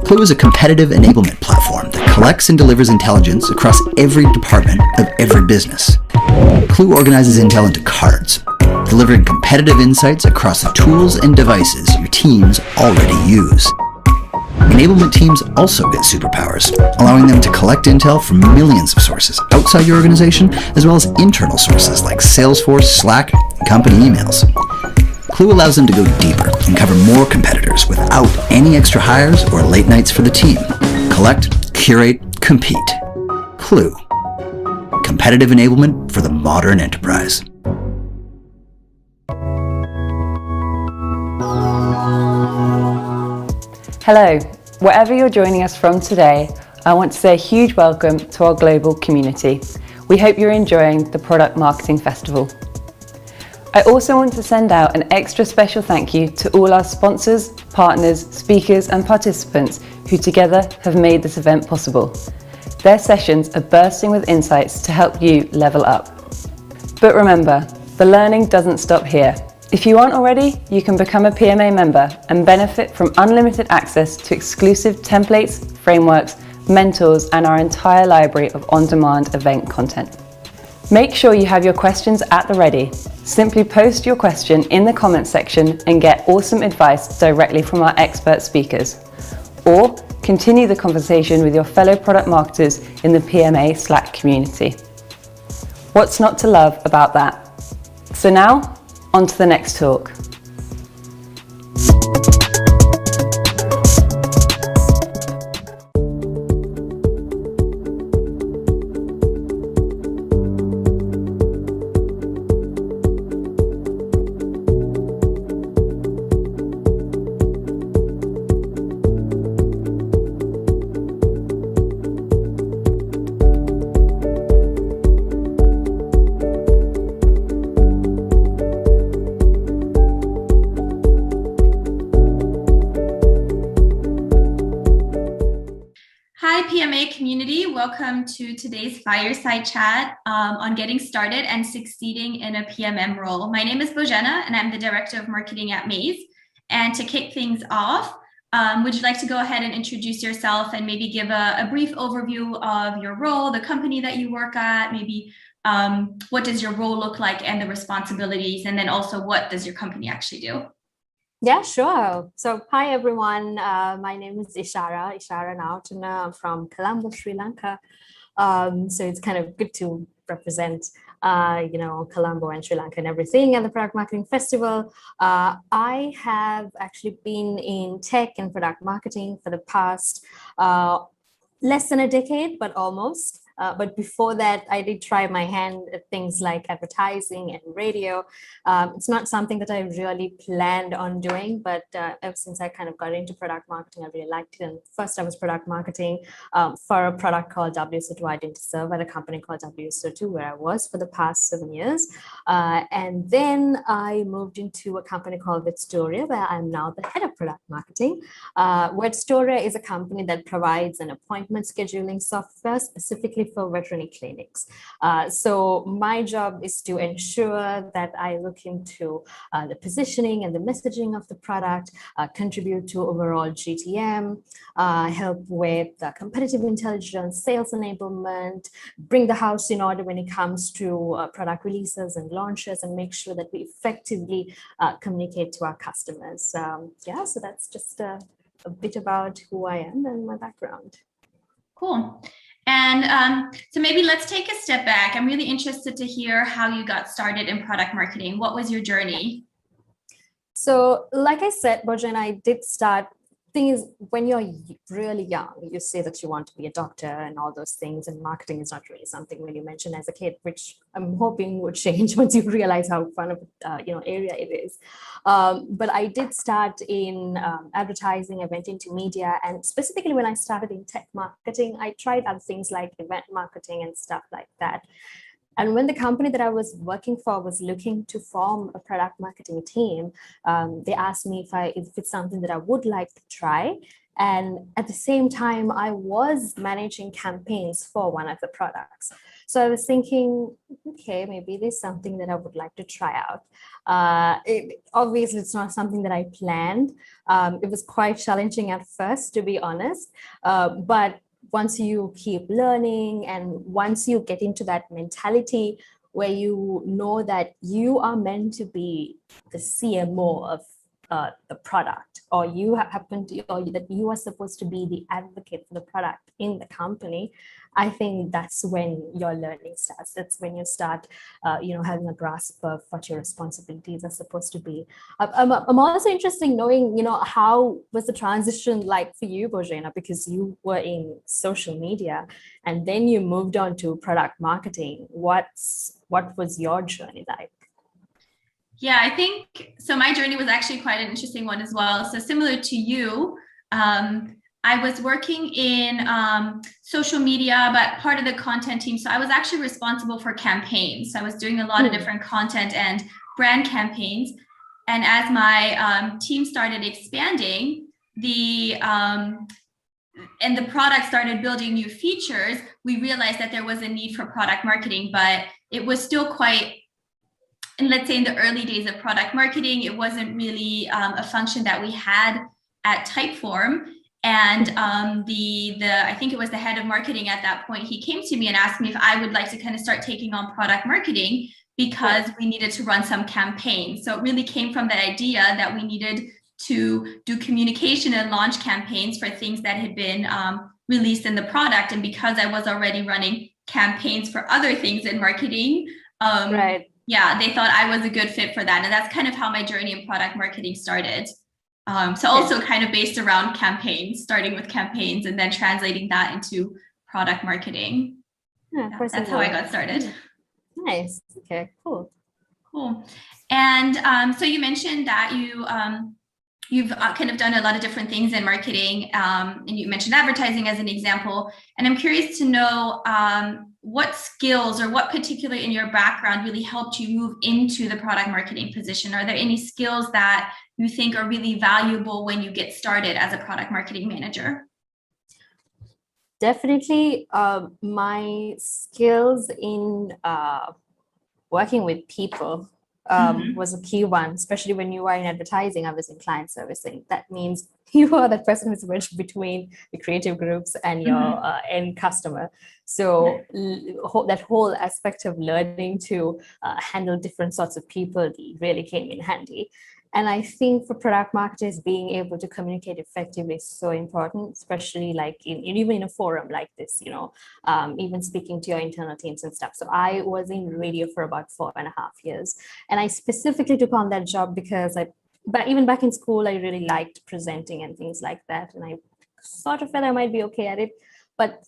Clue is a competitive enablement platform that collects and delivers intelligence across every department of every business. Clue organizes intel into cards, delivering competitive insights across the tools and devices your teams already use. Enablement teams also get superpowers, allowing them to collect intel from millions of sources outside your organization, as well as internal sources like Salesforce, Slack, and company emails. Clue allows them to go deeper and cover more competitors without any extra hires or late nights for the team. Collect, curate, compete. Clue. Competitive enablement for the modern enterprise. Hello, wherever you're joining us from today, I want to say a huge welcome to our global community. We hope you're enjoying the Product Marketing Festival. I also want to send out an extra special thank you to all our sponsors, partners, speakers and participants who together have made this event possible. Their sessions are bursting with insights to help you level up. But remember, the learning doesn't stop here. If you aren't already, you can become a PMA member and benefit from unlimited access to exclusive templates, frameworks, mentors, and our entire library of on-demand event content. Make sure you have your questions at the ready. Simply post your question in the comments section and get awesome advice directly from our expert speakers. Or continue the conversation with your fellow product marketers in the PMA Slack community. What's not to love about that? So now, on to the next talk. Hi, PMA community. Welcome to today's Fireside chat on getting started and succeeding in a PMM role. My name is Bojana, and I'm the Director of Marketing at Maze. And to kick things off, would you like to go ahead and introduce yourself and maybe give a brief overview of your role, the company that you work at, maybe what does your role look like and the responsibilities, and then also what does your company actually do? Yeah, sure. So, hi everyone. My name is Ishara Naotunna. I'm from Colombo, Sri Lanka. So it's kind of good to represent, Colombo and Sri Lanka and everything at the Product Marketing Festival. I have actually been in tech and product marketing for the past less than a decade, but almost. But before that, I did try my hand at things like advertising and radio. It's not something that I really planned on doing, but ever since I kind of got into product marketing, I really liked it. And first I was product marketing for a product called WSO2 Identity Serve at a company called WSO2, where I was for the past 7 years. And then I moved into a company called Vetstoria, where I'm now the head of product marketing. Vetstoria is a company that provides an appointment scheduling software specifically for veterinary clinics. So my job is to ensure that I look into the positioning and the messaging of the product, contribute to overall GTM, help with competitive intelligence, sales enablement, bring the house in order when it comes to product releases and launches, and make sure that we effectively communicate to our customers. So that's just a bit about who I am and my background. Cool. And so maybe let's take a step back. I'm really interested to hear how you got started in product marketing. What was your journey? So like I said, Bojan, I did start. Thing is, when you're really young, you say that you want to be a doctor and all those things, and marketing is not really something when you mention as a kid, which I'm hoping would change once you realize how fun of area it is. But I did start in advertising. I went into media, and specifically when I started in tech marketing, I tried other things like event marketing and stuff like that. And when the company that I was working for was looking to form a product marketing team, they asked me if it's something that I would like to try. And at the same time, I was managing campaigns for one of the products. So I was thinking, okay, maybe there's something that I would like to try out. Obviously, it's not something that I planned. It was quite challenging at first, to be honest. But once you keep learning and once you get into that mentality where you know that you are meant to be the CMO of the product, or that you are supposed to be the advocate for the product in the company, I think that's when your learning starts. That's when you start, having a grasp of what your responsibilities are supposed to be. I'm also interested in knowing, how was the transition like for you, Bojana, because you were in social media and then you moved on to product marketing. What was your journey like? Yeah, I think so. My journey was actually quite an interesting one as well. So similar to you, I was working in social media, but part of the content team. So I was actually responsible for campaigns. So I was doing a lot of different content and brand campaigns. And as my team started expanding, and the product started building new features, we realized that there was a need for product marketing, but it was still quite, and let's say in the early days of product marketing, it wasn't really a function that we had at Typeform. And I think it was the head of marketing at that point, he came to me and asked me if I would like to kind of start taking on product marketing because we needed to run some campaigns. So it really came from the idea that we needed to do communication and launch campaigns for things that had been released in the product. And because I was already running campaigns for other things in marketing, yeah, they thought I was a good fit for that. And that's kind of how my journey in product marketing started. So also kind of based around campaigns, starting with campaigns and then translating that into product marketing. Yeah, that's how I got started. Nice. Okay, cool. And so you mentioned that you've kind of done a lot of different things in marketing, and you mentioned advertising as an example. And I'm curious to know what skills or what particularly in your background really helped you move into the product marketing position? Are there any skills that you think are really valuable when you get started as a product marketing manager? Definitely, my skills in working with people was a key one, especially when you are in advertising. I was in client servicing. That means you are the person who's wedged between the creative groups and your end customer. So that whole aspect of learning to handle different sorts of people really came in handy. And I think for product marketers, being able to communicate effectively is so important, especially like even in a forum like this, even speaking to your internal teams and stuff. So I was in radio for about 4.5 years. And I specifically took on that job because but even back in school, I really liked presenting and things like that. And I sort of felt I might be okay at it. But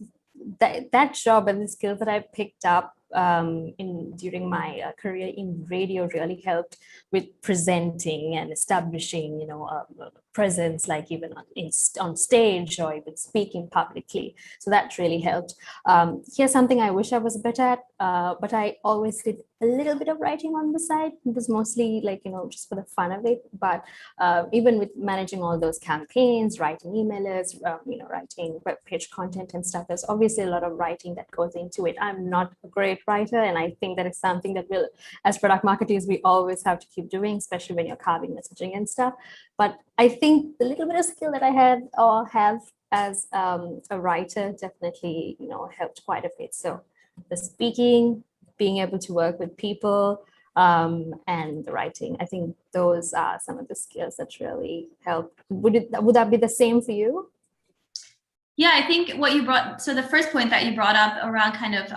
that job and the skills that I picked up during my career in radio really helped with presenting and establishing, a presence, like even on stage or even speaking publicly. So that really helped. Here's something I wish I was better at, but I always did a little bit of writing on the side. It was mostly like, just for the fun of it. But even with managing all those campaigns, writing emailers, writing web page content and stuff, there's obviously a lot of writing that goes into it. I'm not a great writer, and I think that is something that as product marketers, we always have to keep doing, especially when you're carving messaging and stuff. But I think the little bit of skill that I had or have as a writer definitely, helped quite a bit. So the speaking, being able to work with people, and the writing, I think those are some of the skills that really help. Would that be the same for you? Yeah, I think so the first point that you brought up around kind of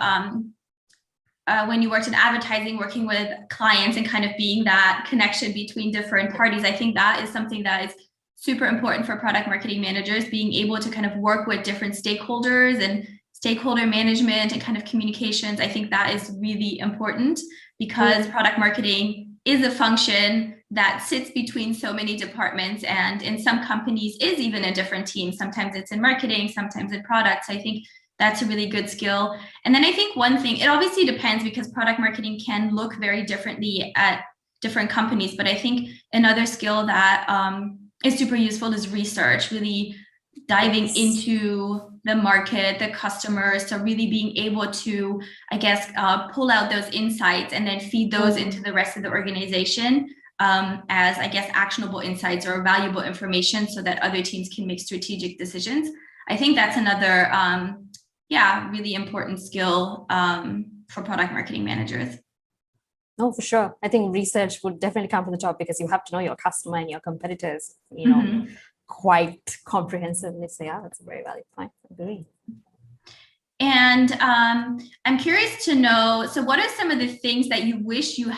when you worked in advertising, working with clients and kind of being that connection between different parties, I think that is something that is super important for product marketing managers, being able to kind of work with different stakeholders and stakeholder management and kind of communications. I think that is really important because product marketing is a function that sits between so many departments, and in some companies is even a different team. Sometimes it's in marketing, sometimes in products. I think that's a really good skill. And then I think one thing, it obviously depends because product marketing can look very differently at different companies, but I think another skill that is super useful is research, really diving into the market, the customers, so really being able to, I guess, pull out those insights and then feed those into the rest of the organization as, I guess, actionable insights or valuable information so that other teams can make strategic decisions. I think that's another, really important skill for product marketing managers. No, for sure. I think research would definitely come to the top because you have to know your customer and your competitors, quite comprehensively. So yeah, that's a very valid point. I agree. And I'm curious to know, so what are some of the things that you wish you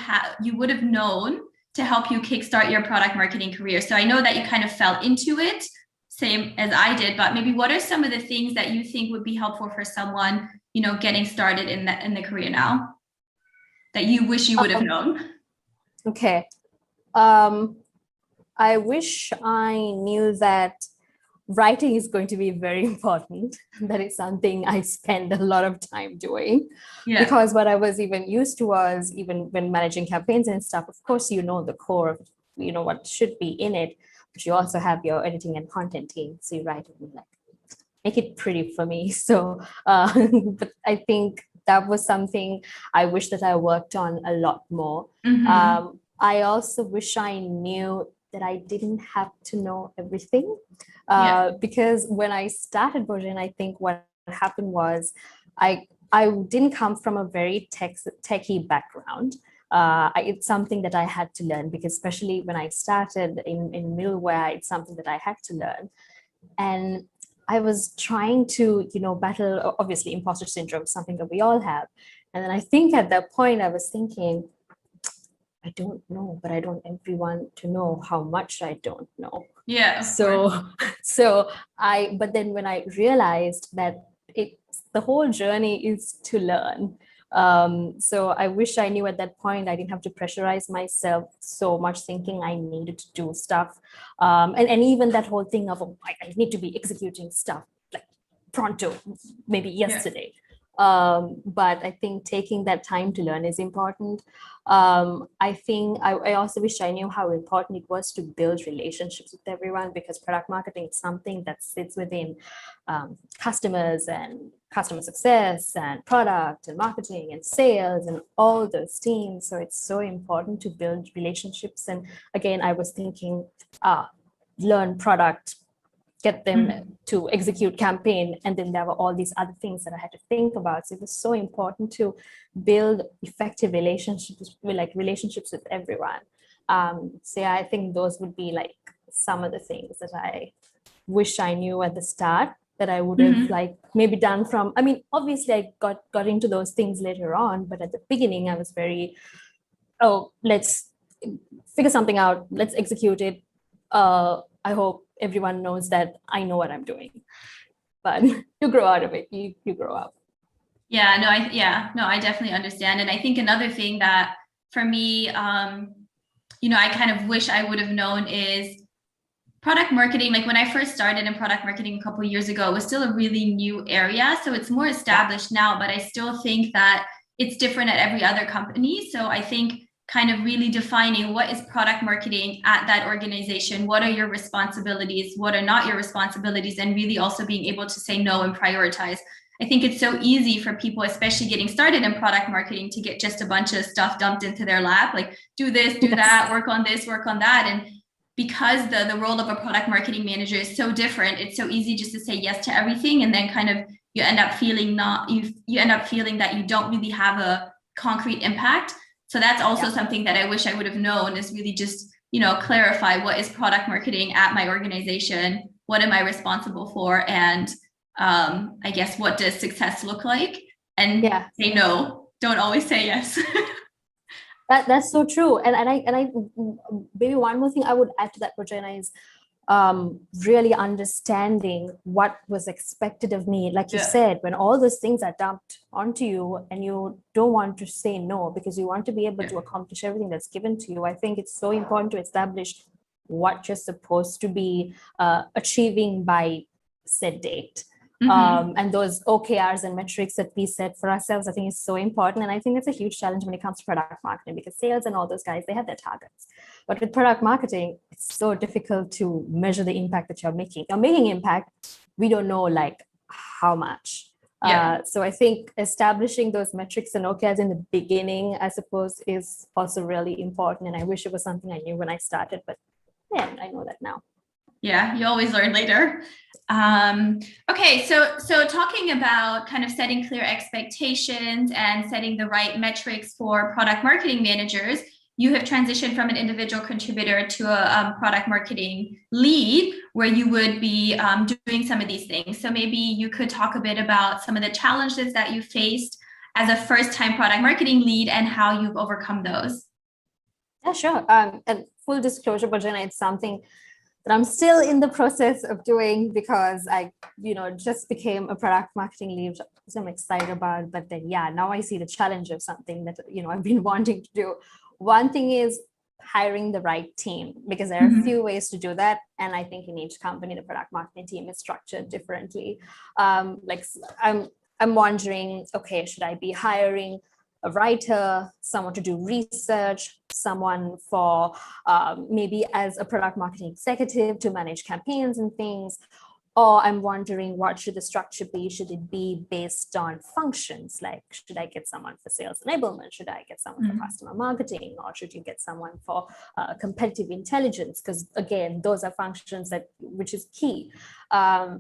would have known to help you kickstart your product marketing career? So I know that you kind of fell into it, same as I did, but maybe what are some of the things that you think would be helpful for someone, getting started in the career now that you wish you would have known? Okay. I wish I knew that writing is going to be very important. That is something I spend a lot of time doing. Yeah. Because what I was even used to was, even when managing campaigns and stuff, of course, the core of, what should be in it, but you also have your editing and content team. So you write it and make it pretty for me. So, but I think that was something I wish that I worked on a lot more. I also wish I knew that I didn't have to know everything. Because when I started Bojan, I think what happened was I didn't come from a very techie background. It's something that I had to learn because especially when I started in middleware, it's something that I had to learn. And I was trying to, battle, obviously, imposter syndrome, something that we all have. And then I think at that point, I was thinking, I don't know, but I don't everyone to know how much I don't know. Yeah. But then when I realized that the whole journey is to learn. So I wish I knew at that point, I didn't have to pressurize myself so much thinking I needed to do stuff. And even that whole thing of, I need to be executing stuff like pronto, maybe yesterday. But I think taking that time to learn is important. I also wish I knew how important it was to build relationships with everyone, because product marketing is something that sits within customers and customer success and product and marketing and sales and all those teams. So it's so important to build relationships. And again, I was thinking, learn product, get them to execute campaign, and then there were all these other things that I had to think about. So it was so important to build effective relationships with everyone. So yeah, I think those would be like some of the things that I wish I knew at the start, that I would have like maybe done from, I mean, obviously I got into those things later on, but at the beginning I was very, let's figure something out, let's execute it. I hope everyone knows that I know what I'm doing. But you grow out of it, you grow up. I definitely understand. And I think another thing that for me, I kind of wish I would have known is product marketing. Like when I first started in product marketing a couple of years ago, it was still a really new area. So it's more established now, but I still think that it's different at every other company. So I think kind of really defining what is product marketing at that organization, what are your responsibilities, what are not your responsibilities, and really also being able to say no and prioritize. I think it's so easy for people, especially getting started in product marketing, to get just a bunch of stuff dumped into their lap, like do this, do that, work on this, work on that. And because the role of a product marketing manager is so different, it's so easy just to say yes to everything, and then kind of you end up feeling that you don't really have a concrete impact. So that's also something that I wish I would have known, is really just, clarify what is product marketing at my organization, what am I responsible for, and I guess what does success look like, and say no, don't always say yes. That's so true. And I maybe one more thing I would add to that, Rojana, is really understanding what was expected of me. Like you said, when all those things are dumped onto you and you don't want to say no because you want to be able to accomplish everything that's given to you, I think it's so important to establish what you're supposed to be achieving by said date. And those OKRs and metrics that we set for ourselves, I think is so important. And I think it's a huge challenge when it comes to product marketing, because sales and all those guys, they have their targets. But with product marketing, it's so difficult to measure the impact that you're making. You're making impact, we don't know like how much. So I think establishing those metrics and OKRs in the beginning, I suppose, is also really important. And I wish it was something I knew when I started, but yeah, I know that now. Yeah, you always learn later. Okay, so talking about kind of setting clear expectations and setting the right metrics for product marketing managers, you have transitioned from an individual contributor to a product marketing lead, where you would be doing some of these things. So maybe you could talk a bit about some of the challenges that you faced as a first-time product marketing lead and how you've overcome those. Yeah, sure. And full disclosure, Bojana, it's something that I'm still in the process of doing, because I, just became a product marketing lead, so I'm excited about it. But then, now I see the challenge of something that, I've been wanting to do. One thing is hiring the right team, because there are a few ways to do that. And I think in each company, the product marketing team is structured differently. Like I'm wondering, okay, should I be hiring a writer, someone to do research, someone for maybe as a product marketing executive to manage campaigns and things? Or I'm wondering, what should the structure be? Should it be based on functions? Like, should I get someone for sales enablement? Should I get someone for customer marketing? Or should you get someone for competitive intelligence? Because again, those are functions which is key.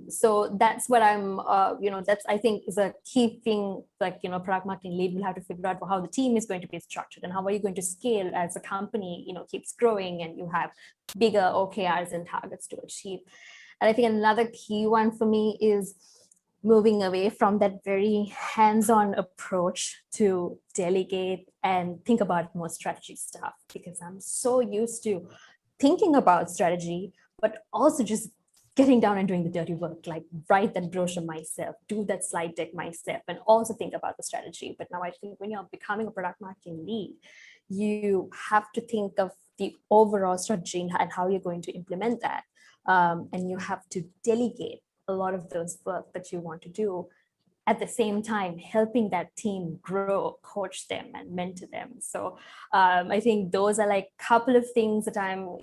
So that's what I'm, that's, I think, is a key thing. Like, product marketing lead will have to figure out how the team is going to be structured and how are you going to scale as the company, keeps growing and you have bigger OKRs and targets to achieve. And I think another key one for me is moving away from that very hands-on approach to delegate and think about more strategy stuff, because I'm so used to thinking about strategy, but also just getting down and doing the dirty work, like write that brochure myself, do that slide deck myself, and also think about the strategy. But now I think when you're becoming a product marketing lead, you have to think of the overall strategy and how you're going to implement that. And you have to delegate a lot of those work that you want to do at the same time helping that team grow, coach them and mentor them. So I think those are like a couple of things that I'm,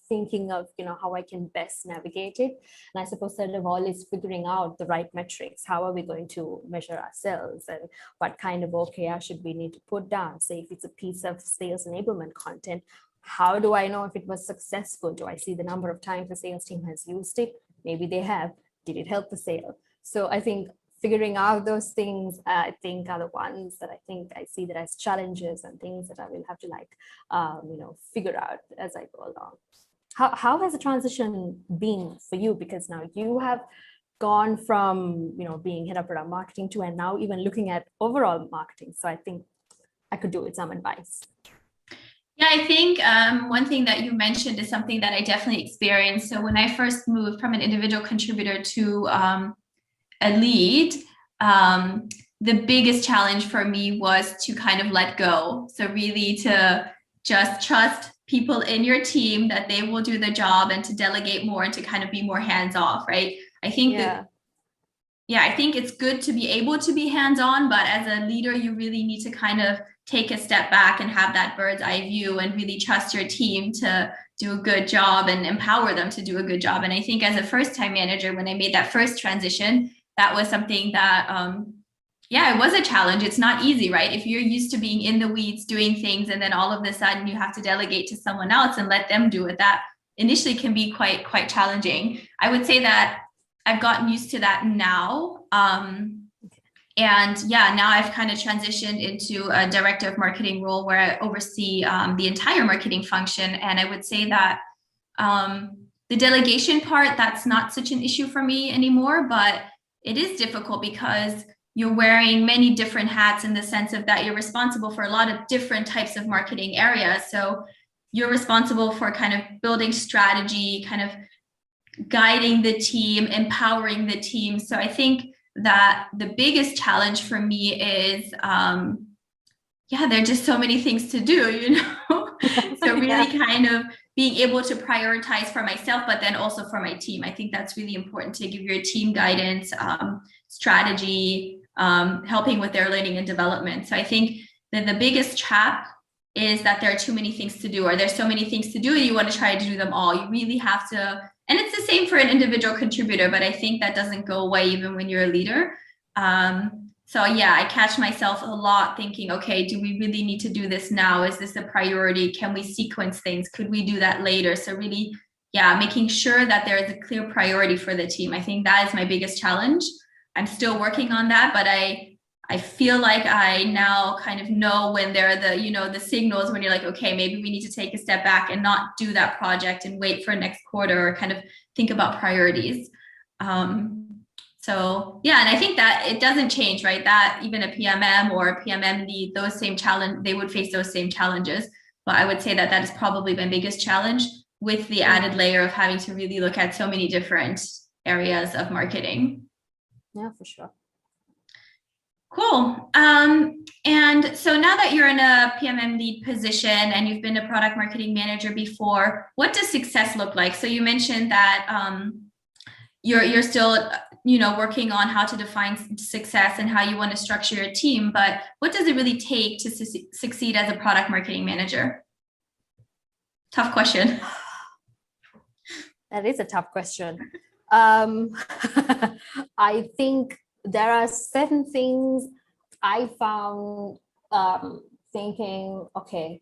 thinking of, how I can best navigate it. And I suppose third of all is figuring out the right metrics. How are we going to measure ourselves, and what kind of OKR should we need to put down? Say if it's a piece of sales enablement content, how do I know if it was successful? Do I see the number of times the sales team has used it? Maybe they have. Did it help the sale? So I think figuring out those things, I think, are the ones that I think I see that as challenges and things that I will have to figure out as I go along. How has the transition been for you? Because now you have gone from, being head of product marketing to, and now even looking at overall marketing. So I think I could do with some advice. Yeah, I think one thing that you mentioned is something that I definitely experienced. So when I first moved from an individual contributor to a lead, the biggest challenge for me was to kind of let go. So really to just trust people in your team that they will do the job, and to delegate more and to kind of be more hands-off, right? I think I think it's good to be able to be hands-on, but as a leader, you really need to kind of take a step back and have that bird's eye view and really trust your team to do a good job and empower them to do a good job. And I think as a first-time manager, when I made that first transition, that was something that, it was a challenge. It's not easy, right? If you're used to being in the weeds doing things, and then all of a sudden you have to delegate to someone else and let them do it, that initially can be quite challenging. I would say that I've gotten used to that now. Now I've kind of transitioned into a director of marketing role where I oversee the entire marketing function. And I would say that the delegation part, that's not such an issue for me anymore, but it is difficult because you're wearing many different hats, in the sense of that you're responsible for a lot of different types of marketing areas. So you're responsible for kind of building strategy, kind of guiding the team, empowering the team. So I think that the biggest challenge for me is, there are just so many things to do, So really kind of being able to prioritize for myself, but then also for my team. I think that's really important, to give your team guidance, strategy, helping with their learning and development. So I think that the biggest trap is that there are too many things to do, or there's so many things to do and you want to try to do them all. You really have to, and it's the same for an individual contributor, but I think that doesn't go away even when you're a leader. I catch myself a lot thinking, okay, do we really need to do this now? Is this a priority? Can we sequence things? Could we do that later? So really, making sure that there is a clear priority for the team. I think that is my biggest challenge. I'm still working on that, but I feel like I now kind of know when there are the signals when you're like, okay, maybe we need to take a step back and not do that project and wait for next quarter, or kind of think about priorities. And I think that it doesn't change, right? That even a PMM or a PMM lead, they would face those same challenges. But I would say that that is probably my biggest challenge, with the added layer of having to really look at so many different areas of marketing. Yeah, for sure. Cool. And so now that you're in a PMM lead position and you've been a product marketing manager before, what does success look like? So you mentioned that you're still, working on how to define success and how you want to structure your team, but what does it really take to succeed as a product marketing manager? Tough question. That is a tough question. I think there are certain things I found thinking, okay,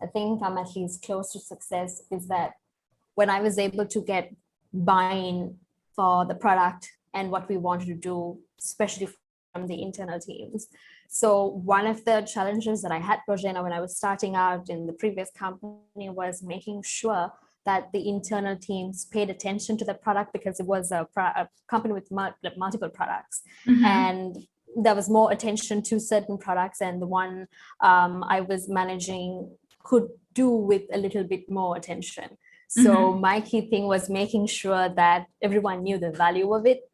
I think I'm at least close to success, is that when I was able to get buy-in for the product and what we wanted to do, especially from the internal teams. So one of the challenges that I had, Rojena, when I was starting out in the previous company, was making sure that the internal teams paid attention to the product, because it was a company with multiple products. Mm-hmm. And there was more attention to certain products, and the one I was managing could do with a little bit more attention. So my key thing was making sure that everyone knew the value of it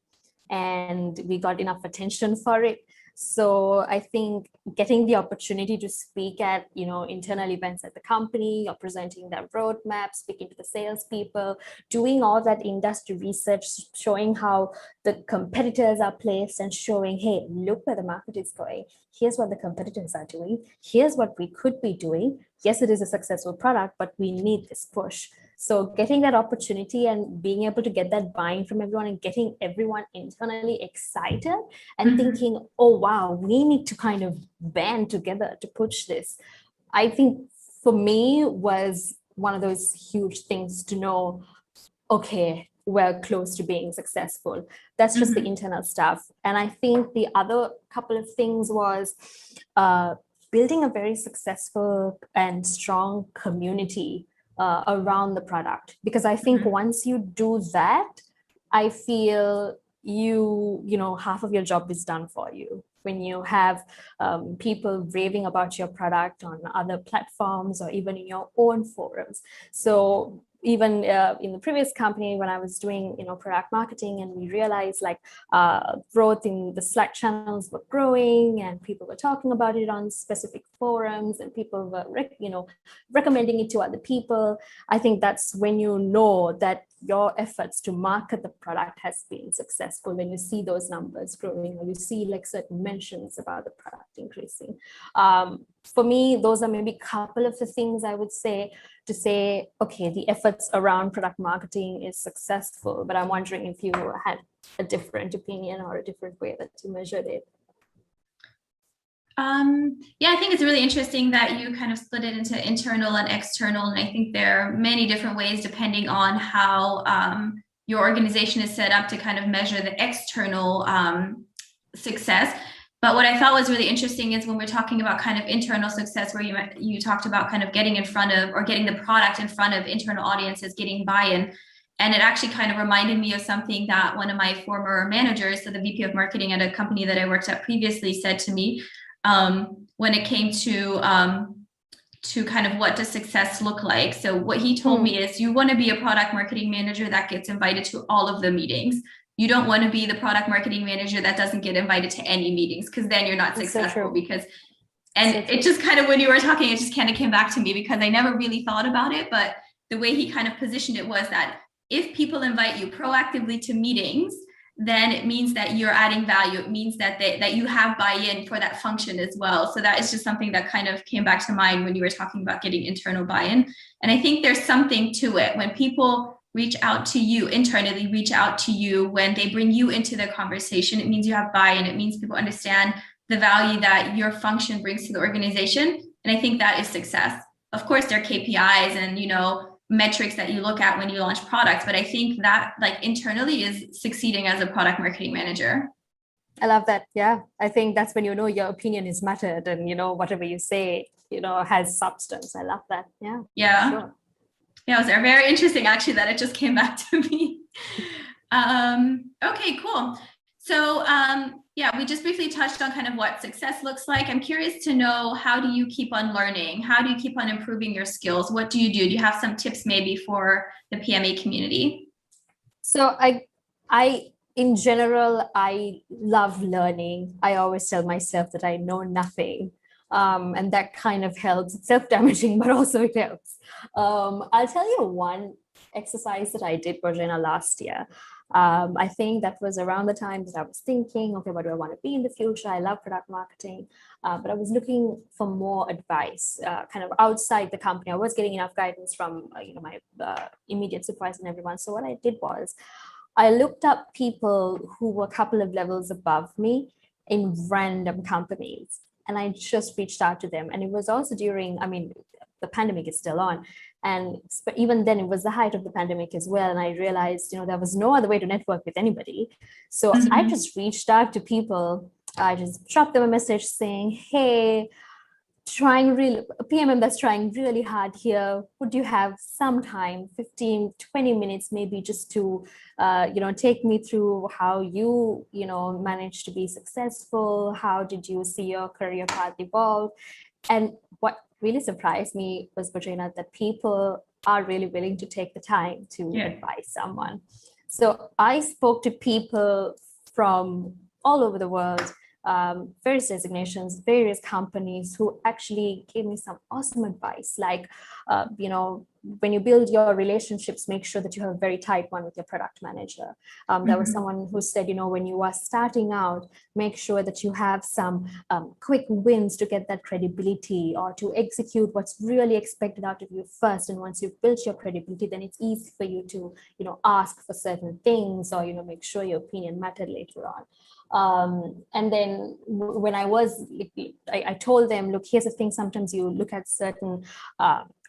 and we got enough attention for it. So I think getting the opportunity to speak at, internal events at the company, or presenting their roadmap, speaking to the salespeople, doing all that industry research, showing how the competitors are placed and showing, hey, look where the market is going. Here's what the competitors are doing. Here's what we could be doing. Yes, it is a successful product, but we need this push. So getting that opportunity and being able to get that buy-in from everyone and getting everyone internally excited and thinking, oh, wow, we need to kind of band together to push this. I think for me was one of those huge things to know, okay, we're close to being successful. That's just the internal stuff. And I think the other couple of things was building a very successful and strong community around the product, because I think once you do that, I feel half of your job is done for you. When you have people raving about your product on other platforms or even in your own forums. So even in the previous company, when I was doing, product marketing, and we realized growth in the Slack channels were growing and people were talking about it on specific forums and people were, recommending it to other people. I think that's when you know that your efforts to market the product has been successful, when you see those numbers growing, or you see certain mentions about the product increasing. For me, those are maybe a couple of the things I would say to say, okay, the efforts around product marketing is successful, but I'm wondering if you had a different opinion or a different way that you measured it. Yeah, I think it's really interesting that you kind of split it into internal and external. And I think there are many different ways depending on how your organization is set up to kind of measure the external success. But what I thought was really interesting is when we're talking about kind of internal success, where you talked about kind of getting in front of, or getting the product in front of internal audiences, getting buy-in. And it actually kind of reminded me of something that one of my former managers, so the VP of marketing at a company that I worked at previously, said to me when it came to kind of what does success look like. So what he told me is, you want to be a product marketing manager that gets invited to all of the meetings. You don't want to be the product marketing manager that doesn't get invited to any meetings, because then you're not successful. It just kind of, when you were talking, it just kind of came back to me, because I never really thought about it. But the way he kind of positioned it was that if people invite you proactively to meetings, then it means that you're adding value. It means that that you have buy-in for that function as well. So that is just something that kind of came back to mind when you were talking about getting internal buy-in. And I think there's something to it when people reach out to you internally, reach out to you when they bring you into the conversation. It means you have buy-in. It means people understand the value that your function brings to the organization. And I think that is success. Of course, there are KPIs and, metrics that you look at when you launch products, but I think that internally is succeeding as a product marketing manager. I love that. Yeah. I think that's when your opinion is mattered and, whatever you say, has substance. I love that. Yeah. Yeah. Sure. Yeah, it was very interesting actually that it just came back to me. Okay, cool. So we just briefly touched on kind of what success looks like. I'm curious to know, how do you keep on learning? How do you keep on improving your skills? What do you do? Do you have some tips maybe for the PMA community? So I in general, I love learning. I always tell myself that I know nothing. And that kind of helps. It's self-damaging, but also it helps. I'll tell you one exercise that I did, Borjana, last year. I think that was around the time that I was thinking, okay, what do I want to be in the future? I love product marketing, but I was looking for more advice, kind of outside the company. I was getting enough guidance from, my immediate supervisor and everyone. So what I did was I looked up people who were a couple of levels above me in random companies. And I just reached out to them. And it was also during, the pandemic is still on. But even then, it was the height of the pandemic as well. And I realized, there was no other way to network with anybody. So I just reached out to people. I just dropped them a message saying, hey, a PMM that's trying really hard here. Would you have some time, 15, 20 minutes, maybe just to, take me through how you, managed to be successful? How did you see your career path evolve? And what really surprised me was, Borjana, that people are really willing to take the time to advise someone. So I spoke to people from all over the world. various designations, various companies who actually gave me some awesome advice. Like, when you build your relationships, make sure that you have a very tight one with your product manager. There was someone who said, when you are starting out, make sure that you have some quick wins to get that credibility, or to execute what's really expected out of you first. And once you've built your credibility, then it's easy for you to, ask for certain things, or, make sure your opinion mattered later on. And then when I told them, look, here's the thing, sometimes you look at certain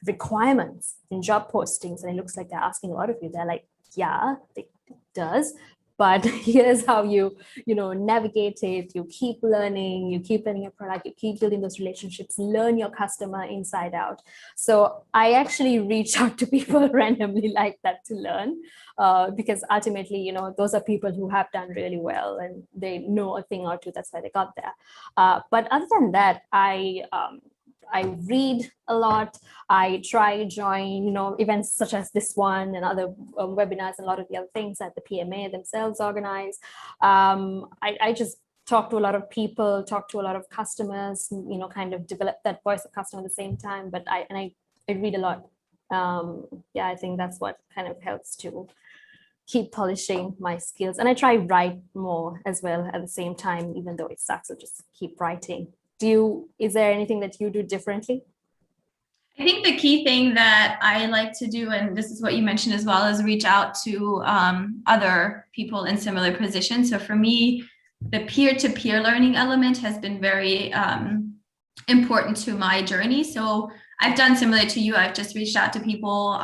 requirements in job postings and it looks like they're asking a lot of you. They're like, yeah, it does, but here's how you navigate it. You keep learning your product, you keep building those relationships, learn your customer inside out. So I actually reach out to people randomly like that to learn, because ultimately, those are people who have done really well and they know a thing or two. That's why they got there. But other than that, I read a lot. I try join, events such as this one and other webinars and a lot of the other things that the PMA themselves organize. I just talk to a lot of people, talk to a lot of customers, kind of develop that voice of customer at the same time. But I read a lot. I think that's what kind of helps to keep polishing my skills. And I try write more as well at the same time, even though it sucks, so just keep writing. Is there anything that you do differently? I think the key thing that I like to do, and this is what you mentioned as well, is reach out to other people in similar positions. So for me, the peer-to-peer learning element has been very important to my journey. So I've done similar to you. I've just reached out to people,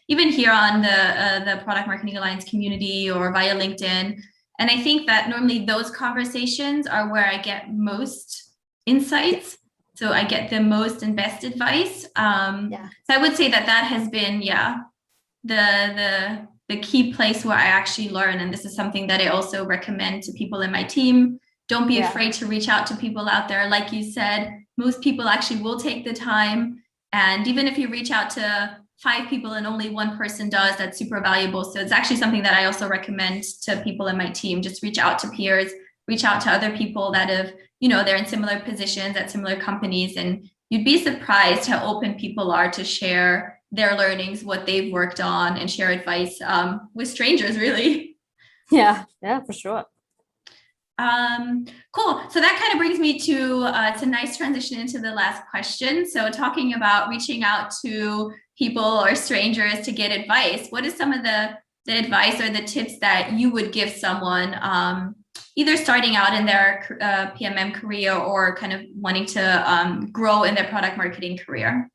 even here on the Product Marketing Alliance community or via LinkedIn. And I think that normally those conversations are where I get most insights. So I get the most and best advice. So I would say that has been, the key place where I actually learn. And this is something that I also recommend to people in my team. Don't be afraid to reach out to people out there. Like you said, most people actually will take the time. And even if you reach out to 5 people and only one person does, that's super valuable. So it's actually something that I also recommend to people in my team. Just reach out to peers, reach out to other people that have, they're in similar positions at similar companies, and you'd be surprised how open people are to share their learnings, what they've worked on, and share advice with strangers, really. Yeah, for sure. Cool. So that kind of brings me to, it's a nice transition into the last question. So talking about reaching out to people or strangers to get advice, what is some of the advice or the tips that you would give someone, either starting out in their PMM career or kind of wanting to grow in their product marketing career?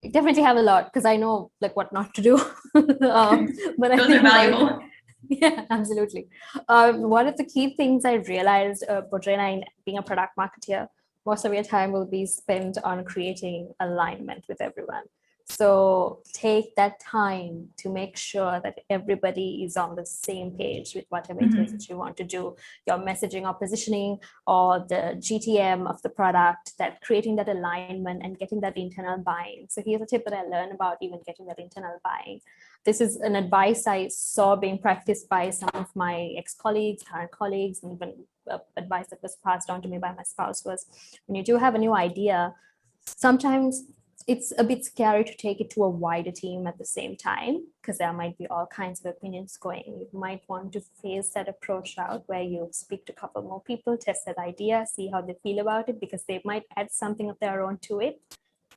I definitely have a lot, because I know like what not to do. But those are valuable. Yeah, absolutely. One of the key things I realized, Bodrena, in being a product marketer, most of your time will be spent on creating alignment with everyone. So take that time to make sure that everybody is on the same page with whatever it is that you want to do, your messaging or positioning or the GTM of the product, that creating that alignment and getting that internal buying. So here's a tip that I learned about even getting that internal buying. This is an advice I saw being practiced by some of my ex-colleagues, current colleagues, and even advice that was passed on to me by my spouse was, when you do have a new idea, sometimes it's a bit scary to take it to a wider team at the same time, because there might be all kinds of opinions going. You might want to phase that approach out where you speak to a couple more people, test that idea, see how they feel about it, because they might add something of their own to it.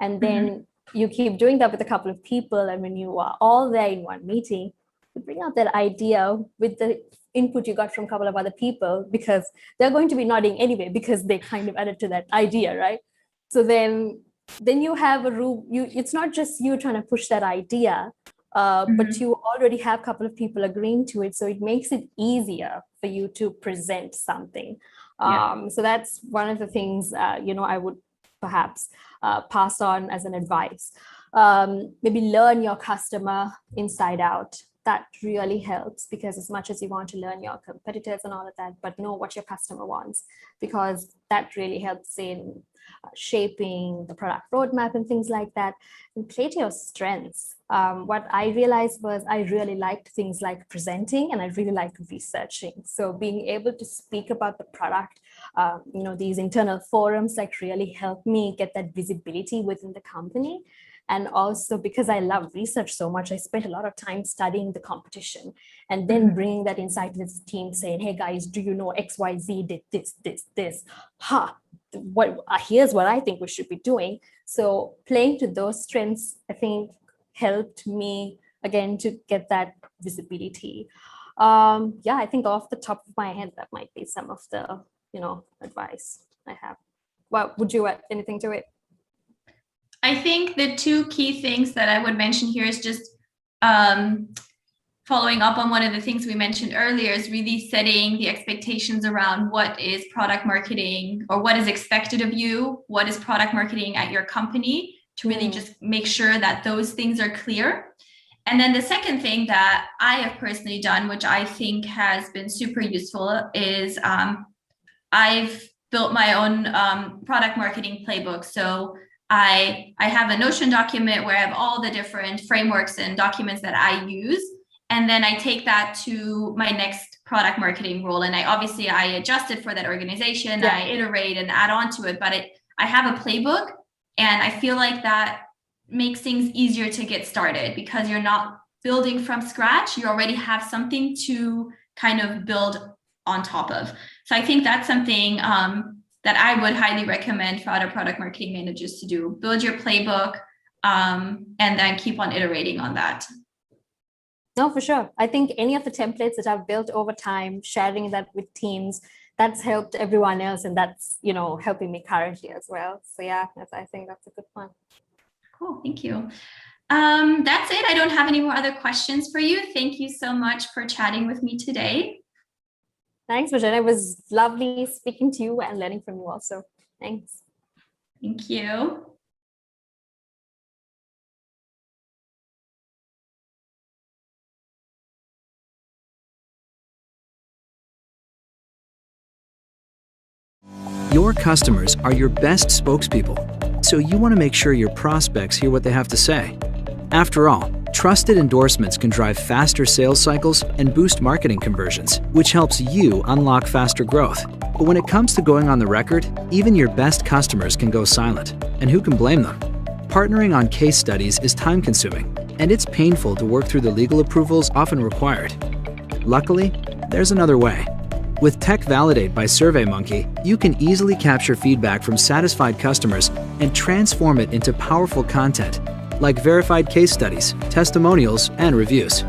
And then you keep doing that with a couple of people. And when you are all there in one meeting, you bring out that idea with the input you got from a couple of other people, because they're going to be nodding anyway, because they kind of added to that idea, right? So then you have a room, it's not just you trying to push that idea, but you already have a couple of people agreeing to it. So it makes it easier for you to present something. So that's one of the things, I would perhaps pass on as an advice. Maybe learn your customer inside out. that really helps, because as much as you want to learn your competitors and all of that, but know what your customer wants, because that really helps in shaping the product roadmap and things like that, and play to your strengths. What I realized was I really liked things like presenting, and I really liked researching. So being able to speak about the product, these internal forums like really helped me get that visibility within the company. And also because I love research so much, I spent a lot of time studying the competition and then bringing that insight to the team, saying, hey guys, do you know XYZ did this? Here's what I think we should be doing. So playing to those strengths, I think, helped me again to get that visibility. I think off the top of my head, that might be some of the, advice I have. Well, would you add anything to it? I think the two key things that I would mention here is just following up on one of the things we mentioned earlier, is really setting the expectations around what is product marketing, or what is expected of you, what is product marketing at your company, to really just make sure that those things are clear. And then the second thing that I have personally done, which I think has been super useful, is I've built my own product marketing playbook. So I have a Notion document where I have all the different frameworks and documents that I use. And then I take that to my next product marketing role. And I adjust it for that organization. Yeah. I iterate and add on to it, but I have a playbook, and I feel like that makes things easier to get started, because you're not building from scratch. You already have something to kind of build on top of. So I think that's something that I would highly recommend for other product marketing managers to do. Build your playbook, and then keep on iterating on that. No, for sure. I think any of the templates that I've built over time, sharing that with teams, that's helped everyone else, and that's, helping me currently as well. So yeah, I think that's a good one. Cool, thank you. That's it. I don't have any more other questions for you. Thank you so much for chatting with me today. Thanks, Virginia. It was lovely speaking to you and learning from you also. Thanks. Thank you. Your customers are your best spokespeople, so you want to make sure your prospects hear what they have to say. After all, trusted endorsements can drive faster sales cycles and boost marketing conversions, which helps you unlock faster growth. But when it comes to going on the record, even your best customers can go silent, and who can blame them? Partnering on case studies is time-consuming, and it's painful to work through the legal approvals often required. Luckily, there's another way. With Tech Validate by SurveyMonkey, you can easily capture feedback from satisfied customers and transform it into powerful content, like verified case studies, testimonials, and reviews.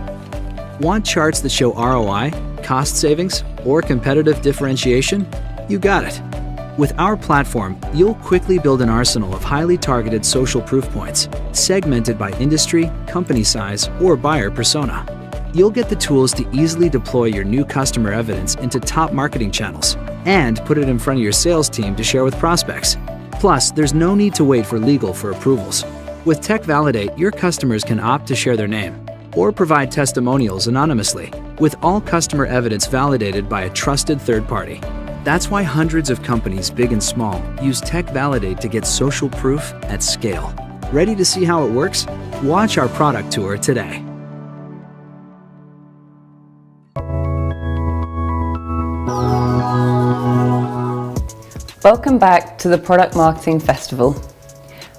Want charts that show ROI, cost savings, or competitive differentiation? You got it. With our platform, you'll quickly build an arsenal of highly targeted social proof points, segmented by industry, company size, or buyer persona. You'll get the tools to easily deploy your new customer evidence into top marketing channels and put it in front of your sales team to share with prospects. Plus, there's no need to wait for legal for approvals. With Tech Validate, your customers can opt to share their name or provide testimonials anonymously, with all customer evidence validated by a trusted third party. That's why hundreds of companies, big and small, use Tech Validate to get social proof at scale. Ready to see how it works? Watch our product tour today. Welcome back to the Product Marketing Festival.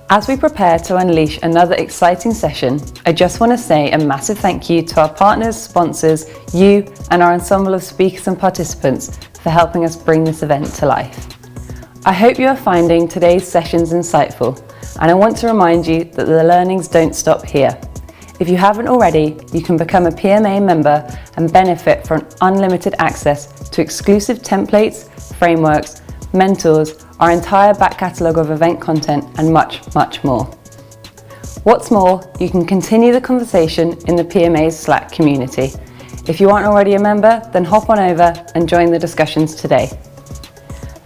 As we prepare to unleash another exciting session, I just want to say a massive thank you to our partners, sponsors, you, and our ensemble of speakers and participants for helping us bring this event to life. I hope you are finding today's sessions insightful, and I want to remind you that the learnings don't stop here. If you haven't already, you can become a PMA member and benefit from unlimited access to exclusive templates, frameworks, mentors, our entire back catalogue of event content, and much, much more. What's more, you can continue the conversation in the PMA's Slack community. If you aren't already a member, then hop on over and join the discussions today.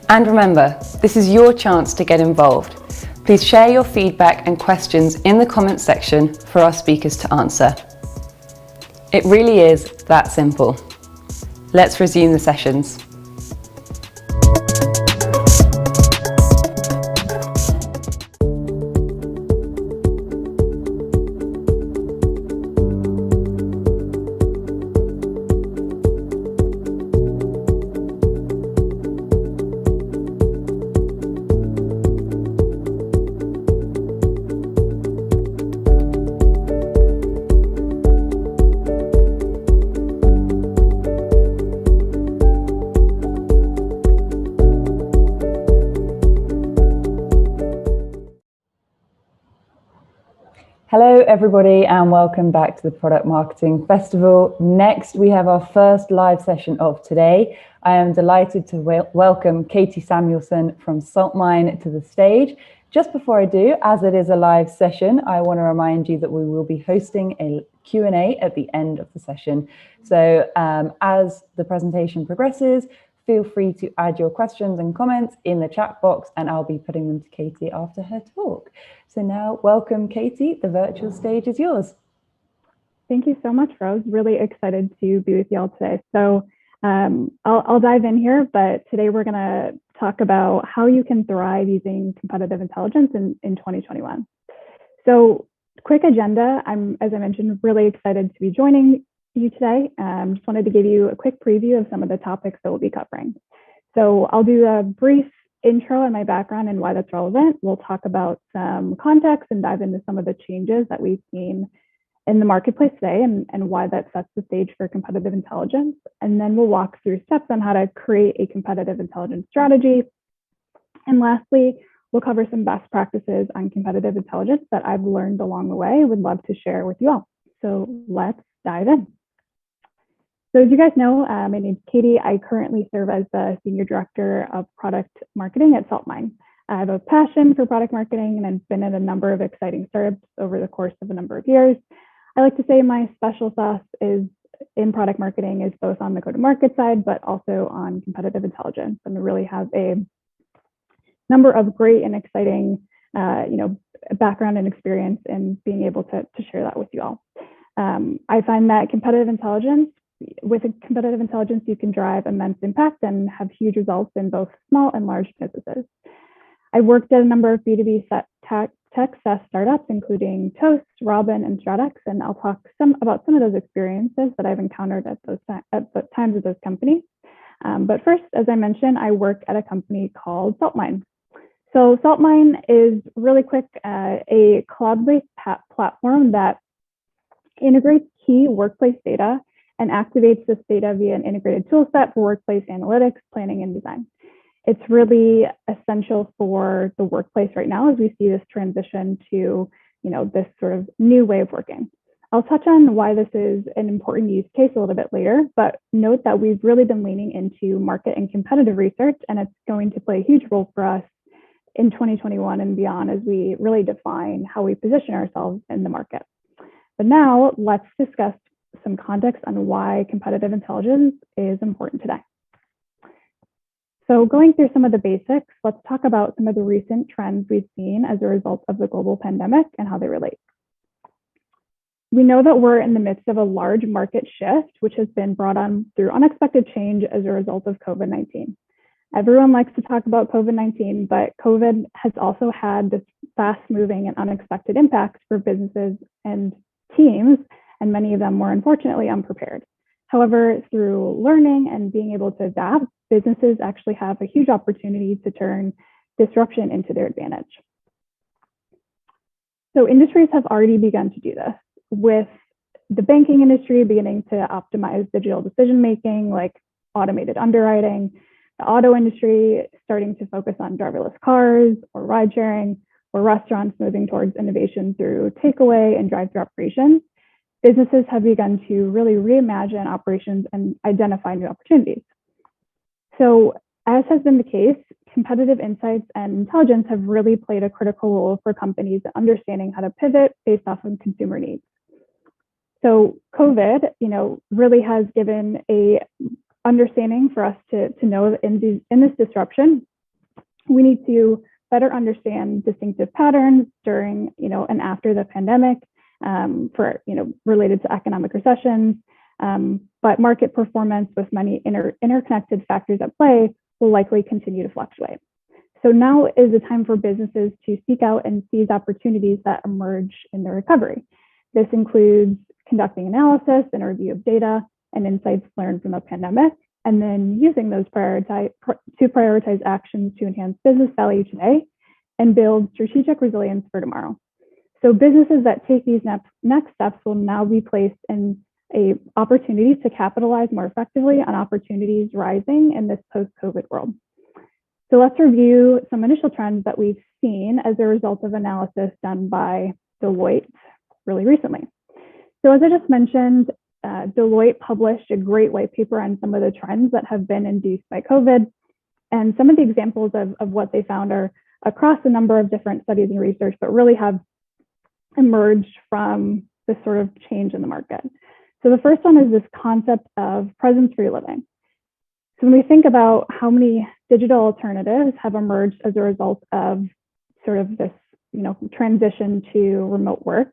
And remember, this is your chance to get involved. Please share your feedback and questions in the comments section for our speakers to answer. It really is that simple. Let's resume the sessions. Hello everybody and welcome back to the Product Marketing Festival. Next we have our first live session of today. I am delighted to welcome Katie Samuelson from Saltmine to the stage. Just before I do, as it is a live session, I want to remind you that we will be hosting a Q&A at the end of the session. So as the presentation progresses, feel free to add your questions and comments in the chat box and I'll be putting them to Katie after her talk. So now, welcome Katie, the virtual stage is yours. Thank you so much, Rose. Really excited to be with you all today. So I'll dive in here, but today we're gonna talk about how you can thrive using competitive intelligence in 2021. So quick agenda, as I mentioned, really excited to be joining you today. Just wanted to give you a quick preview of some of the topics that we'll be covering. So I'll do a brief intro and my background and why that's relevant. We'll talk about some context and dive into some of the changes that we've seen in the marketplace today and why that sets the stage for competitive intelligence. And then we'll walk through steps on how to create a competitive intelligence strategy. And lastly, we'll cover some best practices on competitive intelligence that I've learned along the way. Would love to share with you all. So let's dive in. So as you guys know, my name's Katie. I currently serve as the Senior Director of Product Marketing at Saltmine. I have a passion for product marketing and I've been at a number of exciting startups over the course of a number of years. I like to say my special sauce is in product marketing is both on the go-to-market side, but also on competitive intelligence. And I really have a number of great and exciting background and experience in being able to share that with you all. I find that with competitive intelligence, you can drive immense impact and have huge results in both small and large businesses. I've worked at a number of B2B tech SaaS startups, including Toast, Robin, and Stratex, and I'll talk about some of those experiences that I've encountered at the times of those companies. But first, as I mentioned, I work at a company called Saltmine. So Saltmine is really quick, a cloud-based platform that integrates key workplace data and activates this data via an integrated tool set for workplace analytics, planning, and design. It's really essential for the workplace right now as we see this transition to this sort of new way of working. I'll touch on why this is an important use case a little bit later, but note that we've really been leaning into market and competitive research, and it's going to play a huge role for us in 2021 and beyond as we really define how we position ourselves in the market. But now let's discuss some context on why competitive intelligence is important today. So going through some of the basics, let's talk about some of the recent trends we've seen as a result of the global pandemic and how they relate. We know that we're in the midst of a large market shift, which has been brought on through unexpected change as a result of COVID-19. Everyone likes to talk about COVID-19, but COVID has also had this fast-moving and unexpected impact for businesses and teams, and many of them were unfortunately unprepared. However, through learning and being able to adapt, businesses actually have a huge opportunity to turn disruption into their advantage. So industries have already begun to do this, with the banking industry beginning to optimize digital decision-making, like automated underwriting, the auto industry starting to focus on driverless cars or ride sharing, or restaurants moving towards innovation through takeaway and drive-through operations. Businesses have begun to really reimagine operations and identify new opportunities. So as has been the case, competitive insights and intelligence have really played a critical role for companies in understanding how to pivot based off of consumer needs. So COVID, really has given a understanding for us to know that in this disruption, we need to better understand distinctive patterns during, and after the pandemic, for related to economic recessions. But market performance with many interconnected factors at play will likely continue to fluctuate. So now is the time for businesses to seek out and seize opportunities that emerge in the recovery. This includes conducting analysis and review of data and insights learned from the pandemic, and then using those to prioritize actions to enhance business value today and build strategic resilience for tomorrow. So businesses that take these next steps will now be placed in an opportunity to capitalize more effectively on opportunities rising in this post-COVID world. So let's review some initial trends that we've seen as a result of analysis done by Deloitte really recently. So as I just mentioned, Deloitte published a great white paper on some of the trends that have been induced by COVID. And some of the examples of what they found are across a number of different studies and research, but really have emerged from this sort of change in the market. So the first one is this concept of presence-free living. So when we think about how many digital alternatives have emerged as a result of sort of this, transition to remote work,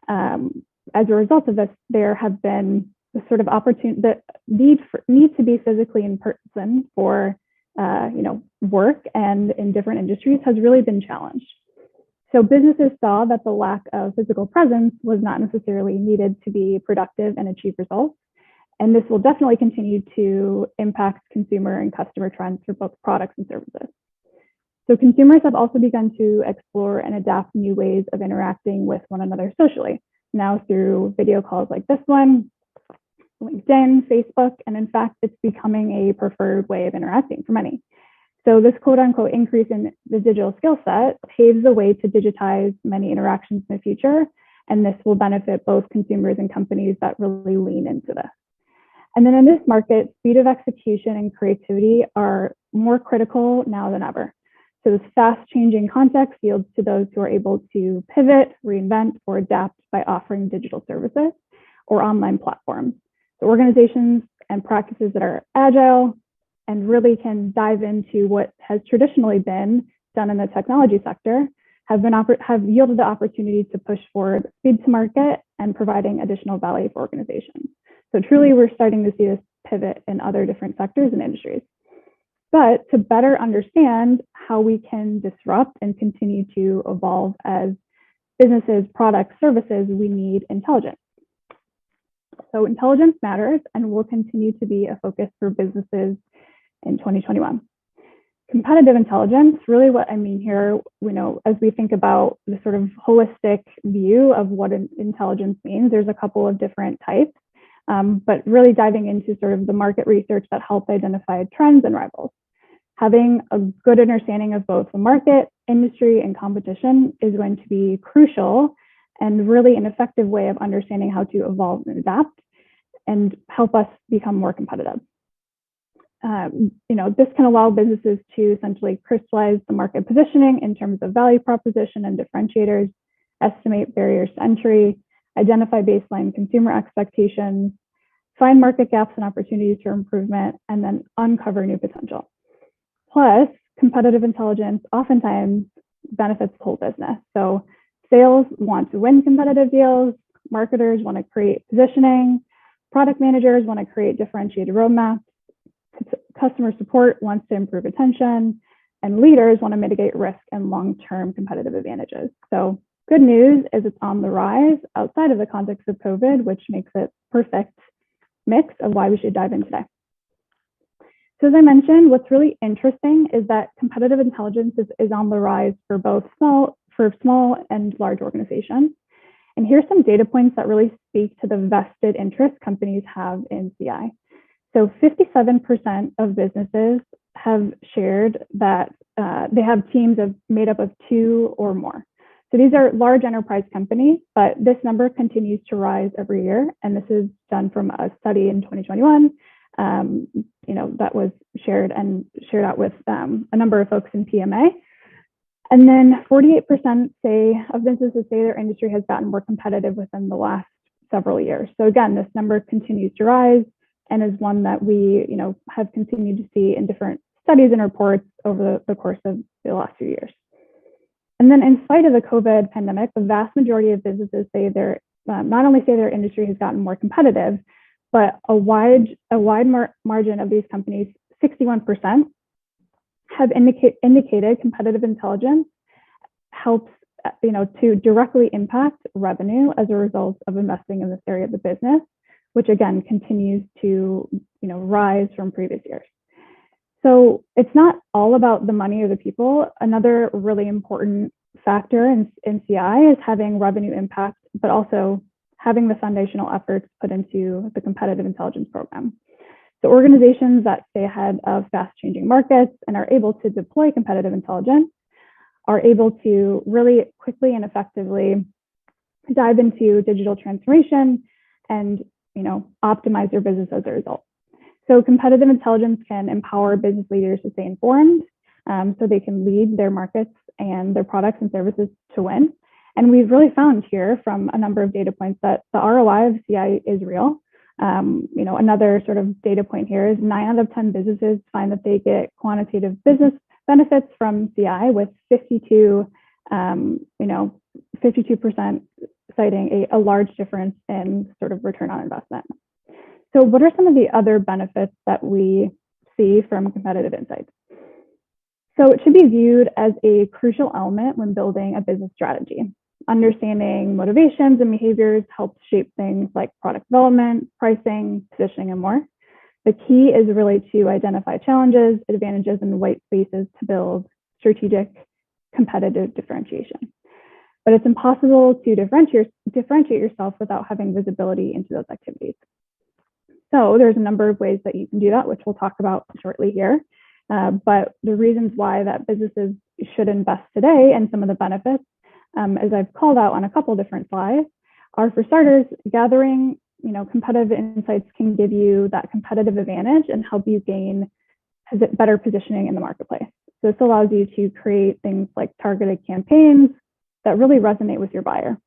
as a result of this, there have been the sort of opportunity, the need to be physically in person for, work and in different industries has really been challenged. So businesses saw that the lack of physical presence was not necessarily needed to be productive and achieve results. And this will definitely continue to impact consumer and customer trends for both products and services. So consumers have also begun to explore and adapt new ways of interacting with one another socially, now through video calls like this one, LinkedIn, Facebook, and in fact, it's becoming a preferred way of interacting for many. So this quote unquote increase in the digital skill set paves the way to digitize many interactions in the future. And this will benefit both consumers and companies that really lean into this. And then in this market, speed of execution and creativity are more critical now than ever. So this fast changing context yields to those who are able to pivot, reinvent, or adapt by offering digital services or online platforms. So organizations and practices that are agile and really can dive into what has traditionally been done in the technology sector have yielded the opportunity to push forward speed to market and providing additional value for organizations. So truly, we're starting to see this pivot in other different sectors and industries. But to better understand how we can disrupt and continue to evolve as businesses, products, services, we need intelligence. So intelligence matters and will continue to be a focus for businesses in 2021. Competitive intelligence, really what I mean here, as we think about the sort of holistic view of what intelligence means, there's a couple of different types. But really diving into sort of the market research that helps identify trends and rivals. Having a good understanding of both the market, industry, and competition is going to be crucial and really an effective way of understanding how to evolve and adapt and help us become more competitive. This can allow businesses to essentially crystallize the market positioning in terms of value proposition and differentiators, estimate barriers to entry, identify baseline consumer expectations, find market gaps and opportunities for improvement, and then uncover new potential. Plus, competitive intelligence oftentimes benefits the whole business. So sales want to win competitive deals, marketers want to create positioning, product managers want to create differentiated roadmaps, customer support wants to improve retention, and leaders want to mitigate risk and long-term competitive advantages. So good news is it's on the rise outside of the context of COVID, which makes it perfect mix of why we should dive in today. So as I mentioned, what's really interesting is that competitive intelligence is on the rise for both small and large organizations. And here's some data points that really speak to the vested interest companies have in CI. So 57% of businesses have shared that they have teams made up of 2 or more. So these are large enterprise companies, but this number continues to rise every year. And this is done from a study in 2021, that was shared out with a number of folks in PMA. And then 48% of businesses say their industry has gotten more competitive within the last several years. So again, this number continues to rise and is one that we, have continued to see in different studies and reports over the course of the last few years. And then in spite of the COVID pandemic, the vast majority of businesses say their not only say their industry has gotten more competitive, but a wide margin of these companies, 61%, have indicated competitive intelligence helps to directly impact revenue as a result of investing in this area of the business, which again continues to rise from previous years. So it's not all about the money or the people. Another really important factor in CI is having revenue impact, but also having the foundational efforts put into the competitive intelligence program. So organizations that stay ahead of fast-changing markets and are able to deploy competitive intelligence are able to really quickly and effectively dive into digital transformation and optimize their business as a result. So competitive intelligence can empower business leaders to stay informed, so they can lead their markets and their products and services to win. And we've really found here from a number of data points that the ROI of CI is real. Another sort of data point here is 9 out of 10 businesses find that they get quantitative business benefits from CI, with 52% citing a large difference in sort of return on investment. So what are some of the other benefits that we see from competitive insights? So it should be viewed as a crucial element when building a business strategy. Understanding motivations and behaviors helps shape things like product development, pricing, positioning, and more. The key is really to identify challenges, advantages, and white spaces to build strategic competitive differentiation. But it's impossible to differentiate yourself without having visibility into those activities. So there's a number of ways that you can do that, which we'll talk about shortly here. But the reasons why that businesses should invest today and some of the benefits, as I've called out on a couple different slides, are, for starters, gathering competitive insights can give you that competitive advantage and help you gain better positioning in the marketplace. So this allows you to create things like targeted campaigns that really resonate with your buyer.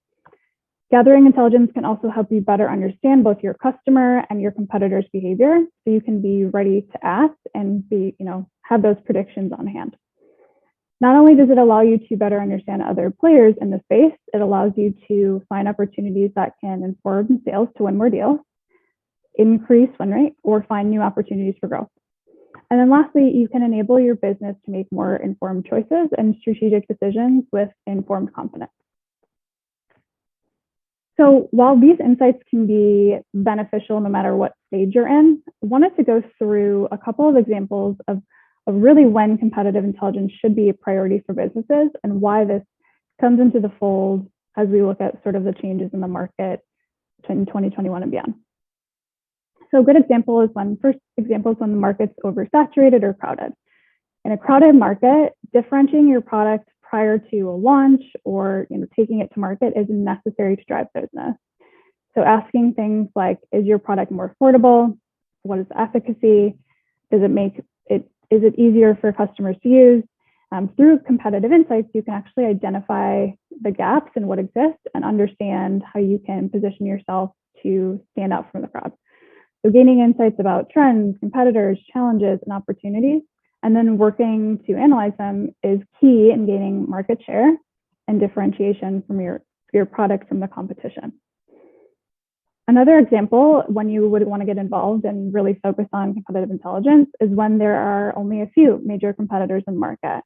Gathering intelligence can also help you better understand both your customer and your competitor's behavior, so you can be ready to act and have those predictions on hand. Not only does it allow you to better understand other players in the space, it allows you to find opportunities that can inform sales to win more deals, increase win rate, or find new opportunities for growth. And then lastly, you can enable your business to make more informed choices and strategic decisions with informed confidence. So while these insights can be beneficial no matter what stage you're in, I wanted to go through a couple of examples of really when competitive intelligence should be a priority for businesses and why this comes into the fold as we look at sort of the changes in the market in 2021 and beyond. So a good example is when the market's oversaturated or crowded. In a crowded market, differentiating your product prior to a launch or taking it to market is necessary to drive business. So asking things like, is your product more affordable? What is the efficacy? Is it easier for customers to use? Through competitive insights, you can actually identify the gaps in what exists and understand how you can position yourself to stand out from the crowd. So gaining insights about trends, competitors, challenges, and opportunities, and then working to analyze them is key in gaining market share and differentiation from your product from the competition. Another example, when you would want to get involved and really focus on competitive intelligence, is when there are only a few major competitors in the market.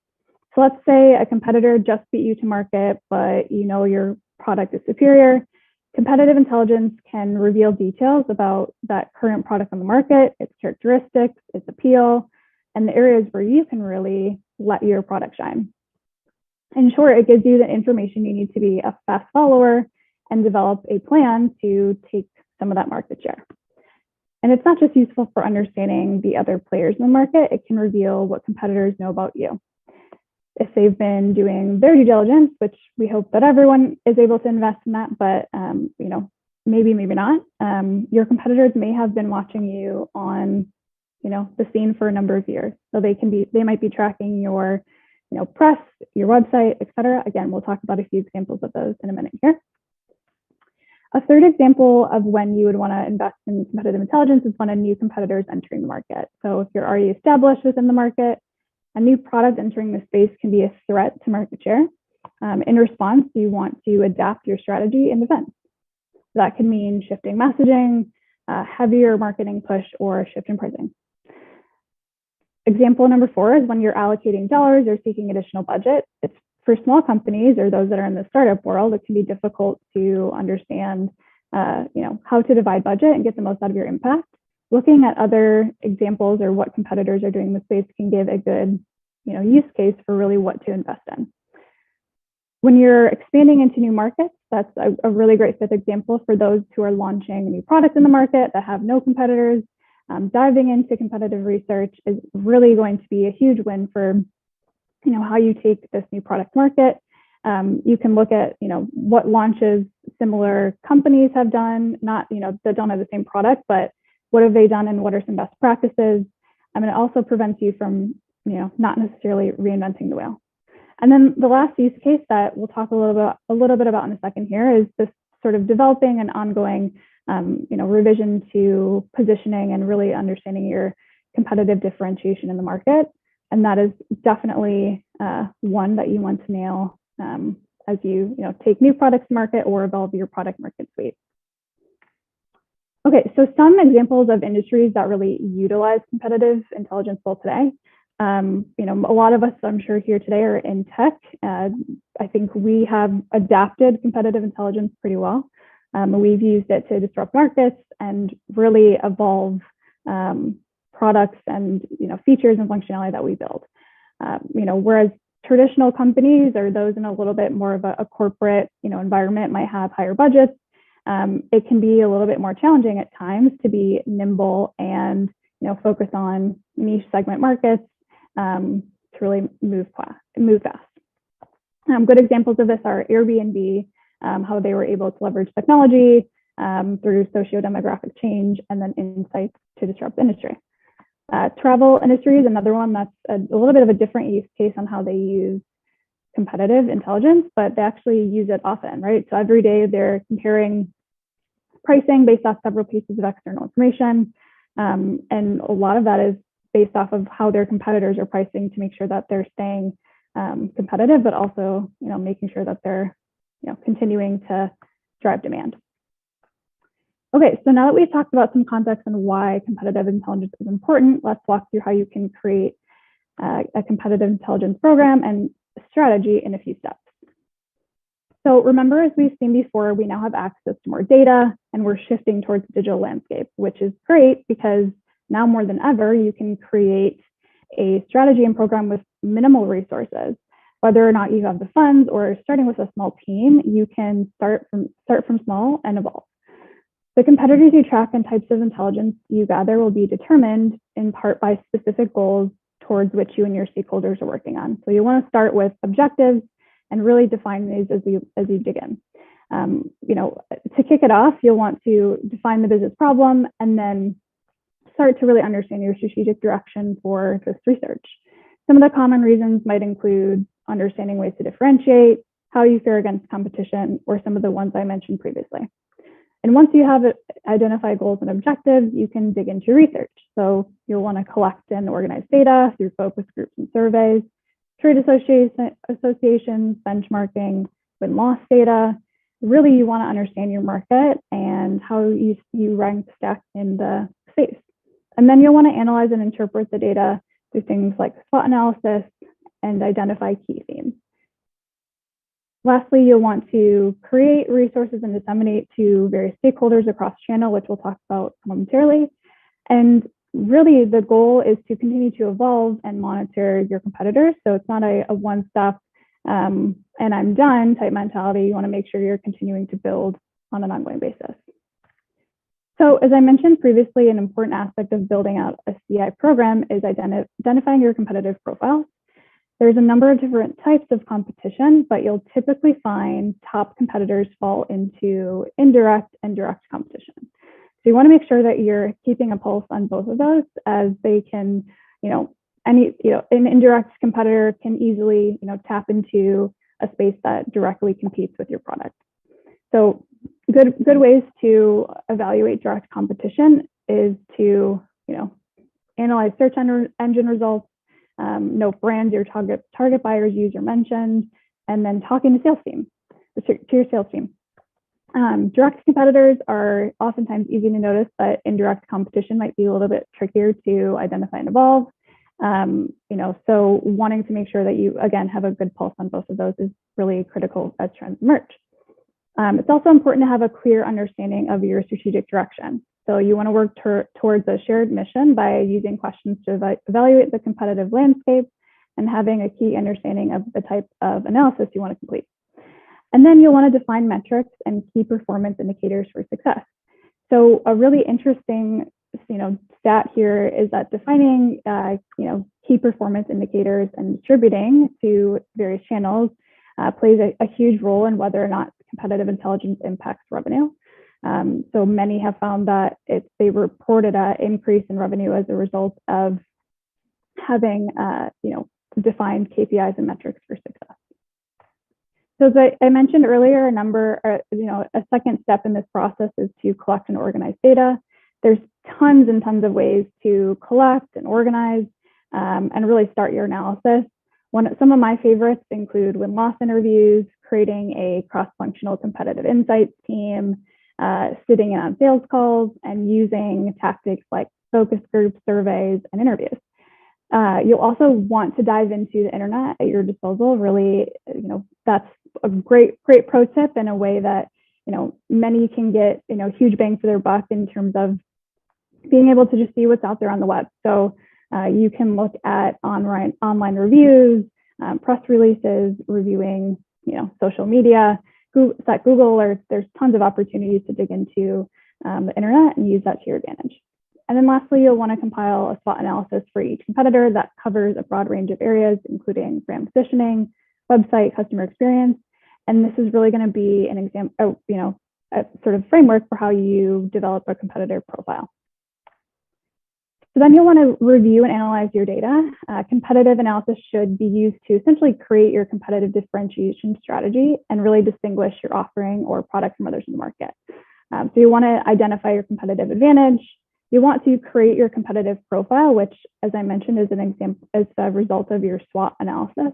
So let's say a competitor just beat you to market, but your product is superior. Competitive intelligence can reveal details about that current product on the market, its characteristics, its appeal, and the areas where you can really let your product shine. In short, it gives you the information you need to be a fast follower and develop a plan to take some of that market share. And it's not just useful for understanding the other players in the market, it can reveal what competitors know about you. If they've been doing their due diligence, which we hope that everyone is able to invest in that, but maybe not. Your competitors may have been watching you on the scene for a number of years. So they might be tracking your press, your website, et cetera. Again, we'll talk about a few examples of those in a minute here. A third example of when you would want to invest in competitive intelligence is when a new competitor is entering the market. So if you're already established within the market, a new product entering the space can be a threat to market share. In response, you want to adapt your strategy in defense. That could mean shifting messaging, heavier marketing push, or a shift in pricing. Example number 4 is when you're allocating dollars or seeking additional budget. It's for small companies or those that are in the startup world, it can be difficult to understand how to divide budget and get the most out of your impact. Looking at other examples or what competitors are doing in the space can give a good use case for really what to invest in. When you're expanding into new markets, that's a really great fifth example for those who are launching new products in the market that have no competitors. Diving into competitive research is really going to be a huge win for how you take this new product market. You can look at what launches similar companies have done, not that don't have the same product, but what have they done and what are some best practices. And it also prevents you from not necessarily reinventing the wheel. And then the last use case that we'll talk a little bit about in a second here is this sort of developing an ongoing revision to positioning and really understanding your competitive differentiation in the market. And that is definitely one that you want to nail as you take new products to market or evolve your product market suite. Okay, so some examples of industries that really utilize competitive intelligence well today. A lot of us, I'm sure, here today are in tech. I think we have adapted competitive intelligence pretty well. We've used it to disrupt markets and really evolve products and features and functionality that we build. Whereas traditional companies or those in a little bit more of a corporate environment might have higher budgets, it can be a little bit more challenging at times to be nimble and focus on niche segment markets to really move fast. Good examples of this are Airbnb, how they were able to leverage technology through socio-demographic change and then insights to disrupt the industry. Travel industry is another one that's a little bit of a different use case on how they use competitive intelligence, but they actually use it often, right? So every day they're comparing pricing based off several pieces of external information. And a lot of that is based off of how their competitors are pricing to make sure that they're staying competitive, but also, making sure that they're, continuing to drive demand. Okay, so now that we've talked about some context on why competitive intelligence is important, let's walk through how you can create a competitive intelligence program and strategy in a few steps. So remember, as we've seen before, we now have access to more data and we're shifting towards the digital landscape, which is great because now more than ever, you can create a strategy and program with minimal resources. Whether or not you have the funds or starting with a small team, you can start from small and evolve. The competitors you track and types of intelligence you gather will be determined in part by specific goals towards which you and your stakeholders are working on. So you want to start with objectives and really define these as you dig in. To kick it off, you'll want to define the business problem and then start to really understand your strategic direction for this research. Some of the common reasons might include understanding ways to differentiate, how you fare against competition, or some of the ones I mentioned previously. And once you have identified goals and objectives, you can dig into research. So you'll want to collect and organize data through focus groups and surveys, trade associations, benchmarking, win-loss data. Really, you want to understand your market and how you rank stack in the space. And then you'll want to analyze and interpret the data through things like SWOT analysis and identify key themes. Lastly, you'll want to create resources and disseminate to various stakeholders across channel, which we'll talk about momentarily. And really, the goal is to continue to evolve and monitor your competitors. So it's not a one-stop and I'm done type mentality. You want to make sure you're continuing to build on an ongoing basis. So as I mentioned previously, an important aspect of building out a CI program is identifying your competitive profiles. There's a number of different types of competition, but you'll typically find top competitors fall into indirect and direct competition. So you want to make sure that you're keeping a pulse on both of those, as they can, an indirect competitor can easily, tap into a space that directly competes with your product. So good ways to evaluate direct competition is to, analyze search engine results, know brands your target buyers use or mentioned, and then talking to your sales team. Direct competitors are oftentimes easy to notice, but indirect competition might be a little bit trickier to identify and evolve. So wanting to make sure that you, again, have a good pulse on both of those is really critical as trends emerge. It's also important to have a clear understanding of your strategic direction. So you want to work towards a shared mission by using questions to evaluate the competitive landscape and having a key understanding of the type of analysis you want to complete. And then you'll want to define metrics and key performance indicators for success. So a really interesting, stat here is that defining, key performance indicators and distributing to various channels plays a huge role in whether or not competitive intelligence impacts revenue. So many have found that they reported an increase in revenue as a result of having, defined KPIs and metrics for success. So as I mentioned earlier, a second step in this process is to collect and organize data. There's tons and tons of ways to collect and organize and really start your analysis. Some of my favorites include win-loss interviews, creating a cross-functional competitive insights team, sitting in on sales calls, and using tactics like focus group surveys and interviews. You'll also want to dive into the internet at your disposal. Really, that's a great pro tip in a way that, many can get, huge bang for their buck in terms of being able to just see what's out there on the web. So you can look at online reviews, press releases, reviewing, social media, Google alerts. There's tons of opportunities to dig into the internet and use that to your advantage. And then lastly, you'll want to compile a SWOT analysis for each competitor that covers a broad range of areas, including brand positioning, website, customer experience. And this is really going to be an example, a sort of framework for how you develop a competitor profile. So then you'll want to review and analyze your data. Competitive analysis should be used to essentially create your competitive differentiation strategy and really distinguish your offering or product from others in the market. So you want to identify your competitive advantage. You want to create your competitive profile, which, as I mentioned, is a result of your SWOT analysis.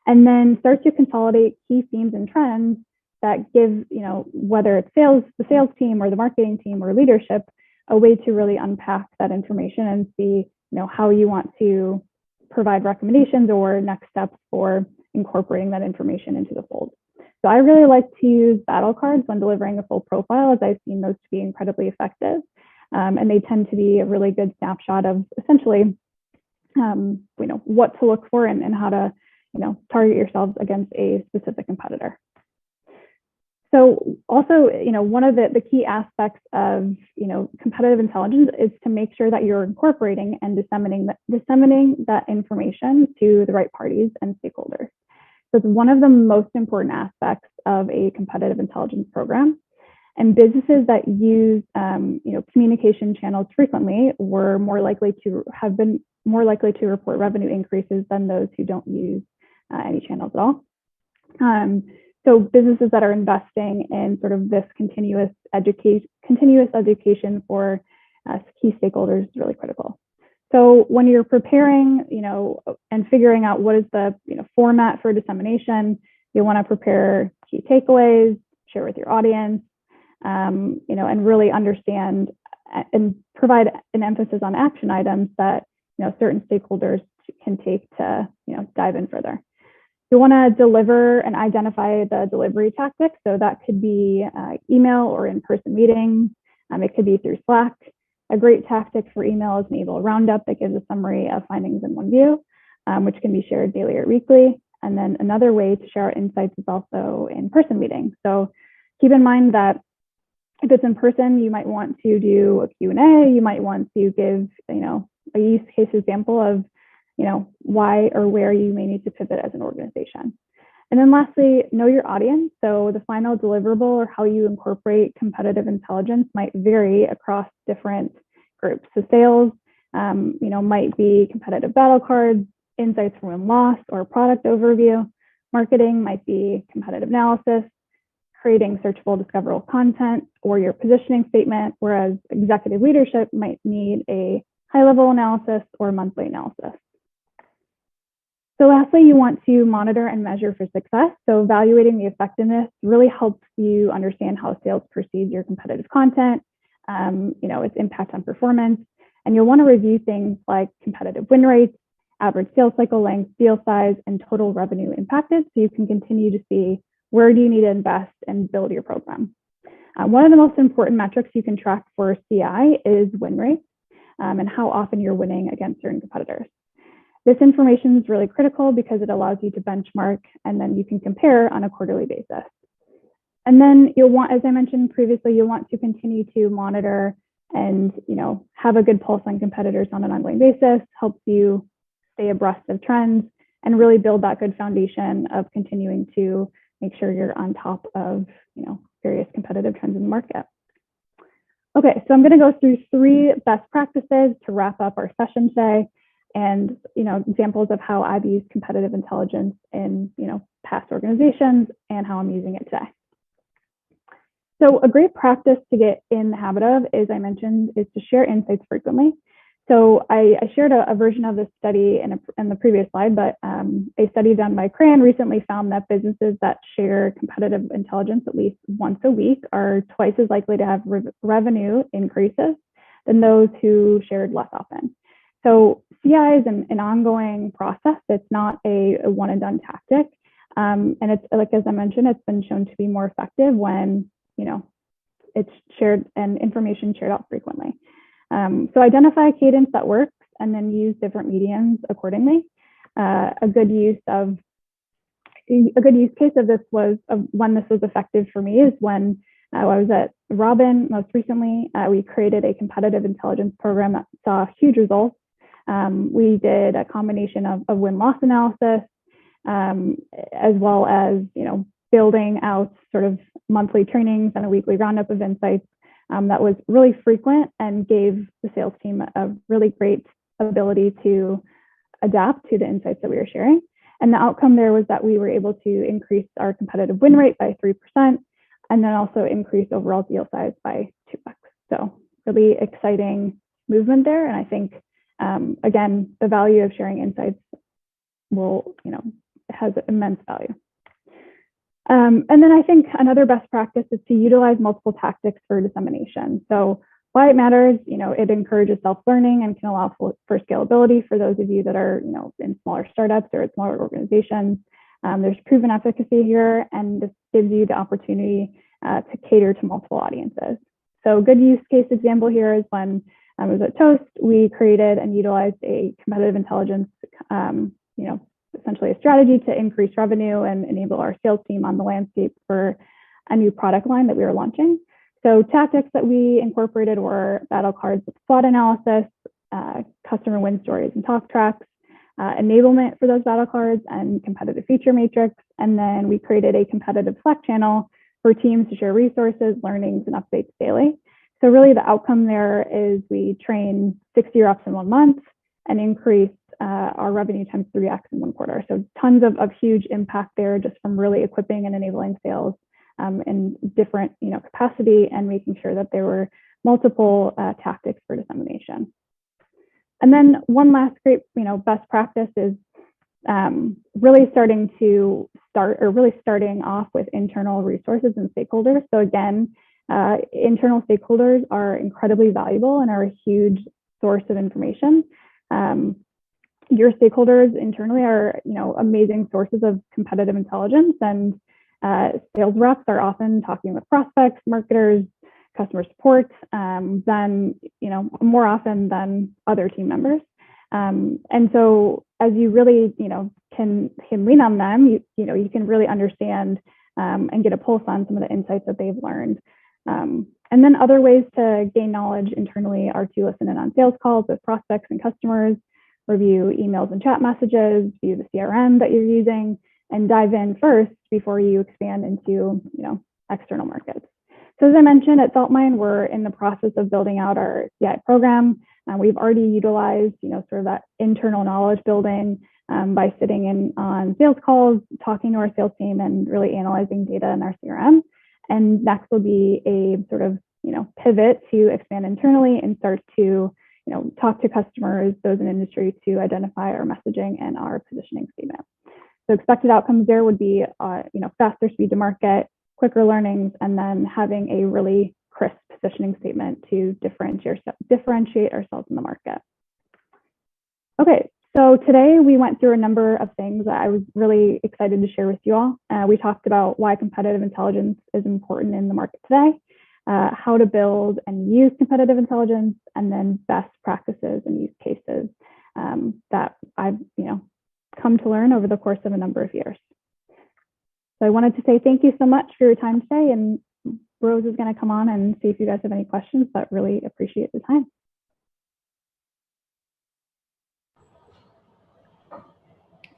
And then start to consolidate key themes and trends that give, whether it's the sales team or the marketing team or leadership, a way to really unpack that information and see, how you want to provide recommendations or next steps for incorporating that information into the fold. So I really like to use battle cards when delivering a full profile, as I've seen those to be incredibly effective. And they tend to be a really good snapshot of essentially, what to look for and how to, target yourselves against a specific competitor. So also, one of the key aspects of, competitive intelligence is to make sure that you're incorporating and disseminating that information to the right parties and stakeholders. So it's one of the most important aspects of a competitive intelligence program. And businesses that use, communication channels frequently were have been more likely to report revenue increases than those who don't use any channels at all. So businesses that are investing in sort of this continuous education for key stakeholders is really critical. So when you're preparing, and figuring out what is the format for dissemination, you want to prepare key takeaways, share with your audience, and really understand and provide an emphasis on action items that certain stakeholders can take to dive in further. You want to deliver and identify the delivery tactics. So that could be email or in-person meetings. It could be through Slack. A great tactic for email is enable a roundup that gives a summary of findings in one view, which can be shared daily or weekly. And then another way to share our insights is also in-person meetings. So keep in mind that if it's in person, you might want to do a Q&A. You might want to give, a use case example of, why or where you may need to pivot as an organization. And then lastly, know your audience. So the final deliverable or how you incorporate competitive intelligence might vary across different groups. So sales, might be competitive battle cards, insights from win-loss or product overview. Marketing might be competitive analysis, creating searchable, discoverable content, or your positioning statement, whereas executive leadership might need a high-level analysis or monthly analysis. So lastly, you want to monitor and measure for success. So evaluating the effectiveness really helps you understand how sales perceive your competitive content, its impact on performance. And you'll want to review things like competitive win rates, average sales cycle length, deal size, and total revenue impacted, so you can continue to see where do you need to invest and build your program. One of the most important metrics you can track for CI is win rates and how often you're winning against certain competitors. This information is really critical because it allows you to benchmark and then you can compare on a quarterly basis. And then you'll want, as I mentioned previously, you'll want to continue to monitor and have a good pulse on competitors on an ongoing basis, helps you stay abreast of trends and really build that good foundation of continuing to make sure you're on top of various competitive trends in the market. Okay, so I'm going to go through 3 best practices to wrap up our session today, and examples of how I've used competitive intelligence in past organizations and how I'm using it today. So a great practice to get in the habit of, as I mentioned, is to share insights frequently. So I shared a version of this study in the previous slide, but a study done by Cran recently found that businesses that share competitive intelligence at least once a week are twice as likely to have revenue increases than those who shared less often. So CI is an ongoing process. It's not a one and done tactic. And it's like, as I mentioned, it's been shown to be more effective when, it's shared and information shared out frequently. So identify a cadence that works and then use different mediums accordingly. A good use case of this was when this was effective for me is when I was at Robin most recently. We created a competitive intelligence program that saw huge results. We did a combination of win-loss analysis, as well as building out sort of monthly trainings and a weekly roundup of insights that was really frequent and gave the sales team a really great ability to adapt to the insights that we were sharing. And the outcome there was that we were able to increase our competitive win rate by 3%, and then also increase overall deal size by 2x. So really exciting movement there. And I think, again, the value of sharing insights has immense value. And then I think another best practice is to utilize multiple tactics for dissemination. So why it matters, it encourages self-learning and can allow for scalability for those of you that are, in smaller startups or at smaller organizations. There's proven efficacy here, and this gives you the opportunity to cater to multiple audiences. So a good use case example here is when I was at Toast, we created and utilized a competitive intelligence, essentially a strategy to increase revenue and enable our sales team on the landscape for a new product line that we were launching. So tactics that we incorporated were battle cards with SWOT analysis, customer win stories and talk tracks, enablement for those battle cards, and competitive feature matrix. And then we created a competitive Slack channel for teams to share resources, learnings, and updates daily. So really the outcome there is we train 60 reps in 1 month and increase our revenue times 3x in 1 quarter. So tons of huge impact there just from really equipping and enabling sales in different capacity and making sure that there were multiple tactics for dissemination. And then one last great best practice is really starting off with internal resources and stakeholders. So again, internal stakeholders are incredibly valuable and are a huge source of information. Your stakeholders internally are, amazing sources of competitive intelligence, and sales reps are often talking with prospects, marketers, customer support, more often than other team members. And so as you really, can lean on them, you can really understand and get a pulse on some of the insights that they've learned. And then other ways to gain knowledge internally are to listen in on sales calls with prospects and customers, review emails and chat messages, view the CRM that you're using, and dive in first before you expand into, external markets. So as I mentioned, at Saltmine, we're in the process of building out our CI program. We've already utilized, sort of that internal knowledge building by sitting in on sales calls, talking to our sales team, and really analyzing data in our CRM. And next will be a sort of, pivot to expand internally and start to, talk to customers, those in industry, to identify our messaging and our positioning statement. So expected outcomes there would be, faster speed to market, quicker learnings, and then having a really crisp positioning statement to differentiate ourselves in the market. Okay, so today we went through a number of things that I was really excited to share with you all. We talked about why competitive intelligence is important in the market today, how to build and use competitive intelligence, and then best practices and use cases that I've come to learn over the course of a number of years. So I wanted to say thank you so much for your time today, and Rose is going to come on and see if you guys have any questions, but really appreciate the time.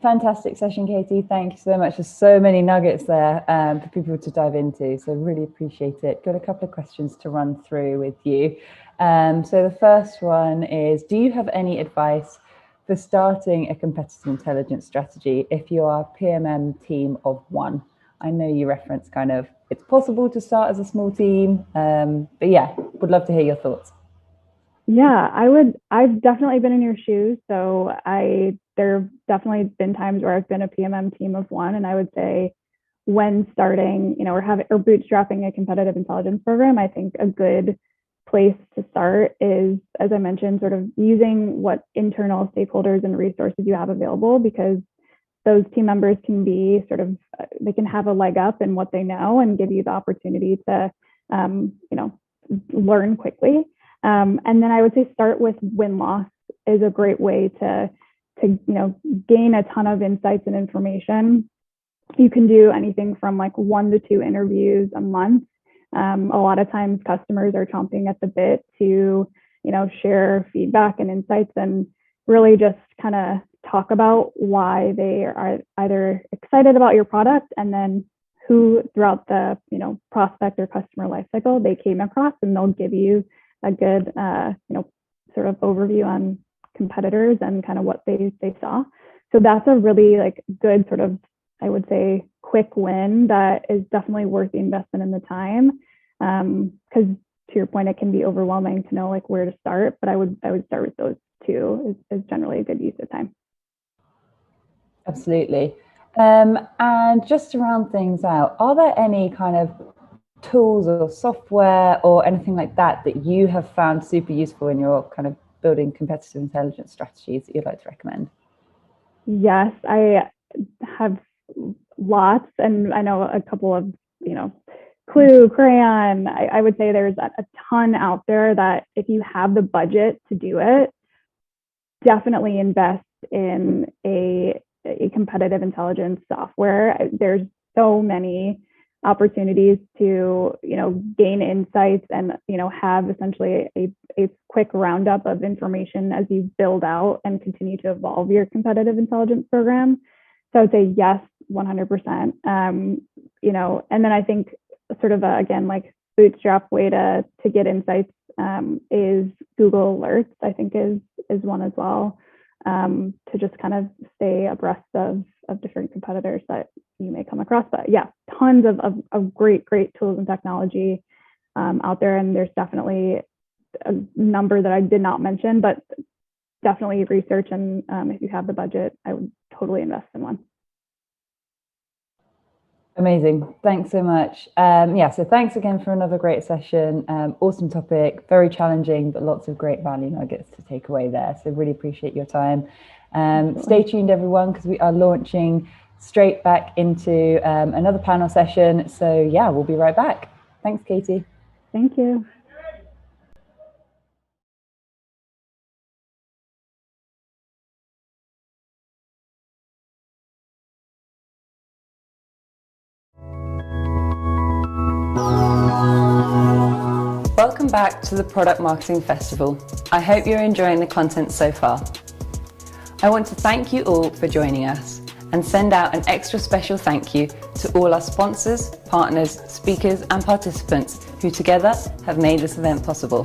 Fantastic session, Katie. Thank you so much. There's so many nuggets there for people to dive into, so really appreciate it. Got a couple of questions to run through with you. So the first one is, do you have any advice for starting a competitive intelligence strategy if you are a PMM team of one? I know you referenced kind of it's possible to start as a small team, but yeah, would love to hear your thoughts. Yeah, I've definitely been in your shoes. So there have definitely been times where I've been a PMM team of one, and I would say when starting, or bootstrapping a competitive intelligence program, I think a good place to start is, as I mentioned, sort of using what internal stakeholders and resources you have available, because those team members can be they can have a leg up in what they know and give you the opportunity to, learn quickly. And then I would say start with win-loss is a great way to gain a ton of insights and information. You can do anything from like 1 to 2 interviews a month. A lot of times customers are chomping at the bit to, share feedback and insights and really just kind of talk about why they are either excited about your product, and then who throughout the, prospect or customer lifecycle they came across, and they'll give you a good, sort of overview on competitors and kind of what they saw. So that's a really good sort of, I would say, quick win that is definitely worth the investment in the time. Because to your point, it can be overwhelming to know where to start, but I would start with those two is generally a good use of time. Absolutely. And just to round things out, are there any kind of tools or software or anything like that that you have found super useful in your kind of building competitive intelligence strategies that you'd like to recommend? Yes, I have lots, and I know a couple of, Clue, Crayon. I would say there's a ton out there that if you have the budget to do it, definitely invest in a competitive intelligence software. There's so many opportunities to, gain insights and, have essentially a quick roundup of information as you build out and continue to evolve your competitive intelligence program. So I would say yes, 100%. And then I think sort of again, bootstrap way to get insights is Google Alerts, I think is one as well, to just kind of stay abreast of different competitors that you may come across. But yeah, tons of great tools and technology out there. And there's definitely a number that I did not mention, but definitely research. And if you have the budget, I would totally invest in one. Amazing. Thanks so much. So thanks again for another great session. Awesome topic, very challenging, but lots of great value nuggets to take away there. So really appreciate your time. Stay tuned, everyone, because we are launching straight back into another panel session. So yeah, we'll be right back. Thanks, Katie. Thank you. Welcome back to the Product Marketing Festival. I hope you're enjoying the content so far. I want to thank you all for joining us and send out an extra special thank you to all our sponsors, partners, speakers, and participants who together have made this event possible.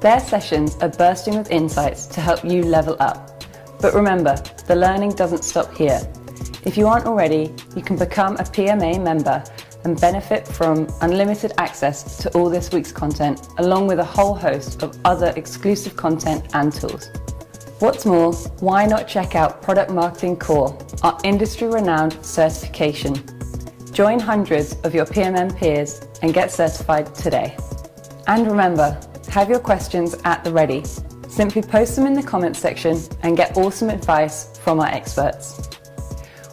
Their sessions are bursting with insights to help you level up. But remember, the learning doesn't stop here. If you aren't already, you can become a PMA member and benefit from unlimited access to all this week's content, along with a whole host of other exclusive content and tools. What's more, why not check out Product Marketing Core, our industry-renowned certification? Join hundreds of your PMM peers and get certified today. And remember, have your questions at the ready. Simply post them in the comments section and get awesome advice from our experts.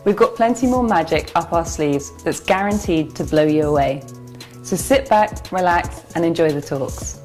We've got plenty more magic up our sleeves that's guaranteed to blow you away. So sit back, relax, and enjoy the talks.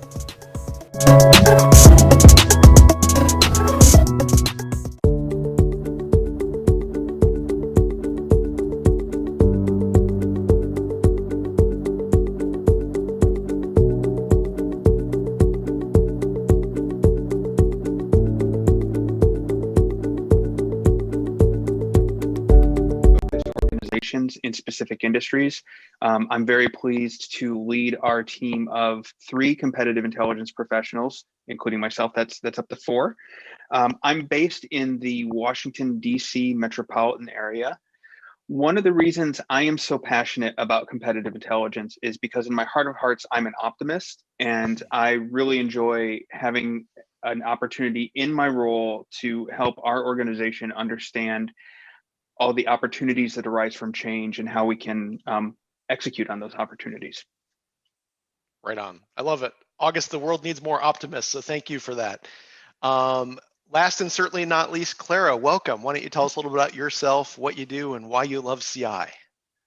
In specific industries. I'm very pleased to lead our team of 3 competitive intelligence professionals, including myself. That's up to 4. I'm based in the Washington, D.C. metropolitan area. One of the reasons I am so passionate about competitive intelligence is because in my heart of hearts, I'm an optimist, and I really enjoy having an opportunity in my role to help our organization understand all the opportunities that arise from change and how we can execute on those opportunities. Right on. I love it. August, the world needs more optimists, so thank you for that. Last and certainly not least, Clara, welcome. Why don't you tell us a little bit about yourself, what you do, and why you love CI?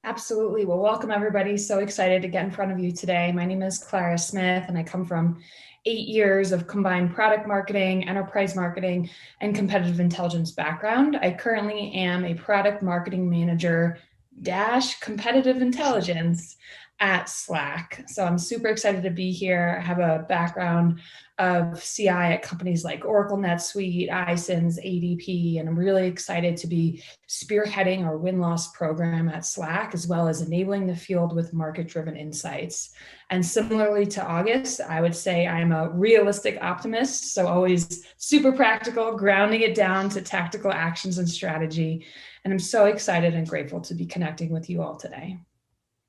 Absolutely. Well, welcome everybody. So excited to get in front of you today. My name is Clara Smyth, and I come from 8 years of combined product marketing, enterprise marketing, and competitive intelligence background. I currently am a product marketing manager -- competitive intelligence at Slack. So I'm super excited to be here. I have a background of CI at companies like Oracle, NetSuite, iCINS, ADP, and I'm really excited to be spearheading our win-loss program at Slack, as well as enabling the field with market-driven insights. And similarly to August, I would say I'm a realistic optimist, so always super practical, grounding it down to tactical actions and strategy. And I'm so excited and grateful to be connecting with you all today.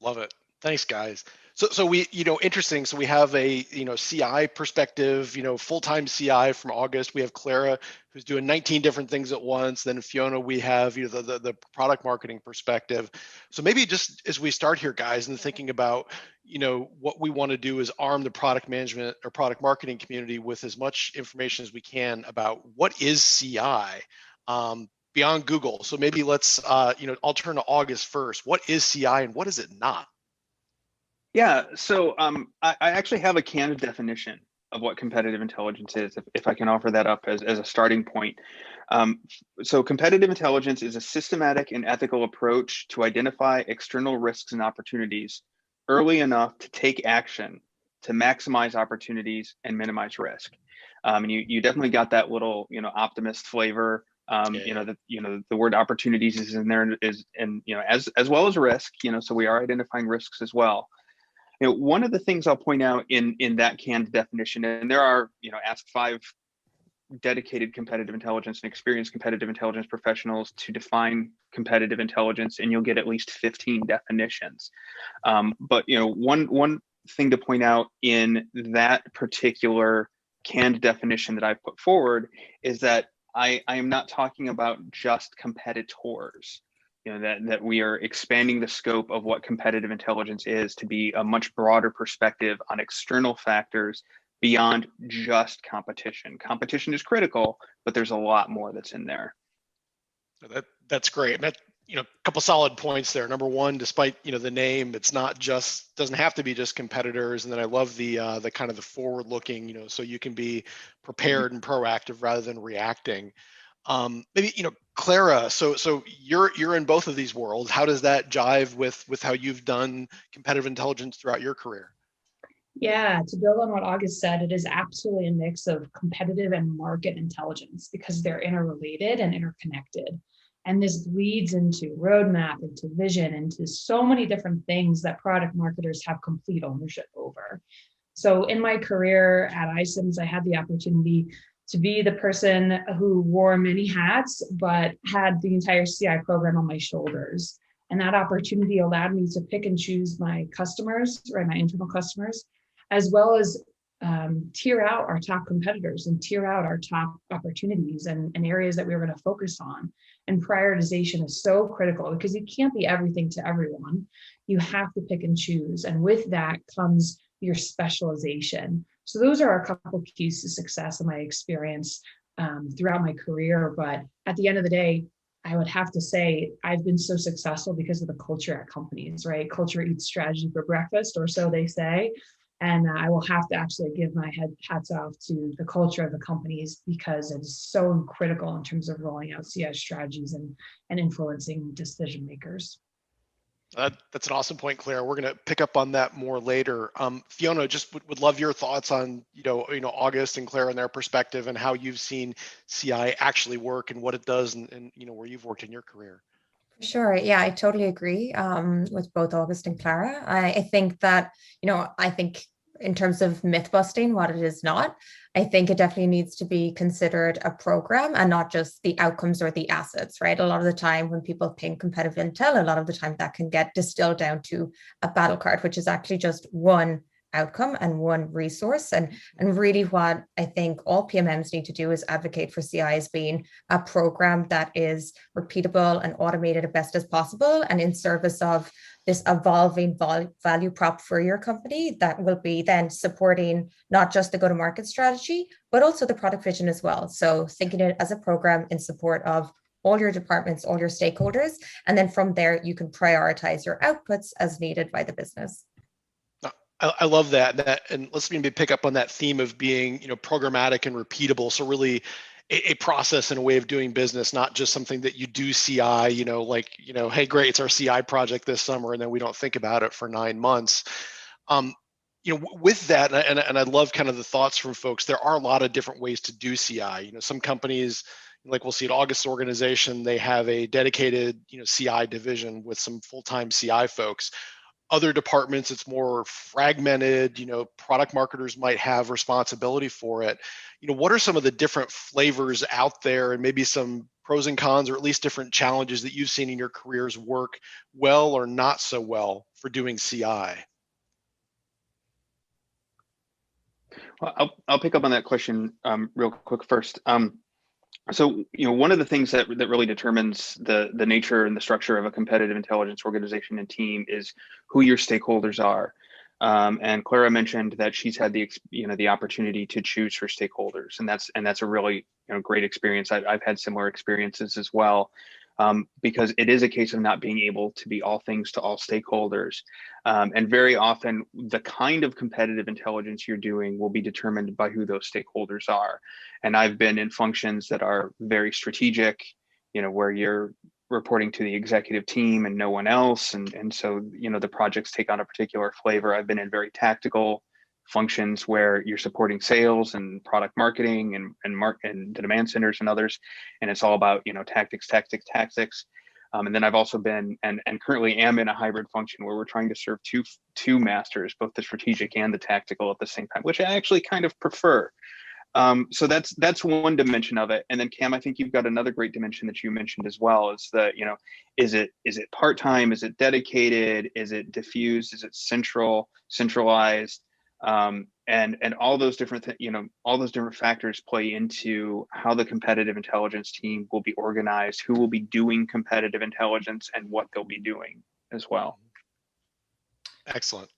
Love it. Thanks, guys. So we, interesting. So we have a, CI perspective, full-time CI from August. We have Clara, who's doing 19 different things at once. Then Fiona, we have, the product marketing perspective. So maybe just as we start here, guys, and thinking about, what we want to do is arm the product management or product marketing community with as much information as we can about what is CI beyond Google. So maybe let's, I'll turn to August first. What is CI and what is it not? Yeah, so I actually have a canned definition of what competitive intelligence is, if I can offer that up as a starting point. So competitive intelligence is a systematic and ethical approach to identify external risks and opportunities early enough to take action to maximize opportunities and minimize risk. And you definitely got that little, optimist flavor. The word opportunities is in there, as well as risk. So we are identifying risks as well. One of the things I'll point out in that canned definition, and there are, ask 5 dedicated competitive intelligence and experienced competitive intelligence professionals to define competitive intelligence, and you'll get at least 15 definitions. But one thing to point out in that particular canned definition that I put forward is that I am not talking about just competitors. That we are expanding the scope of what competitive intelligence is to be a much broader perspective on external factors beyond just competition. Competition is critical, but there's a lot more that's in there. That's great. That, a couple solid points there. Number one, despite the name, it's not just, doesn't have to be just competitors. And then I love the kind of the forward looking, so you can be prepared and proactive rather than reacting. Maybe Clara, so you're in both of these worlds. How does that jive with how you've done competitive intelligence throughout your career? Yeah, to build on what August said, it is absolutely a mix of competitive and market intelligence because they're interrelated and interconnected. And this leads into roadmap, into vision, into so many different things that product marketers have complete ownership over. So in my career at iCINS, I had the opportunity to be the person who wore many hats, but had the entire CI program on my shoulders. And that opportunity allowed me to pick and choose my customers, right, my internal customers, as well as tier out our top competitors and tier out our top opportunities and areas that we were going to focus on. And prioritization is so critical because you can't be everything to everyone. You have to pick and choose. And with that comes your specialization. So those are a couple keys to success in my experience throughout my career. But at the end of the day, I would have to say I've been so successful because of the culture at companies, right? Culture eats strategy for breakfast, or so they say. And I will have to actually give my hats off to the culture of the companies because it is so critical in terms of rolling out CI strategies and influencing decision makers. That's an awesome point, Clara. We're going to pick up on that more later. Fiona, just would love your thoughts on August and Clara and their perspective and how you've seen CI actually work and what it does, and where you've worked in your career. Sure. Yeah, I totally agree with both August and Clara. I think that, I think in terms of myth busting, what it is not, I think it definitely needs to be considered a program and not just the outcomes or the assets, right? A lot of the time when people think competitive intel, a lot of the time that can get distilled down to a battle card, which is actually just one outcome and one resource. And really what I think all PMMs need to do is advocate for CI as being a program that is repeatable and automated as best as possible and in service of this evolving value prop for your company that will be then supporting not just the go-to-market strategy, but also the product vision as well. So thinking it as a program in support of all your departments, all your stakeholders, and then from there, you can prioritize your outputs as needed by the business. I love that. And let's maybe pick up on that theme of being, programmatic and repeatable. So really a process and a way of doing business, not just something that you do CI, hey, great, it's our CI project this summer, and then we don't think about it for 9 months. With that, and I love kind of the thoughts from folks, there are a lot of different ways to do CI. Some companies, like we'll see at August's organization, they have a dedicated, CI division with some full-time CI folks. Other departments, it's more fragmented, product marketers might have responsibility for it. What are some of the different flavors out there and maybe some pros and cons, or at least different challenges that you've seen in your careers work well or not so well for doing CI? Well, I'll pick up on that question real quick first. So, one of the things that really determines the nature and the structure of a competitive intelligence organization and team is who your stakeholders are. And Clara mentioned that she's had the opportunity to choose her stakeholders, and that's a really great experience. I've had similar experiences as well. Because it is a case of not being able to be all things to all stakeholders. And very often the kind of competitive intelligence you're doing will be determined by who those stakeholders are. And I've been in functions that are very strategic, where you're reporting to the executive team and no one else. And so, the projects take on a particular flavor. I've been in very tactical functions where you're supporting sales and product marketing and the demand centers and others, and it's all about tactics. And then I've also been and currently am in a hybrid function where we're trying to serve two masters, both the strategic and the tactical at the same time, which I actually kind of prefer. So that's one dimension of it. And then Cam, I think you've got another great dimension that you mentioned as well, is that is it part-time, is it dedicated, is it diffused, is it centralized? And all those different all those different factors play into how the competitive intelligence team will be organized, who will be doing competitive intelligence, and what they'll be doing as well. Excellent.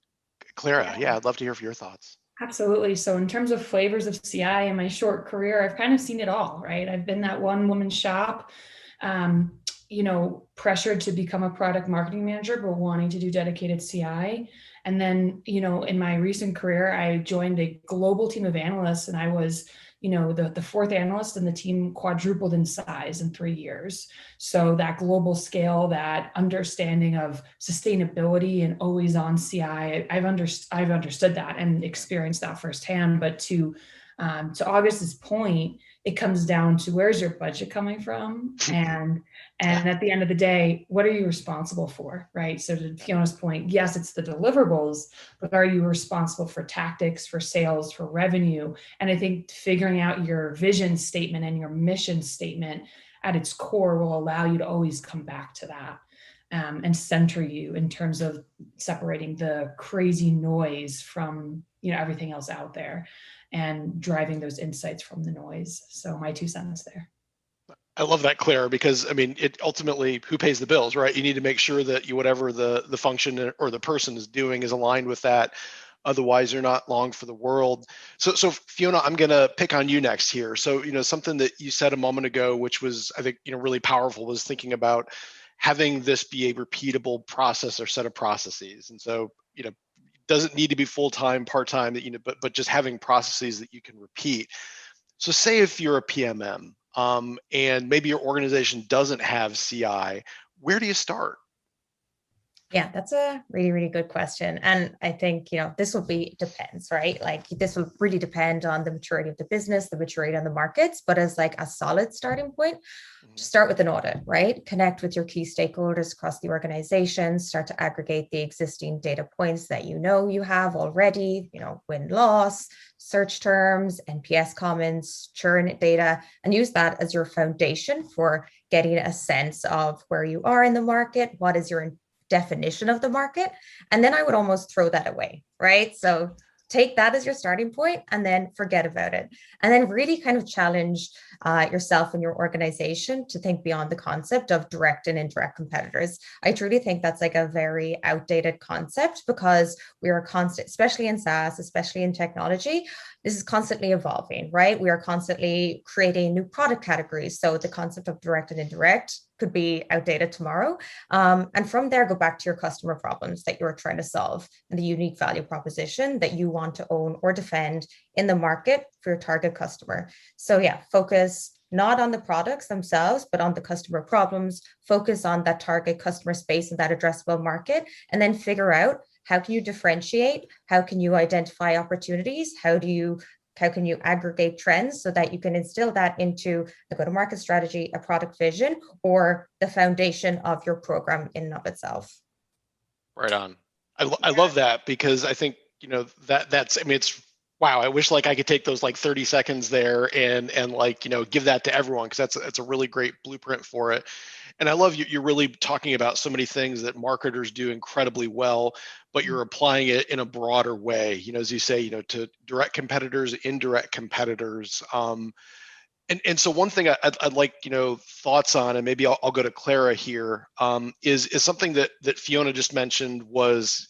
Clara, yeah, I'd love to hear your thoughts. Absolutely. So in terms of flavors of CI in my short career, I've kind of seen it all, right? I've been that one woman shop, pressured to become a product marketing manager, but wanting to do dedicated CI. And then, in my recent career, I joined a global team of analysts, and I was, the fourth analyst, and the team quadrupled in size in 3 years. So that global scale, that understanding of sustainability and always on CI, I've understood that and experienced that firsthand. But to August's point, it comes down to where's your budget coming from, and at the end of the day, what are you responsible for, right? So to Fiona's point, yes, it's the deliverables, but are you responsible for tactics, for sales, for revenue? And I think figuring out your vision statement and your mission statement at its core will allow you to always come back to that. and center you in terms of separating the crazy noise from, everything else out there and driving those insights from the noise. So my 2 cents there. I love that, Clara, because I mean, it ultimately, who pays the bills, right? You need to make sure that whatever the function or the person is doing is aligned with that. Otherwise, you're not long for the world. So Fiona, I'm going to pick on you next here. So, something that you said a moment ago, which was, I think, really powerful, was thinking about having this be a repeatable process or set of processes. And so, doesn't need to be full-time, part-time, but just having processes that you can repeat. So say if you're a PMM, and maybe your organization doesn't have CI, where do you start? Yeah, that's a really, really good question. And I think, this will depends, right? Like this will really depend on the maturity of the business, the maturity on the markets, but as like a solid starting point, just start with an audit, right? Connect with your key stakeholders across the organization, start to aggregate the existing data points that you have already, win-loss, search terms, NPS comments, churn data, and use that as your foundation for getting a sense of where you are in the market, what is your definition of the market. And then I would almost throw that away, right? So take that as your starting point and then forget about it. And then really kind of challenge yourself and your organization to think beyond the concept of direct and indirect competitors. I truly think that's like a very outdated concept because we are constant, especially in SaaS, especially in technology, this is constantly evolving, right? We are constantly creating new product categories. So the concept of direct and indirect could be outdated tomorrow. And from there, go back to your customer problems that you're trying to solve and the unique value proposition that you want to own or defend in the market for your target customer. So yeah, focus not on the products themselves, but on the customer problems, focus on that target customer space and that addressable market, and then figure out how can you differentiate, how can you identify opportunities, how can you aggregate trends so that you can instill that into a go-to-market strategy, a product vision, or the foundation of your program in and of itself. Right on. I love that because I think, it's, wow, I wish like I could take those like 30 seconds there and like, give that to everyone because that's a really great blueprint for it. And I love you're really talking about so many things that marketers do incredibly well, but you're applying it in a broader way, as you say, to direct competitors, indirect competitors. And so one thing I'd like, thoughts on, and maybe I'll go to Clara here, is something that Fiona just mentioned was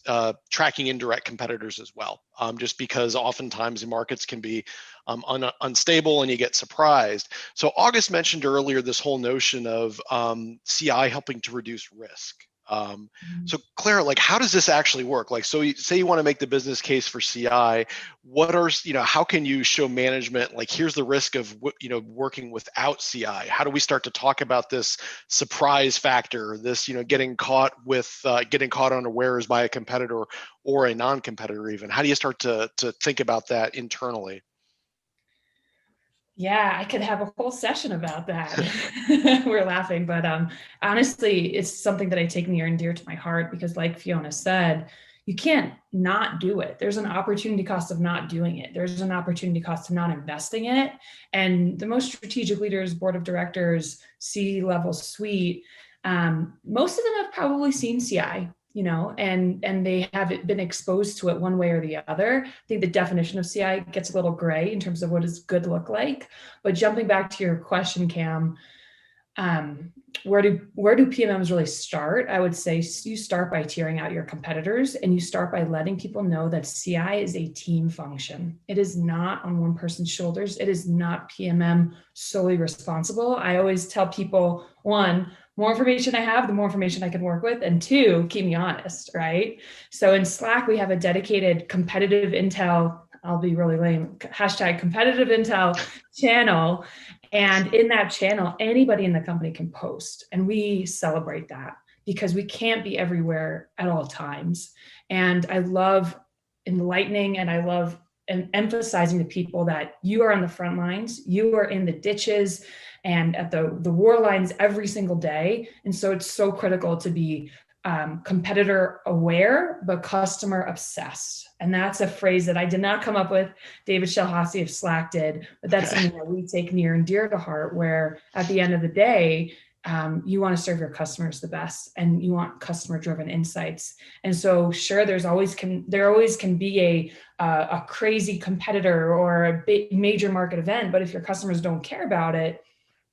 tracking indirect competitors as well, just because oftentimes the markets can be unstable and you get surprised. So August mentioned earlier this whole notion of CI helping to reduce risk. So Clara, like, how does this actually work? Like, so say you want to make the business case for CI, what are, how can you show management, like, here's the risk of, working without CI? How do we start to talk about this surprise factor, this, getting caught unawares by a competitor or a non-competitor even? How do you start to think about that internally? Yeah, I could have a whole session about that. We're laughing, but honestly, it's something that I take near and dear to my heart because like Fiona said, you can't not do it. There's an opportunity cost of not doing it. There's an opportunity cost of not investing in it. And the most strategic leaders, board of directors, C-level suite, most of them have probably seen CI, and they haven't been exposed to it one way or the other. I think the definition of CI gets a little gray in terms of what does good look like. But jumping back to your question, Cam, where do PMMs really start? I would say you start by tiering out your competitors and you start by letting people know that CI is a team function. It is not on one person's shoulders. It is not PMM solely responsible. I always tell people, one, more information I have, the more information I can work with. And two, keep me honest, right? So in Slack, we have a dedicated competitive intel, I'll be really lame, hashtag competitive intel channel. And in that channel, anybody in the company can post. And we celebrate that because we can't be everywhere at all times. And I love enlightening and I love emphasizing to people that you are on the front lines, you are in the ditches and at the war lines every single day. And so it's so critical to be competitor aware, but customer obsessed. And that's a phrase that I did not come up with. David Shalhassi of Slack did, but that's something that we take near and dear to heart, where at the end of the day, you want to serve your customers the best, and you want customer-driven insights. And so, sure, there always can be a crazy competitor or a big major market event, but if your customers don't care about it,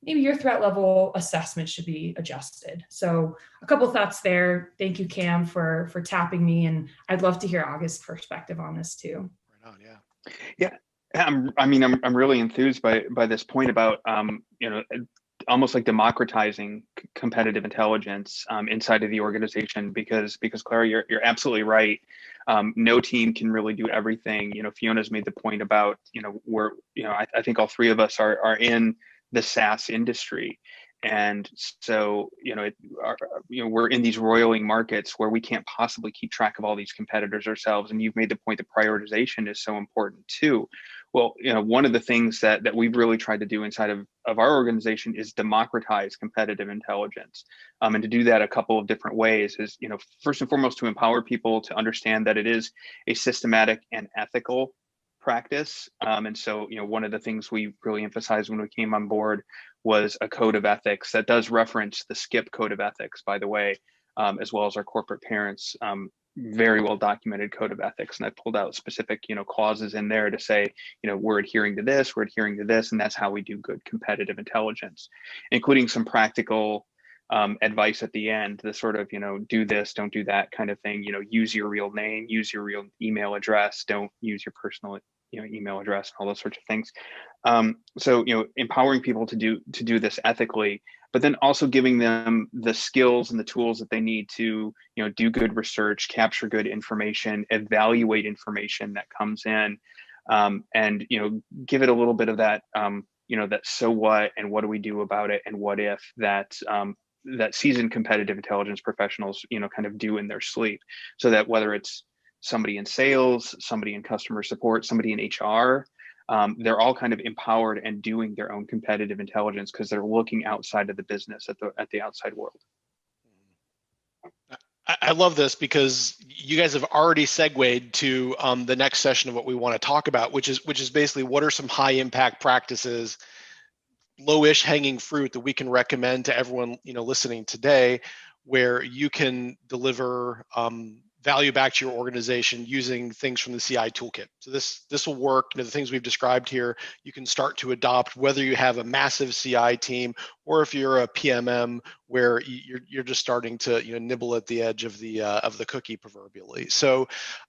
maybe your threat level assessment should be adjusted. So, a couple thoughts there. Thank you, Cam, for tapping me, and I'd love to hear August's perspective on this too. Right on, yeah. Yeah, I'm really enthused by this point about almost like democratizing competitive intelligence inside of the organization, because Clara, you're absolutely right. No team can really do everything. Fiona's made the point about I think all three of us are in the SaaS industry, and so we're in these roiling markets where we can't possibly keep track of all these competitors ourselves. And you've made the point that prioritization is so important too. Well, one of the things that we've really tried to do inside of our organization is democratize competitive intelligence. And to do that a couple of different ways is, first and foremost, to empower people to understand that it is a systematic and ethical practice. And so, one of the things we really emphasized when we came on board was a code of ethics that does reference the SCIP code of ethics, by the way, as well as our corporate parents' very well documented code of ethics. And I pulled out specific, clauses in there to say, we're adhering to this, and that's how we do good competitive intelligence, including some practical advice at the end, the sort of, do this, don't do that kind of thing. Use your real name, use your real email address, don't use your personal email address, and all those sorts of things. So empowering people to do this ethically, but then also giving them the skills and the tools that they need to do good research, capture good information, evaluate information that comes in, and give it a little bit of that that so what, and what do we do about it, and what if that seasoned competitive intelligence professionals kind of do in their sleep, so that whether it's somebody in sales, somebody in customer support, somebody in HR, they're all kind of empowered and doing their own competitive intelligence because they're looking outside of the business at the outside world. I love this because you guys have already segued to the next session of what we want to talk about, which is basically what are some high impact practices, low-ish hanging fruit that we can recommend to everyone listening today, where you can deliver value back to your organization using things from the CI toolkit. So this will work. The things we've described here, you can start to adopt whether you have a massive CI team or if you're a PMM where you're just starting to nibble at the edge of the cookie proverbially. So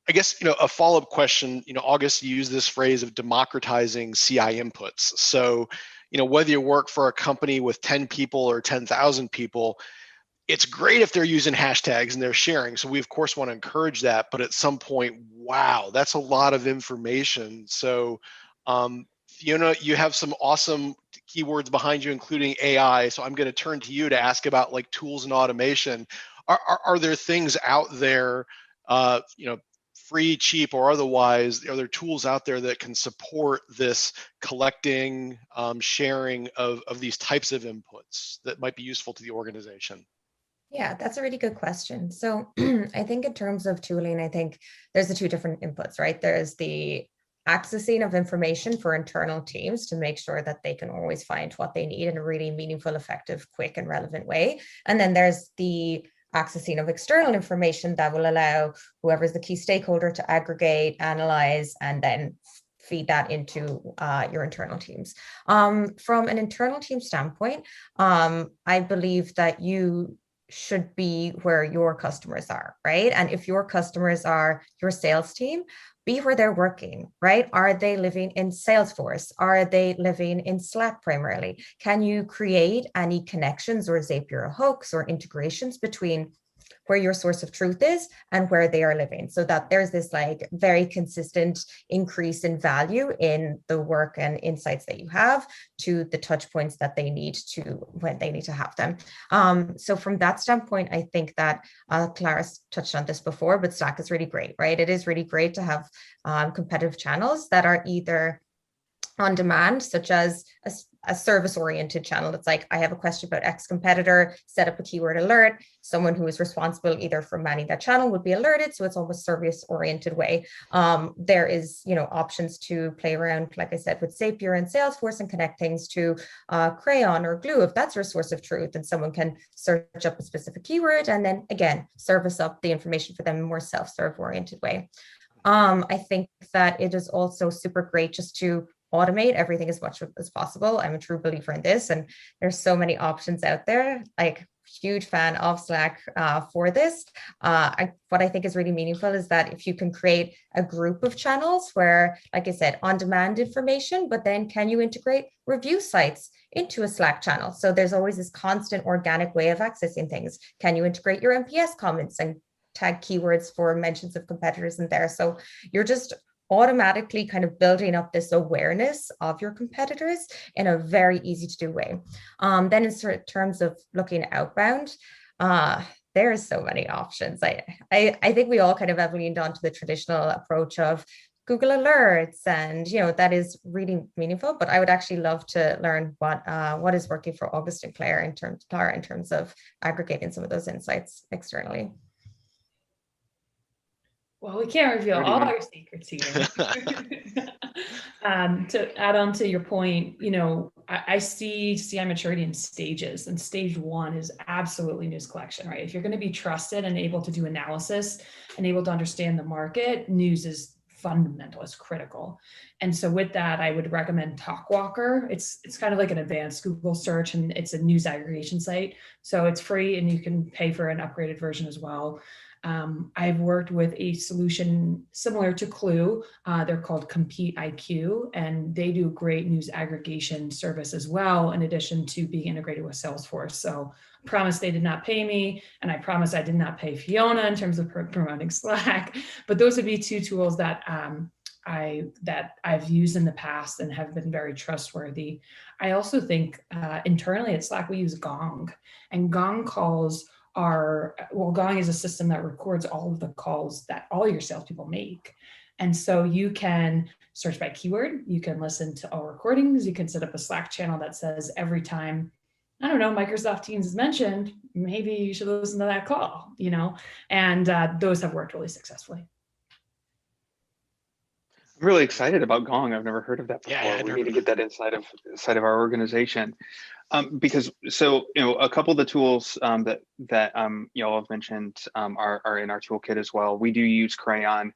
I guess a follow-up question. August used this phrase of democratizing CI inputs. So whether you work for a company with 10 people or 10,000 people, it's great if they're using hashtags and they're sharing. So we of course want to encourage that, but at some point, wow, that's a lot of information. So Fiona, you have some awesome keywords behind you, including AI. So I'm going to turn to you to ask about like tools and automation. Are there things out there, free, cheap, or otherwise, are there tools out there that can support this collecting, sharing of these types of inputs that might be useful to the organization? Yeah, that's a really good question. So I think in terms of tooling, I think there's the two different inputs, right? There's the accessing of information for internal teams to make sure that they can always find what they need in a really meaningful, effective, quick, and relevant way. And then there's the accessing of external information that will allow whoever's the key stakeholder to aggregate, analyze, and then feed that into your internal teams. From an internal team standpoint, I believe that you should be where your customers are, right? And if your customers are your sales team, be where they're working, right? Are they living in Salesforce? Are they living in Slack primarily? Can you create any connections or Zapier hooks or integrations between where your source of truth is and where they are living, so that there's this like very consistent increase in value in the work and insights that you have to the touch points that they need to when they need to have them. So from that standpoint, I think that Clara touched on this before, but Slack is really great, right? It is really great to have competitive channels that are either on demand, such as a service-oriented channel. It's like, I have a question about X competitor, set up a keyword alert. Someone who is responsible either for manning that channel would be alerted. So it's almost service-oriented way. There is, options to play around, like I said, with Zapier and Salesforce and connect things to Crayon or Glue. If that's your source of truth, and someone can search up a specific keyword and then again, service up the information for them in a more self-serve oriented way. I think that it is also super great just to automate everything as much as possible. I'm a true believer in this, and there's so many options out there. Like, huge fan of Slack for this. What I think is really meaningful is that if you can create a group of channels where, like I said, on-demand information, but then can you integrate review sites into a Slack channel? So there's always this constant organic way of accessing things. Can you integrate your NPS comments and tag keywords for mentions of competitors in there? So you're just automatically kind of building up this awareness of your competitors in a very easy to do way. Then in terms of looking outbound, there are so many options. I think we all kind of have leaned onto the traditional approach of Google Alerts, and that is really meaningful. But I would actually love to learn what is working for August and Clara in terms of aggregating some of those insights externally. Well, we can't reveal all our secrets here. To add on to your point, I see CI maturity in stages, and stage 1 is absolutely news collection, right? If you're going to be trusted and able to do analysis and able to understand the market, news is fundamental, it's critical. And so with that, I would recommend TalkWalker. It's kind of like an advanced Google search, and it's a news aggregation site. So it's free, and you can pay for an upgraded version as well. I've worked with a solution similar to Clue. They're called Compete IQ, and they do great news aggregation service as well, in addition to being integrated with Salesforce. So I promise they did not pay me, and I promise I did not pay Fiona in terms of promoting Slack. But those would be 2 tools that I've used in the past and have been very trustworthy. I also think internally at Slack, we use Gong, and Gong calls Gong is a system that records all of the calls that all your salespeople make. And so you can search by keyword, you can listen to all recordings, you can set up a Slack channel that says every time, I don't know, Microsoft Teams is mentioned, maybe you should listen to that call, and those have worked really successfully. I'm really excited about Gong. I've never heard of that before. Yeah, we need to get that inside of our organization. Because a couple of the tools that y'all have mentioned are in our toolkit as well. We do use Crayon.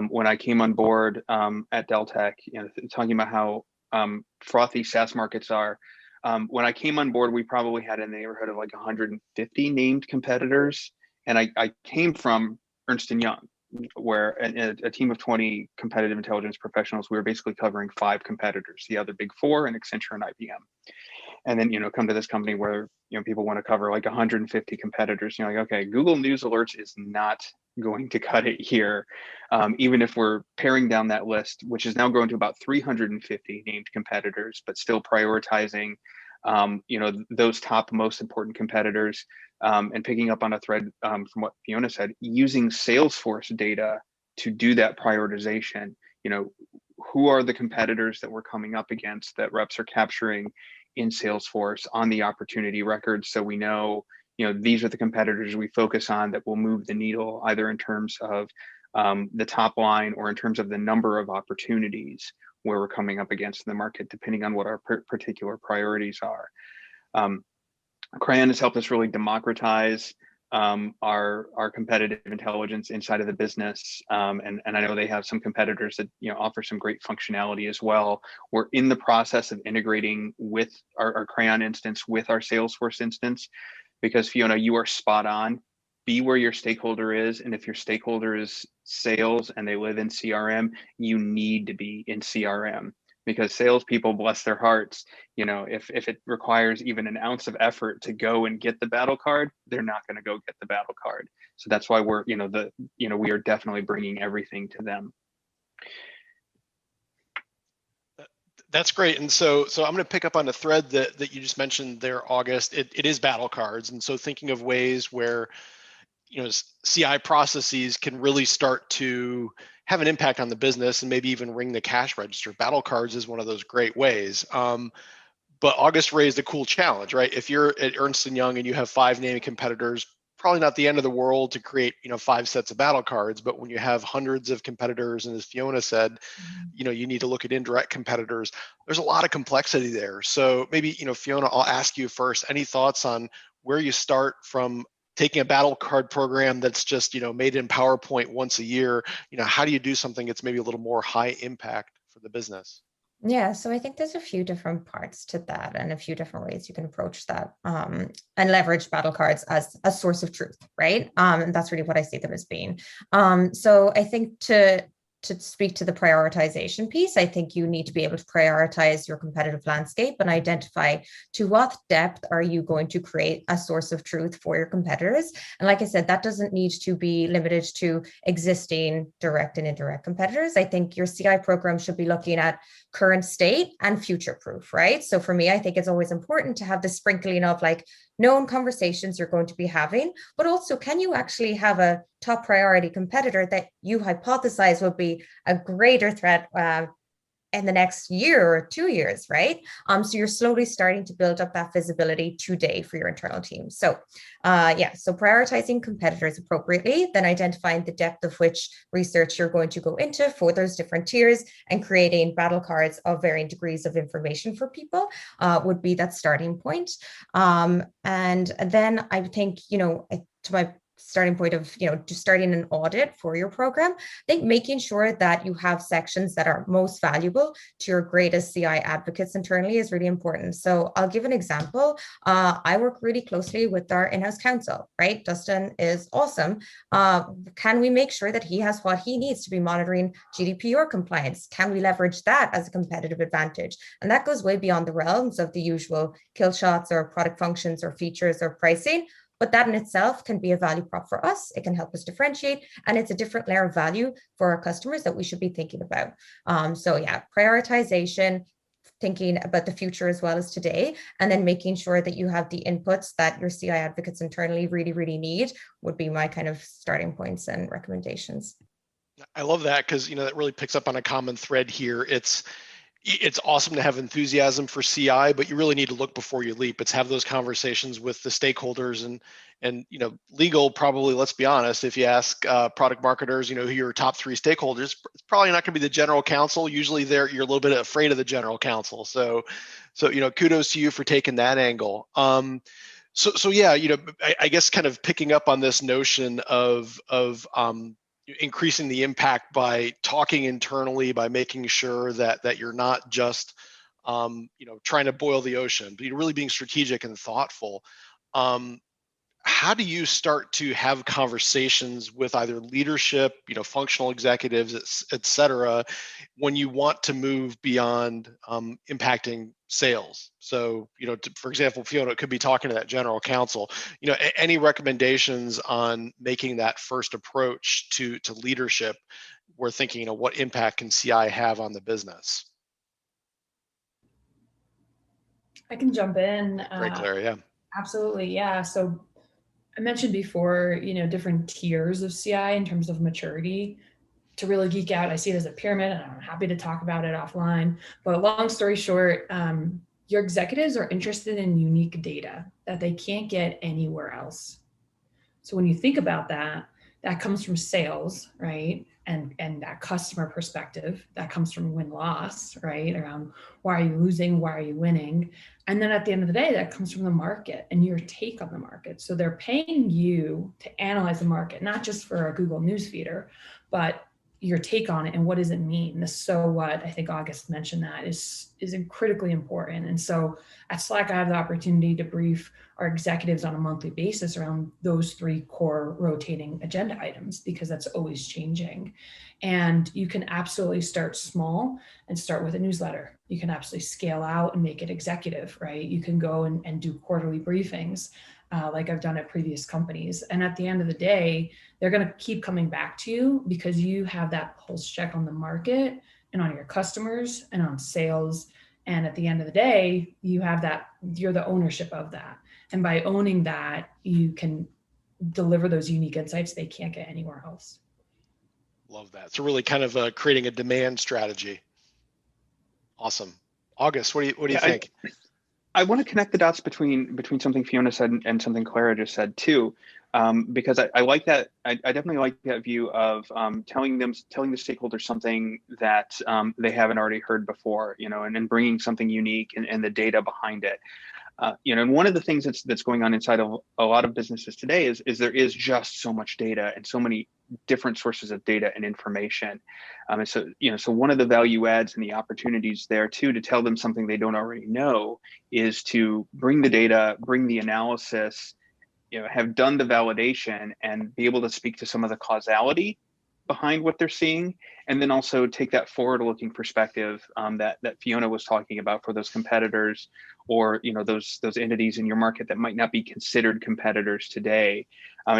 When I came on board at Deltek, talking about how frothy SaaS markets are. When I came on board, we probably had in the neighborhood of like 150 named competitors, and I came from Ernst & Young, where a team of 20 competitive intelligence professionals, we were basically covering 5 competitors, the other big 4, and Accenture and IBM. And then, come to this company where, people want to cover like 150 competitors. You're like, okay, Google News Alerts is not going to cut it here. Even if we're paring down that list, which is now grown to about 350 named competitors, but still prioritizing, those top most important competitors, and picking up on a thread from what Fiona said, using Salesforce data to do that prioritization. Who are the competitors that we're coming up against that reps are capturing in Salesforce on the opportunity record, so we know, these are the competitors we focus on that will move the needle, either in terms of the top line or in terms of the number of opportunities where we're coming up against in the market, depending on what our particular priorities are. Crayon has helped us really democratize our competitive intelligence inside of the business, and I know they have some competitors that offer some great functionality as well. We're in the process of integrating with our Crayon instance with our Salesforce instance, because Fiona, you are spot on. Be where your stakeholder is, and if your stakeholder is sales and they live in CRM, you need to be in CRM. Because salespeople, bless their hearts, if it requires even an ounce of effort to go and get the battle card, they're not going to go get the battle card. So that's why we're, we are definitely bringing everything to them. That's great. And so I'm going to pick up on a thread that you just mentioned there, August. It is battle cards. And so thinking of ways where CI processes can really start to have an impact on the business and maybe even ring the cash register. Battle cards is one of those great ways. But August raised a cool challenge, right? If you're at Ernst & Young and you have 5 naming competitors, probably not the end of the world to create, 5 sets of battle cards. But when you have hundreds of competitors, and as Fiona said, you need to look at indirect competitors, there's a lot of complexity there. So maybe, Fiona, I'll ask you first, any thoughts on where you start from taking a battle card program that's just, made in PowerPoint once a year? How do you do something that's maybe a little more high impact for the business? Yeah, so I think there's a few different parts to that and a few different ways you can approach that and leverage battle cards as a source of truth, right? And that's really what I see them as being. So I think to speak to the prioritization piece, I think you need to be able to prioritize your competitive landscape and identify to what depth are you going to create a source of truth for your competitors. And like I said, that doesn't need to be limited to existing direct and indirect competitors. I think your CI program should be looking at current state and future proof, right? So for me, I think it's always important to have the sprinkling of like known conversations you're going to be having, but also can you actually have a top priority competitor that you hypothesize will be a greater threat in the next year or 2 years, right? So you're slowly starting to build up that visibility today for your internal team. So so prioritizing competitors appropriately, then identifying the depth of which research you're going to go into for those different tiers and creating battle cards of varying degrees of information for people would be that starting point. And then I think, to my starting point of, just starting an audit for your program, I think making sure that you have sections that are most valuable to your greatest CI advocates internally is really important. So I'll give an example. I work really closely with our in-house counsel, right? Dustin is awesome. Can we make sure that he has what he needs to be monitoring GDPR compliance? Can we leverage that as a competitive advantage? And that goes way beyond the realms of the usual kill shots or product functions or features or pricing. But that in itself can be a value prop for us. It can help us differentiate, and it's a different layer of value for our customers that we should be thinking about. Prioritization, thinking about the future as well as today, and then making sure that you have the inputs that your CI advocates internally really, really need would be my kind of starting points and recommendations. I love that because, that really picks up on a common thread here. It's awesome to have enthusiasm for CI, but you really need to look before you leap. It's have those conversations with the stakeholders and legal. Probably, let's be honest, if you ask product marketers, who your top 3 stakeholders, it's probably not going to be the general counsel. Usually, you're a little bit afraid of the general counsel. So kudos to you for taking that angle. I guess kind of picking up on this notion of increasing the impact by talking internally, by making sure that you're not just trying to boil the ocean, but you're really being strategic and thoughtful. How do you start to have conversations with either leadership, functional executives, et cetera, when you want to move beyond impacting sales? So, for example, Fiona could be talking to that general counsel. Any recommendations on making that first approach to leadership? We're thinking, what impact can CI have on the business? I can jump in. Great, Clara. Yeah. Absolutely. Yeah. So I mentioned before, different tiers of CI in terms of maturity. To really geek out, I see it as a pyramid, and I'm happy to talk about it offline. But long story short, your executives are interested in unique data that they can't get anywhere else. So when you think about that, that comes from sales, right? And that customer perspective, that comes from win-loss, right? Around why are you losing, why are you winning? And then at the end of the day, that comes from the market and your take on the market. So they're paying you to analyze the market, not just for a Google newsfeeder, but your take on it and what does it mean? The so what, I think August mentioned that is critically important. And so at Slack, I have the opportunity to brief our executives on a monthly basis around those 3 core rotating agenda items, because that's always changing. And you can absolutely start small and start with a newsletter. You can absolutely scale out and make it executive, right? You can go and do quarterly briefings like I've done at previous companies. And at the end of the day, they're going to keep coming back to you because you have that pulse check on the market and on your customers and on sales. And at the end of the day, you have that, you're the ownership of that. And by owning that, you can deliver those unique insights they can't get anywhere else. Love that. So really kind of creating a demand strategy. Awesome. August, what do you think? I want to connect the dots between something Fiona said and something Clara just said too, because I like that. I definitely like that view of telling the stakeholders something that they haven't already heard before, and then bringing something unique and the data behind it. And one of the things that's going on inside of a lot of businesses today is there is just so much data and so many different sources of data and information. And so one of the value adds and the opportunities there too, to tell them something they don't already know, is to bring the data, bring the analysis, have done the validation and be able to speak to some of the causality behind what they're seeing, and then also take that forward-looking perspective that Fiona was talking about for those competitors, or those entities in your market that might not be considered competitors today.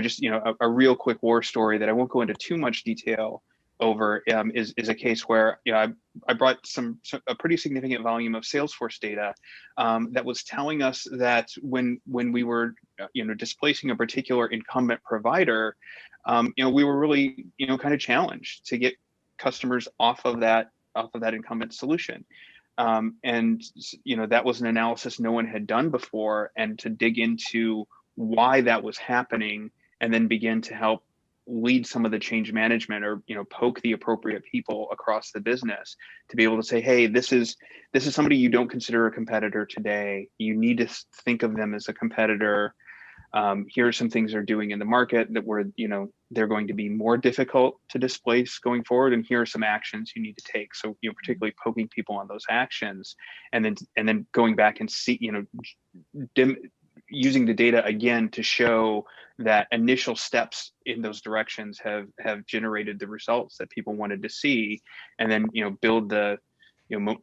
Just a real quick war story that I won't go into too much detail over is a case where I brought a pretty significant volume of Salesforce data that was telling us that when we were displacing a particular incumbent provider, we were really kind of challenged to get customers off of that incumbent solution. And that was an analysis no one had done before, and to dig into why that was happening and then begin to help lead some of the change management, or poke the appropriate people across the business to be able to say, hey, this is somebody you don't consider a competitor today. You need to think of them as a competitor. Here are some things they're doing in the market that they're going to be more difficult to displace going forward, and here are some actions you need to take. So particularly poking people on those actions, and then going back and using the data again to show that initial steps in those directions have generated the results that people wanted to see, and then build the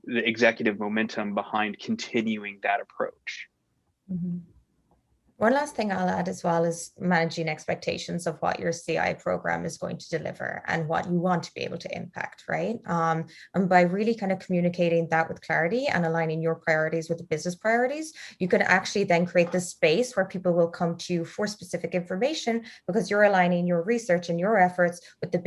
executive momentum behind continuing that approach. Mm-hmm. One last thing I'll add as well is managing expectations of what your CI program is going to deliver and what you want to be able to impact, right? And by really kind of communicating that with clarity and aligning your priorities with the business priorities, you can actually then create this space where people will come to you for specific information, because you're aligning your research and your efforts with the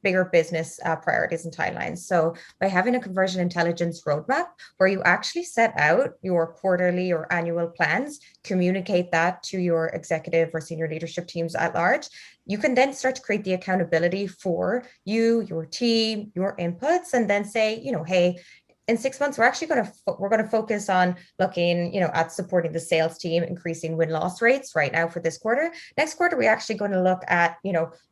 bigger business priorities and timelines. So by having a conversion intelligence roadmap where you actually set out your quarterly or annual plans, communicate that to your executive or senior leadership teams at large, you can then start to create the accountability for you, your team, your inputs, and then say, hey, in 6 months, we're going to focus on looking, at supporting the sales team, increasing win-loss rates right now for this quarter. Next quarter, we're actually going to look at,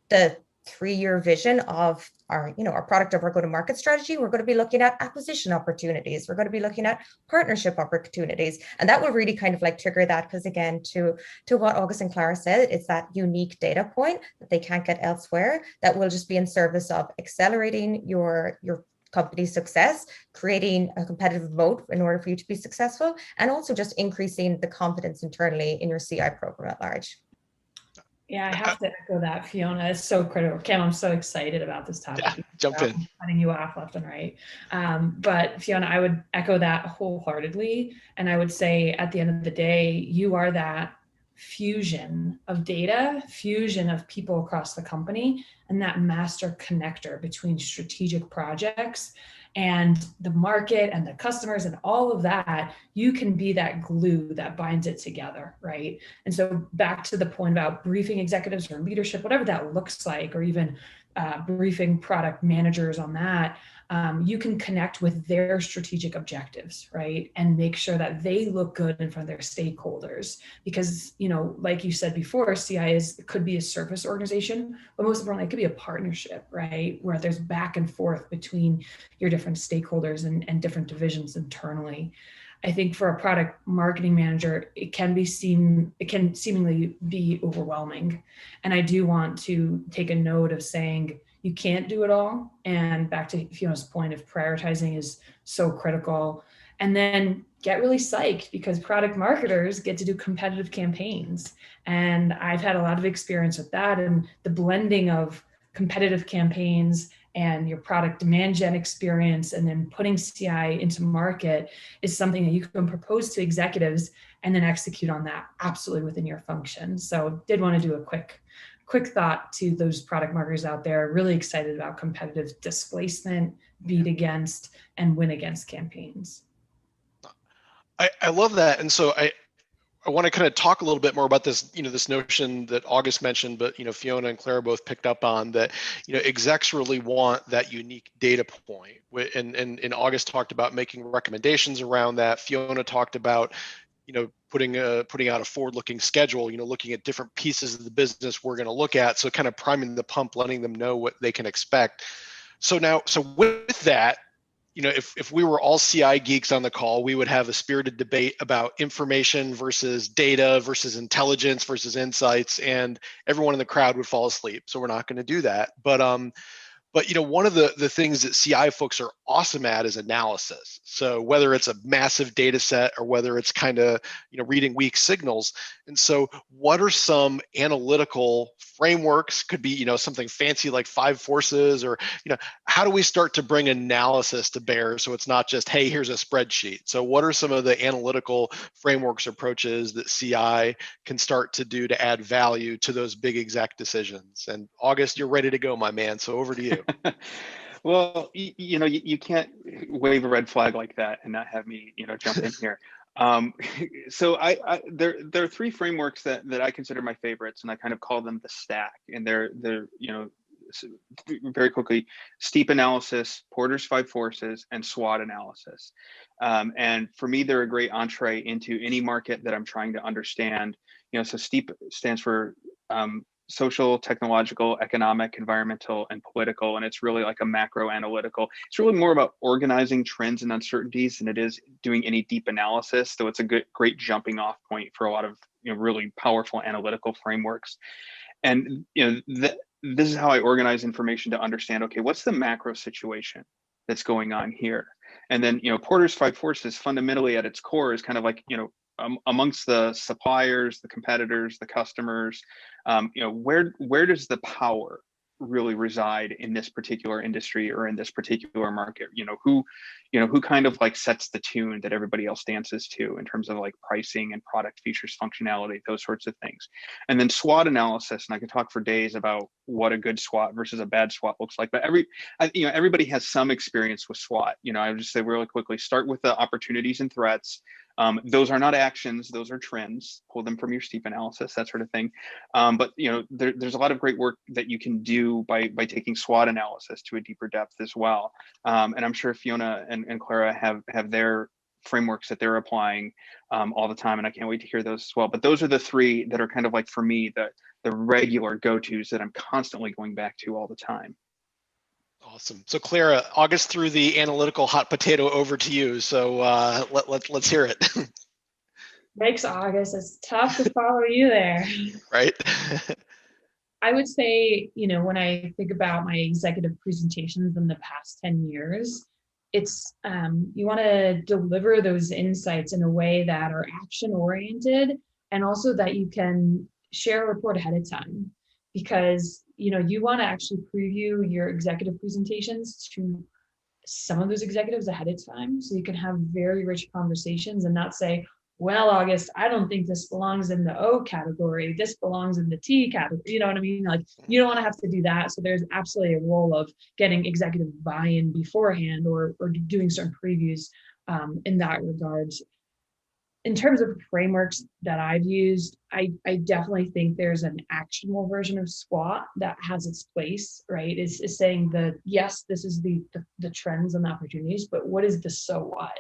the 3-year vision of our product of our go-to-market strategy. We're going to be looking at acquisition opportunities. We're going to be looking at partnership opportunities. And that will really kind of like trigger that, because again, to what August and Clara said, it's that unique data point that they can't get elsewhere that will just be in service of accelerating your company's success, creating a competitive moat in order for you to be successful, and also just increasing the confidence internally in your CI program at large. Yeah, I have to echo that, Fiona. It's so critical. Kim, I'm so excited about this topic. Yeah, jump in. Cutting you off left and right. But Fiona, I would echo that wholeheartedly. And I would say at the end of the day, you are that fusion of data, fusion of people across the company, and that master connector between strategic projects and the market and the customers and all of that. You can be that glue that binds it together, right? And so back to the point about briefing executives or leadership, whatever that looks like, or even briefing product managers on that, you can connect with their strategic objectives, right? And make sure that they look good in front of their stakeholders. Because, like you said before, CI could be a service organization, but most importantly, it could be a partnership, right? Where there's back and forth between your different stakeholders and different divisions internally. I think for a product marketing manager, it can seemingly be overwhelming. And I do want to take a note of saying, you can't do it all. And back to Fiona's point of prioritizing is so critical. And then get really psyched, because product marketers get to do competitive campaigns. And I've had a lot of experience with that, and the blending of competitive campaigns and your product demand gen experience, and then putting CI into market is something that you can propose to executives and then execute on that absolutely within your function. So did want to do a quick thought to those product marketers out there, really excited about competitive displacement, beat against, and win against campaigns. I love that. And so I want to kind of talk a little bit more about this, this notion that August mentioned, but, Fiona and Clara both picked up on that, execs really want that unique data point. And August talked about making recommendations around that. Fiona talked about, putting out a forward-looking schedule, looking at different pieces of the business we're going to look at. So kind of priming the pump, letting them know what they can expect. So with that, if we were all CI geeks on the call, we would have a spirited debate about information versus data versus intelligence versus insights, and everyone in the crowd would fall asleep. So we're not going to do that. But one of the things that CI folks are awesome at is analysis. So whether it's a massive data set or whether it's kind of, reading weak signals. And so what are some analytical frameworks? Could be, something fancy like 5 forces, or, how do we start to bring analysis to bear so it's not just, hey, here's a spreadsheet? So what are some of the analytical frameworks, approaches that CI can start to do to add value to those big exec decisions? And August, you're ready to go, my man. So over to you. Well, you can't wave a red flag like that and not have me, jump in here. So there are 3 frameworks that I consider my favorites, and I kind of call them the stack. And they're very quickly: STEEP analysis, Porter's 5 forces, and SWOT analysis. And for me, they're a great entree into any market that I'm trying to understand. So STEEP stands for social, technological, economic, environmental, and political. And it's really like a macro analytical. It's really more about organizing trends and uncertainties than it is doing any deep analysis. So it's a great jumping off point for a lot of really powerful analytical frameworks. And this is how I organize information to understand, okay, what's the macro situation that's going on here? And then Porter's 5 forces fundamentally at its core is kind of like amongst the suppliers, the competitors, the customers, where does the power really reside in this particular industry or in this particular market? Who kind of like sets the tune that everybody else dances to in terms of like pricing and product features, functionality, those sorts of things. And then SWOT analysis, and I could talk for days about what a good SWOT versus a bad SWOT looks like. But everybody has some experience with SWOT. I would just say really quickly, start with the opportunities and threats. Those are not actions; those are trends. Pull them from your STEEP analysis, that sort of thing. But there's a lot of great work that you can do by taking SWOT analysis to a deeper depth as well. And I'm sure Fiona and Clara have their frameworks that they're applying all the time, and I can't wait to hear those as well. But those are the 3 that are kind of like, for me, the regular go-tos that I'm constantly going back to all the time. Awesome. So Clara, August threw the analytical hot potato over to you. So let's hear it. Thanks, August. It's tough to follow you there. Right. I would say, when I think about my executive presentations in the past 10 years, it's you want to deliver those insights in a way that are action oriented, and also that you can share a report ahead of time, because you want to actually preview your executive presentations to some of those executives ahead of time, so you can have very rich conversations and not say, well, August, I don't think this belongs in the O category. This belongs in the T category. You know what I mean? Like, you don't want to have to do that. So there's absolutely a role of getting executive buy-in beforehand, or doing certain previews in that regards. In terms of frameworks that I've used, I definitely think there's an actionable version of SWOT that has its place, right? Is saying that, yes, this is the trends and the opportunities, but what is the so what?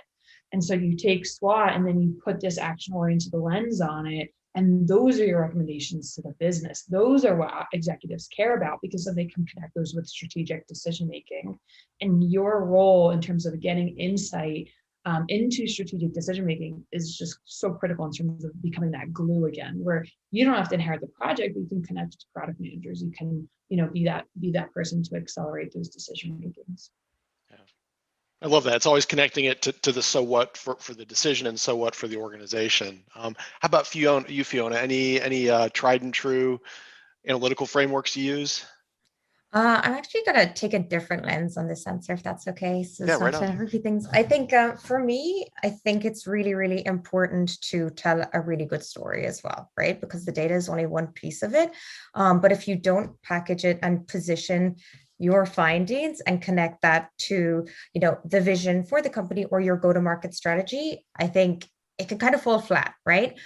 And so you take SWOT and then you put this action-oriented lens on it, and those are your recommendations to the business. Those are what executives care about, because then they can connect those with strategic decision-making. And your role in terms of getting insight into strategic decision-making is just so critical in terms of becoming that glue again, where you don't have to inherit the project, but you can connect to product managers. You can, be that person to accelerate those decision-makings. I love that. It's always connecting it to the so what for the decision and so what for the organization. How about Fiona? Any tried and true analytical frameworks you use? I'm actually going to take a different lens on this answer, if that's okay. So Yeah, it's right not to on. repeat things. I think for me, I think it's really, really important to tell a really good story as well, right? Because the data is only one piece of it. But if you don't package it and position your findings and connect that to, the vision for the company or your go-to-market strategy, I think it can kind of fall flat, right?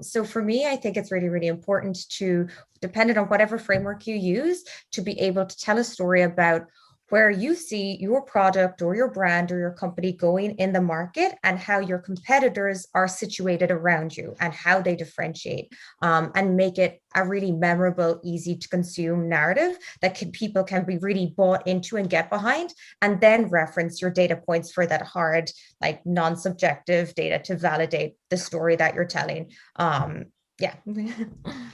So for me, I think it's really, really important to, depending on whatever framework you use, to be able to tell a story about where you see your product or your brand or your company going in the market and how your competitors are situated around you and how they differentiate, and make it a really memorable, easy to consume narrative that people can be really bought into and get behind, and then reference your data points for that hard, like non-subjective data to validate the story that you're telling. Yeah.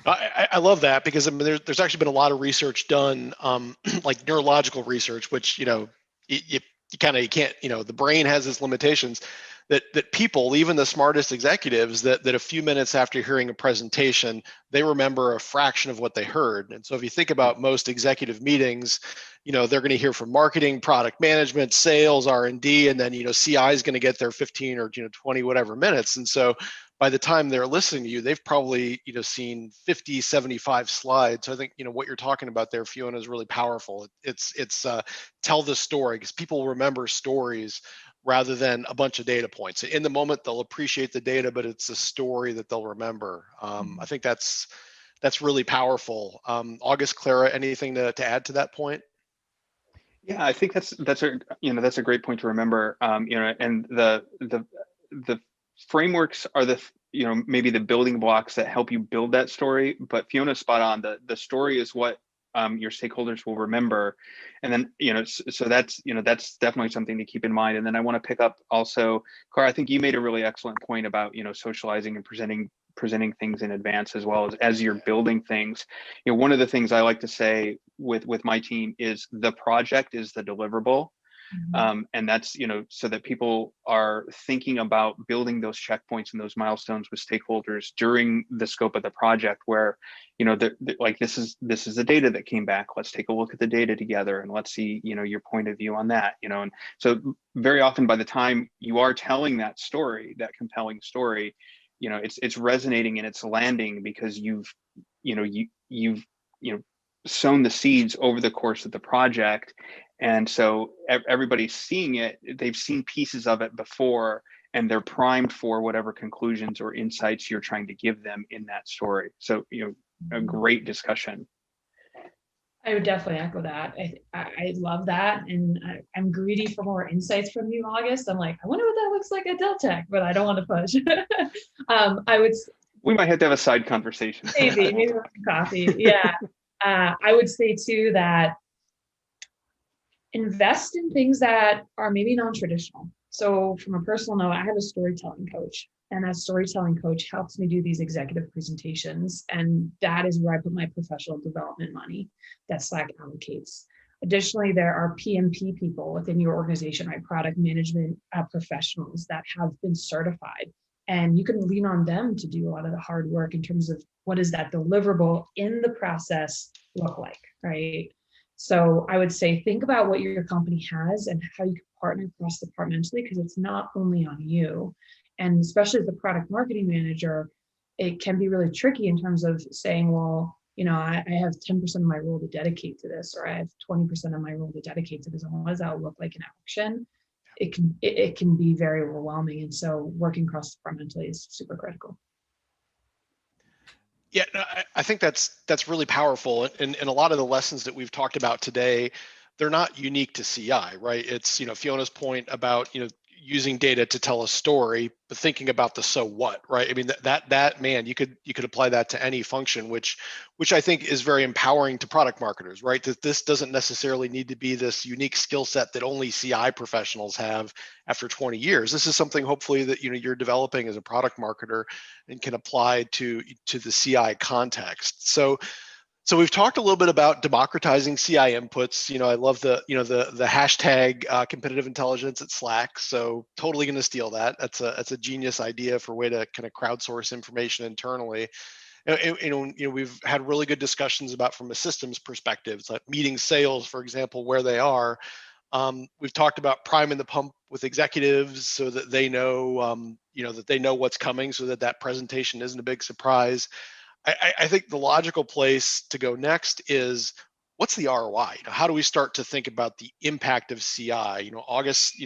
I love that because I mean, there's actually been a lot of research done, like neurological research, which you can't, the brain has its limitations. That people, even the smartest executives, that a few minutes after hearing a presentation, they remember a fraction of what they heard. And so if you think about most executive meetings, they're going to hear from marketing, product management, sales, R&D, and then CI is going to get their 15 or 20 whatever minutes. And so by the time they're listening to you, they've probably seen 50, 75 slides. So I think what you're talking about there, Fiona, is really powerful. It's tell the story, because people remember stories rather than a bunch of data points. In the moment, they'll appreciate the data, but it's a story that they'll remember. I think that's really powerful. August, Clara, anything to add to that point? Yeah, I think that's a great point to remember. And the frameworks are maybe the building blocks that help you build that story. But Fiona's spot on. The story is what your stakeholders will remember, and then so that's definitely something to keep in mind. And then I want to pick up also, Clara, I think you made a really excellent point about socializing and presenting things in advance, as well as you're building things. One of the things I like to say with my team is the project is the deliverable. And that's so that people are thinking about building those checkpoints and those milestones with stakeholders during the scope of the project, where like this is the data that came back, let's take a look at the data together and let's see your point of view on that. And so very often by the time you are telling that story, that compelling story, it's resonating and it's landing, because you've sown the seeds over the course of the project. And so everybody's seeing it, they've seen pieces of it before, and they're primed for whatever conclusions or insights you're trying to give them in that story. So, a great discussion. I would definitely echo that. I love that. And I'm greedy for more insights from you, August. I'm like, I wonder what that looks like at Deltek, but I don't want to push. We might have to have a side conversation. Maybe with some coffee. Yeah. I would say too that invest in things that are maybe non-traditional. So from a personal note, I have a storytelling coach, and that storytelling coach helps me do these executive presentations. And that is where I put my professional development money that Slack allocates. Additionally, there are PMP people within your organization, right? Product management professionals that have been certified. And you can lean on them to do a lot of the hard work in terms of what does that deliverable in the process look like, right? So I would say, think about what your company has and how you can partner cross-departmentally, because it's not only on you. And especially as the product marketing manager, it can be really tricky in terms of saying, well, I have 10% of my role to dedicate to this, or I have 20% of my role to dedicate to this. And what does that look like in action? It can be very overwhelming. And so working cross-departmentally is super critical. Yeah, no, I think that's really powerful, and a lot of the lessons that we've talked about today, they're not unique to CI, right? It's Fiona's point about using data to tell a story, but thinking about the so what, right? I mean that man, you could apply that to any function, which I think is very empowering to product marketers, right? That this doesn't necessarily need to be this unique skill set that only CI professionals have after 20 years. This is something hopefully that you're developing as a product marketer and can apply to the CI context. So we've talked a little bit about democratizing CI inputs. I love the hashtag competitive intelligence at Slack. So totally going to steal that. That's a genius idea for a way to kind of crowdsource information internally. We've had really good discussions about from a systems perspective, it's like meeting sales, for example, where they are. We've talked about priming the pump with executives so that they know, that they know what's coming, so that that presentation isn't a big surprise. I think the logical place to go next is, what's the ROI? How do we start to think about the impact of CI? August,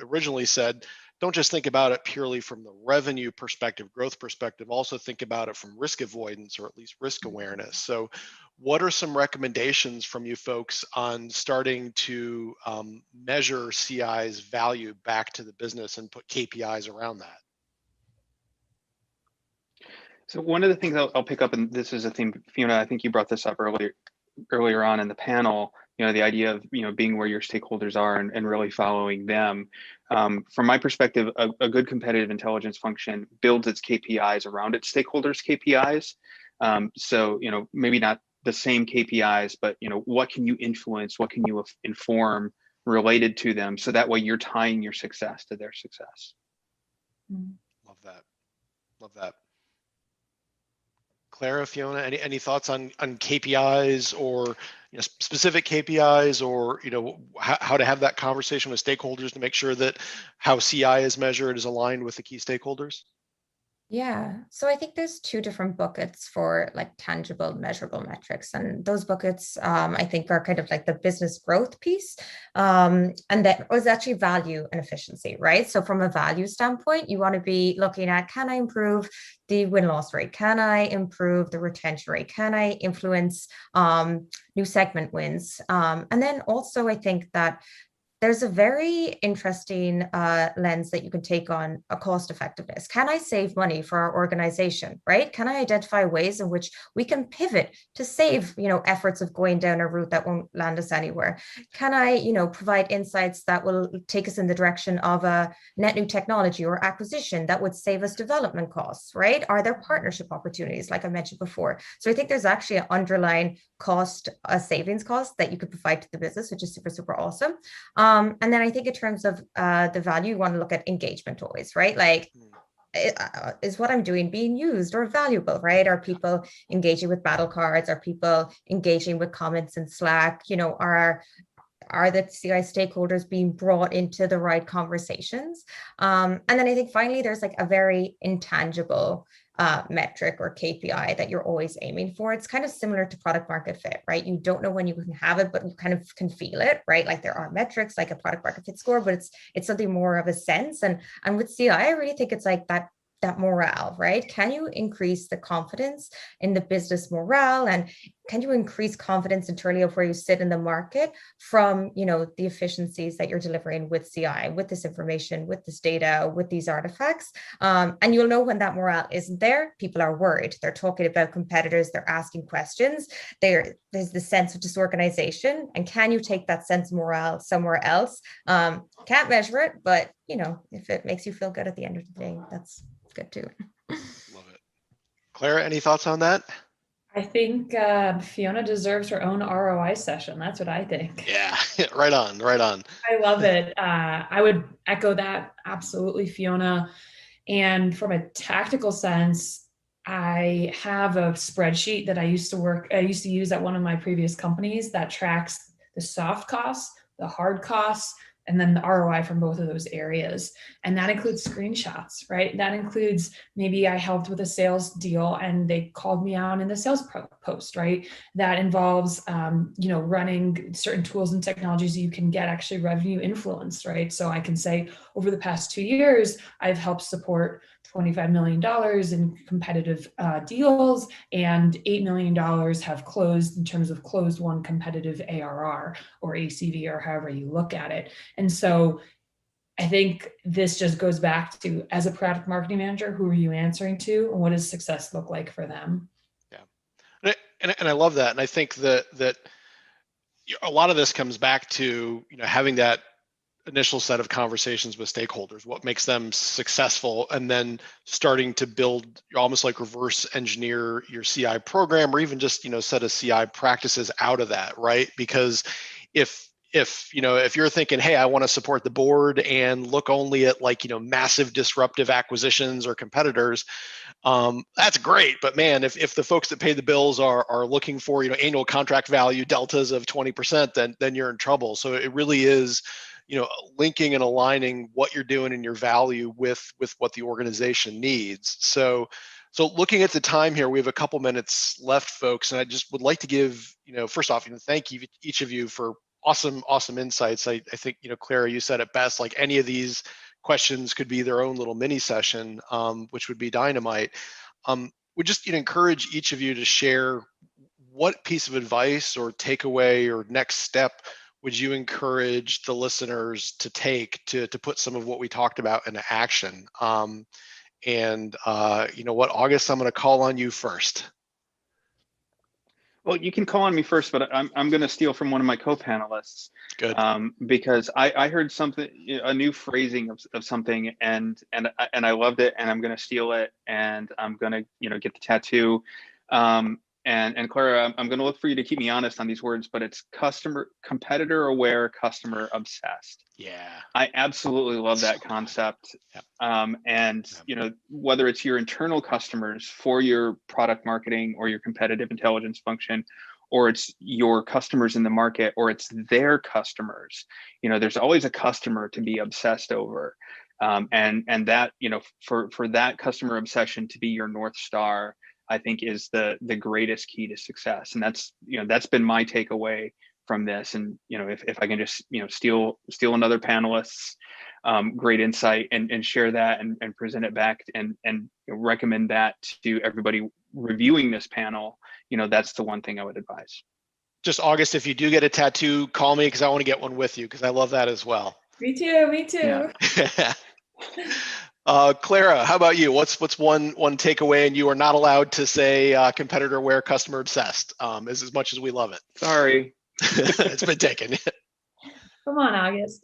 originally said, don't just think about it purely from the revenue perspective, growth perspective, also think about it from risk avoidance, or at least risk awareness. So what are some recommendations from you folks on starting to measure CI's value back to the business and put KPIs around that? So one of the things I'll pick up, and this is a theme, Fiona, I think you brought this up earlier on in the panel, the idea of, being where your stakeholders are and really following them. From my perspective, a good competitive intelligence function builds its KPIs around its stakeholders' KPIs. So, maybe not the same KPIs, but, what can you influence? What can you inform related to them? So that way you're tying your success to their success. Love that. Love that. Clara, Fiona, any thoughts on KPIs, or specific KPIs, or how to have that conversation with stakeholders to make sure that how CI is measured is aligned with the key stakeholders? Yeah, so I think there's two different buckets for like tangible, measurable metrics, and those buckets I think are kind of like the business growth piece, and that was actually value and efficiency, right? So from a value standpoint, you want to be looking at, can I improve the win-loss rate? Can I improve the retention rate? Can I influence new segment wins? And then also I think that there's a very interesting lens that you can take on a cost effectiveness. Can I save money for our organization, right? Can I identify ways in which we can pivot to save, efforts of going down a route that won't land us anywhere? Can I, provide insights that will take us in the direction of a net new technology or acquisition that would save us development costs, right? Are there partnership opportunities, like I mentioned before? So I think there's actually an underlying cost, a savings cost that you could provide to the business, which is super, super awesome. And then I think in terms of the value, you want to look at engagement always, right? Like, is what I'm doing being used or valuable, right? Are people engaging with battle cards? Are people engaging with comments in Slack? Are the CI stakeholders being brought into the right conversations? And then I think finally, there's like a very intangible metric or KPI that you're always aiming for. It's kind of similar to product market fit, right? You don't know when you can have it, but you kind of can feel it, right? Like there are metrics like a product market fit score, but it's something more of a sense. And with CI, I really think it's like that morale, right? Can you increase the confidence in the business morale, and can you increase confidence internally of where you sit in the market from, the efficiencies that you're delivering with CI, with this information, with this data, with these artifacts? And you'll know when that morale isn't there. People are worried. They're talking about competitors. They're asking questions. There's the sense of disorganization. And can you take that sense of morale somewhere else? Can't measure it, but if it makes you feel good at the end of the day, that's good too. Love it. Clara, any thoughts on that? I think Fiona deserves her own ROI session. That's what I think. Yeah, right on. I love it. I would echo that. Absolutely, Fiona. And from a tactical sense, I have a spreadsheet that I used to use at one of my previous companies that tracks the soft costs, the hard costs, and then the ROI from both of those areas. And that includes screenshots, right? That includes maybe I helped with a sales deal and they called me out in the sales post, right? That involves, running certain tools and technologies you can get actually revenue influence, right? So I can say over the past 2 years, I've helped support $25 million in competitive deals, and $8 million have closed in terms of closed one competitive ARR or ACV, or however you look at it. And so I think this just goes back to, as a product marketing manager, who are you answering to, and what does success look like for them? Yeah, and I love that. And I think that a lot of this comes back to having that initial set of conversations with stakeholders, what makes them successful, and then starting to build, almost like reverse engineer your CI program, or even just set of CI practices out of that, right? Because if you're thinking, hey, I want to support the board and look only at massive disruptive acquisitions or competitors, That's great, but man, if the folks that pay the bills are looking for annual contract value deltas of 20%, then you're in trouble. So it really is linking and aligning what you're doing and your value with what the organization needs. So looking at the time here, we have a couple minutes left, folks, and I just would like to give first off, thank you each of you for awesome insights. I think Clara, you said it best. Like any of these questions could be their own little mini session, which would be dynamite. We just encourage each of you to share what piece of advice or takeaway or next step would you encourage the listeners to take to put some of what we talked about into action. And you know what, August, I'm going to call on you first. Well, you can call on me first, but I'm going to steal from one of my co-panelists. Good. Because I heard something, a new phrasing of something, and I loved it, and I'm going to steal it, and I'm going to get the tattoo. And Clara, I'm going to look for you to keep me honest on these words, but it's competitor aware, customer obsessed. Yeah. I absolutely love that concept. Yep. And whether it's your internal customers for your product marketing or your competitive intelligence function, or it's your customers in the market, or it's their customers, there's always a customer to be obsessed over. And that, for that customer obsession to be your North Star, I think is the greatest key to success. And that's been my takeaway from this. And if I can just steal another panelist's great insight and share that and present it back and recommend that to everybody reviewing this panel, that's the one thing I would advise. Just August, if you do get a tattoo, call me because I want to get one with you because I love that as well. Me too. Yeah. Clara, how about you? What's one takeaway? And you are not allowed to say competitor aware, customer obsessed, as much as we love it. Sorry. It's been taken. Come on, August.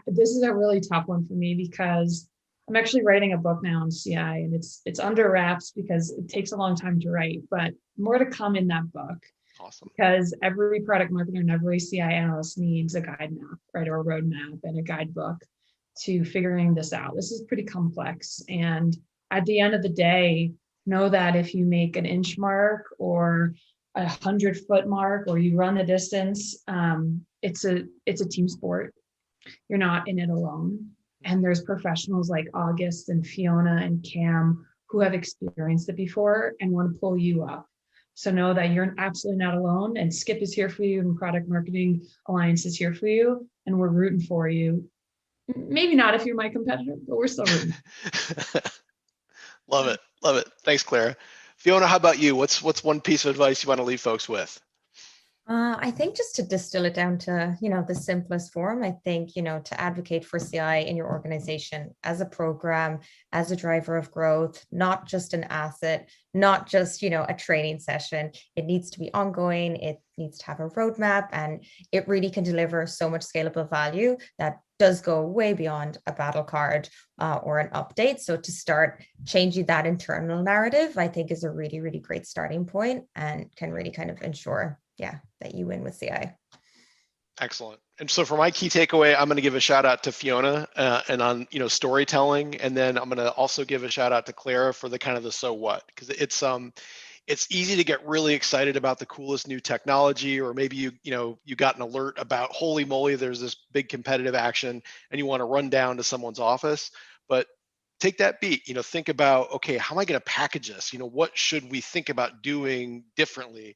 This is a really tough one for me because I'm actually writing a book now on CI, and it's under wraps because it takes a long time to write, but more to come in that book. Awesome. Because every product marketer and every CI analyst needs a guide map, right, or a roadmap and a guidebook to figuring this out. This is pretty complex. And at the end of the day, know that if you make an inch mark or 100-foot mark, or you run the distance, it's a team sport. You're not in it alone. And there's professionals like August and Fiona and Cam who have experienced it before and want to pull you up. So know that you're absolutely not alone, and SCIP is here for you, and Product Marketing Alliance is here for you, and we're rooting for you. Maybe not if you're my competitor, but we're still rooting. Love it. Thanks, Clara. Fiona, how about you? What's one piece of advice you want to leave folks with? I think just to distill it down to, the simplest form, I think, to advocate for CI in your organization as a program, as a driver of growth, not just an asset, not just, a training session. It needs to be ongoing. It needs to have a roadmap, and it really can deliver so much scalable value that does go way beyond a battle card or an update. So to start changing that internal narrative, I think is a really, really great starting point and can really kind of ensure that you win with CI. Excellent. And so for my key takeaway, I'm going to give a shout out to Fiona and on storytelling, and then I'm going to also give a shout out to Clara for the kind of the so what, because it's easy to get really excited about the coolest new technology, or maybe you got an alert about holy moly, there's this big competitive action, and you want to run down to someone's office, but take that beat. Think about, okay, how am I going to package this? What should we think about doing differently?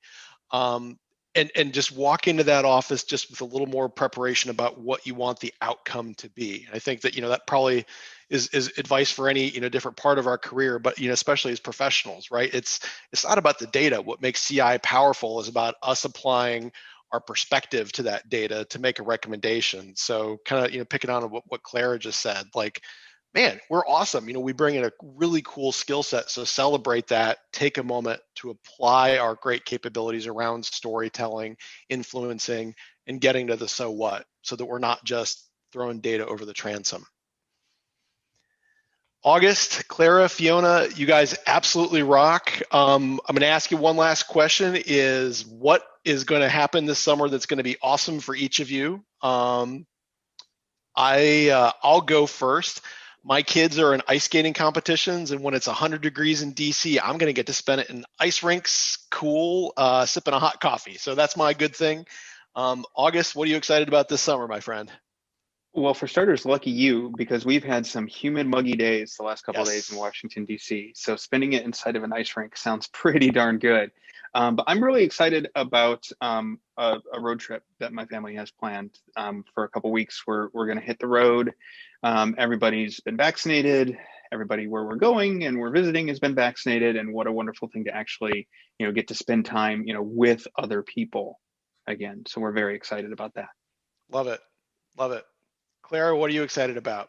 And just walk into that office just with a little more preparation about what you want the outcome to be. And I think that, that probably is advice for any, different part of our career, but, especially as professionals, right? It's not about the data. What makes CI powerful is about us applying our perspective to that data to make a recommendation. So kind of, picking on what Clara just said, like, man, we're awesome. We bring in a really cool skill set. So celebrate that, take a moment to apply our great capabilities around storytelling, influencing, and getting to the so what, so that we're not just throwing data over the transom. August, Clara, Fiona, you guys absolutely rock. I'm going to ask you one last question, is what is going to happen this summer that's going to be awesome for each of you? I'll go first. My kids are in ice skating competitions, and when it's 100 degrees in DC, I'm going to get to spend it in ice rinks, cool, sipping a hot coffee. So that's my good thing. August, what are you excited about this summer, my friend? Well, for starters, lucky you, because we've had some humid, muggy days the last couple of days in Yes. Washington, D.C. So spending it inside of an ice rink sounds pretty darn good. But I'm really excited about a road trip that my family has planned for a couple weeks. We're going to hit the road. Everybody's been vaccinated. Everybody where we're going and we're visiting has been vaccinated. And what a wonderful thing to actually, get to spend time, with other people again. So we're very excited about that. Love it. Love it. Clara, what are you excited about?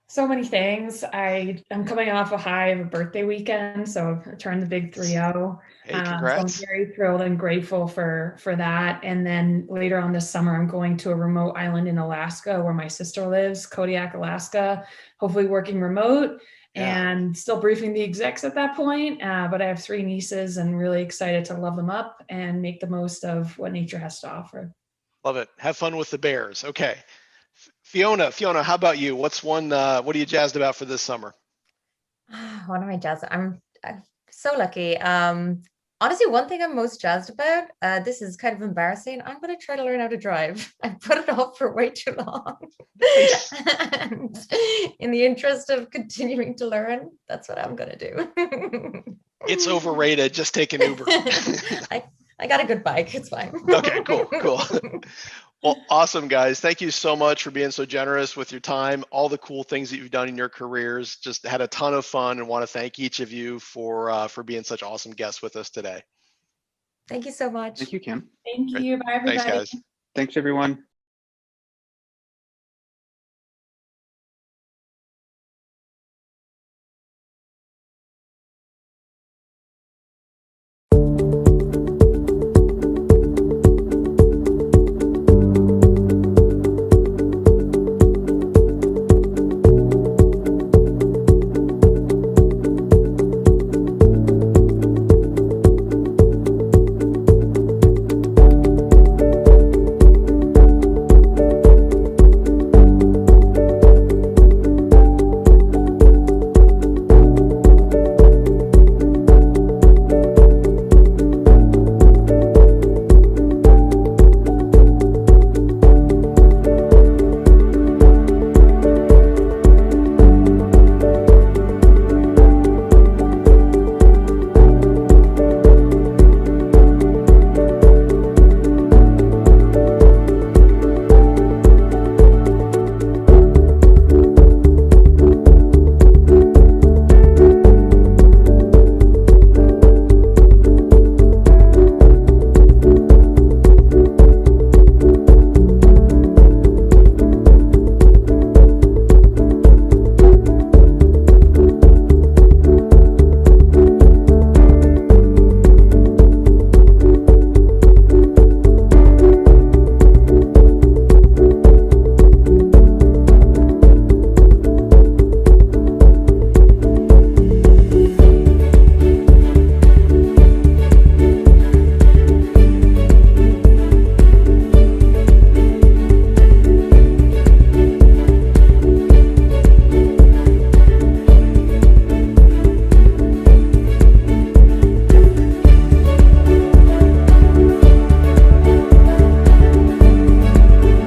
So many things. I'm coming off a high of a birthday weekend, so I turned the big 3-0. Hey, So I'm congrats. very thrilled and grateful for that. And then later on this summer, I'm going to a remote island in Alaska where my sister lives, Kodiak, Alaska, hopefully working remote and still briefing the execs at that point. But I have 3 nieces and really excited to love them up and make the most of what nature has to offer. Love it. Have fun with the bears. Okay. Fiona, how about you? What's one, what are you jazzed about for this summer? What am I jazzed? I'm so lucky. Honestly, one thing I'm most jazzed about, this is kind of embarrassing. I'm going to try to learn how to drive. I put it off for way too long. Nice. And in the interest of continuing to learn, that's what I'm going to do. It's overrated. Just take an Uber. I got a good bike. It's fine. Okay, cool. Well, awesome, guys. Thank you so much for being so generous with your time, all the cool things that you've done in your careers. Just had a ton of fun and want to thank each of you for being such awesome guests with us today. Thank you so much. Thank you, Kim. Thank you. Bye, everybody. Thanks, guys. Thanks, everyone.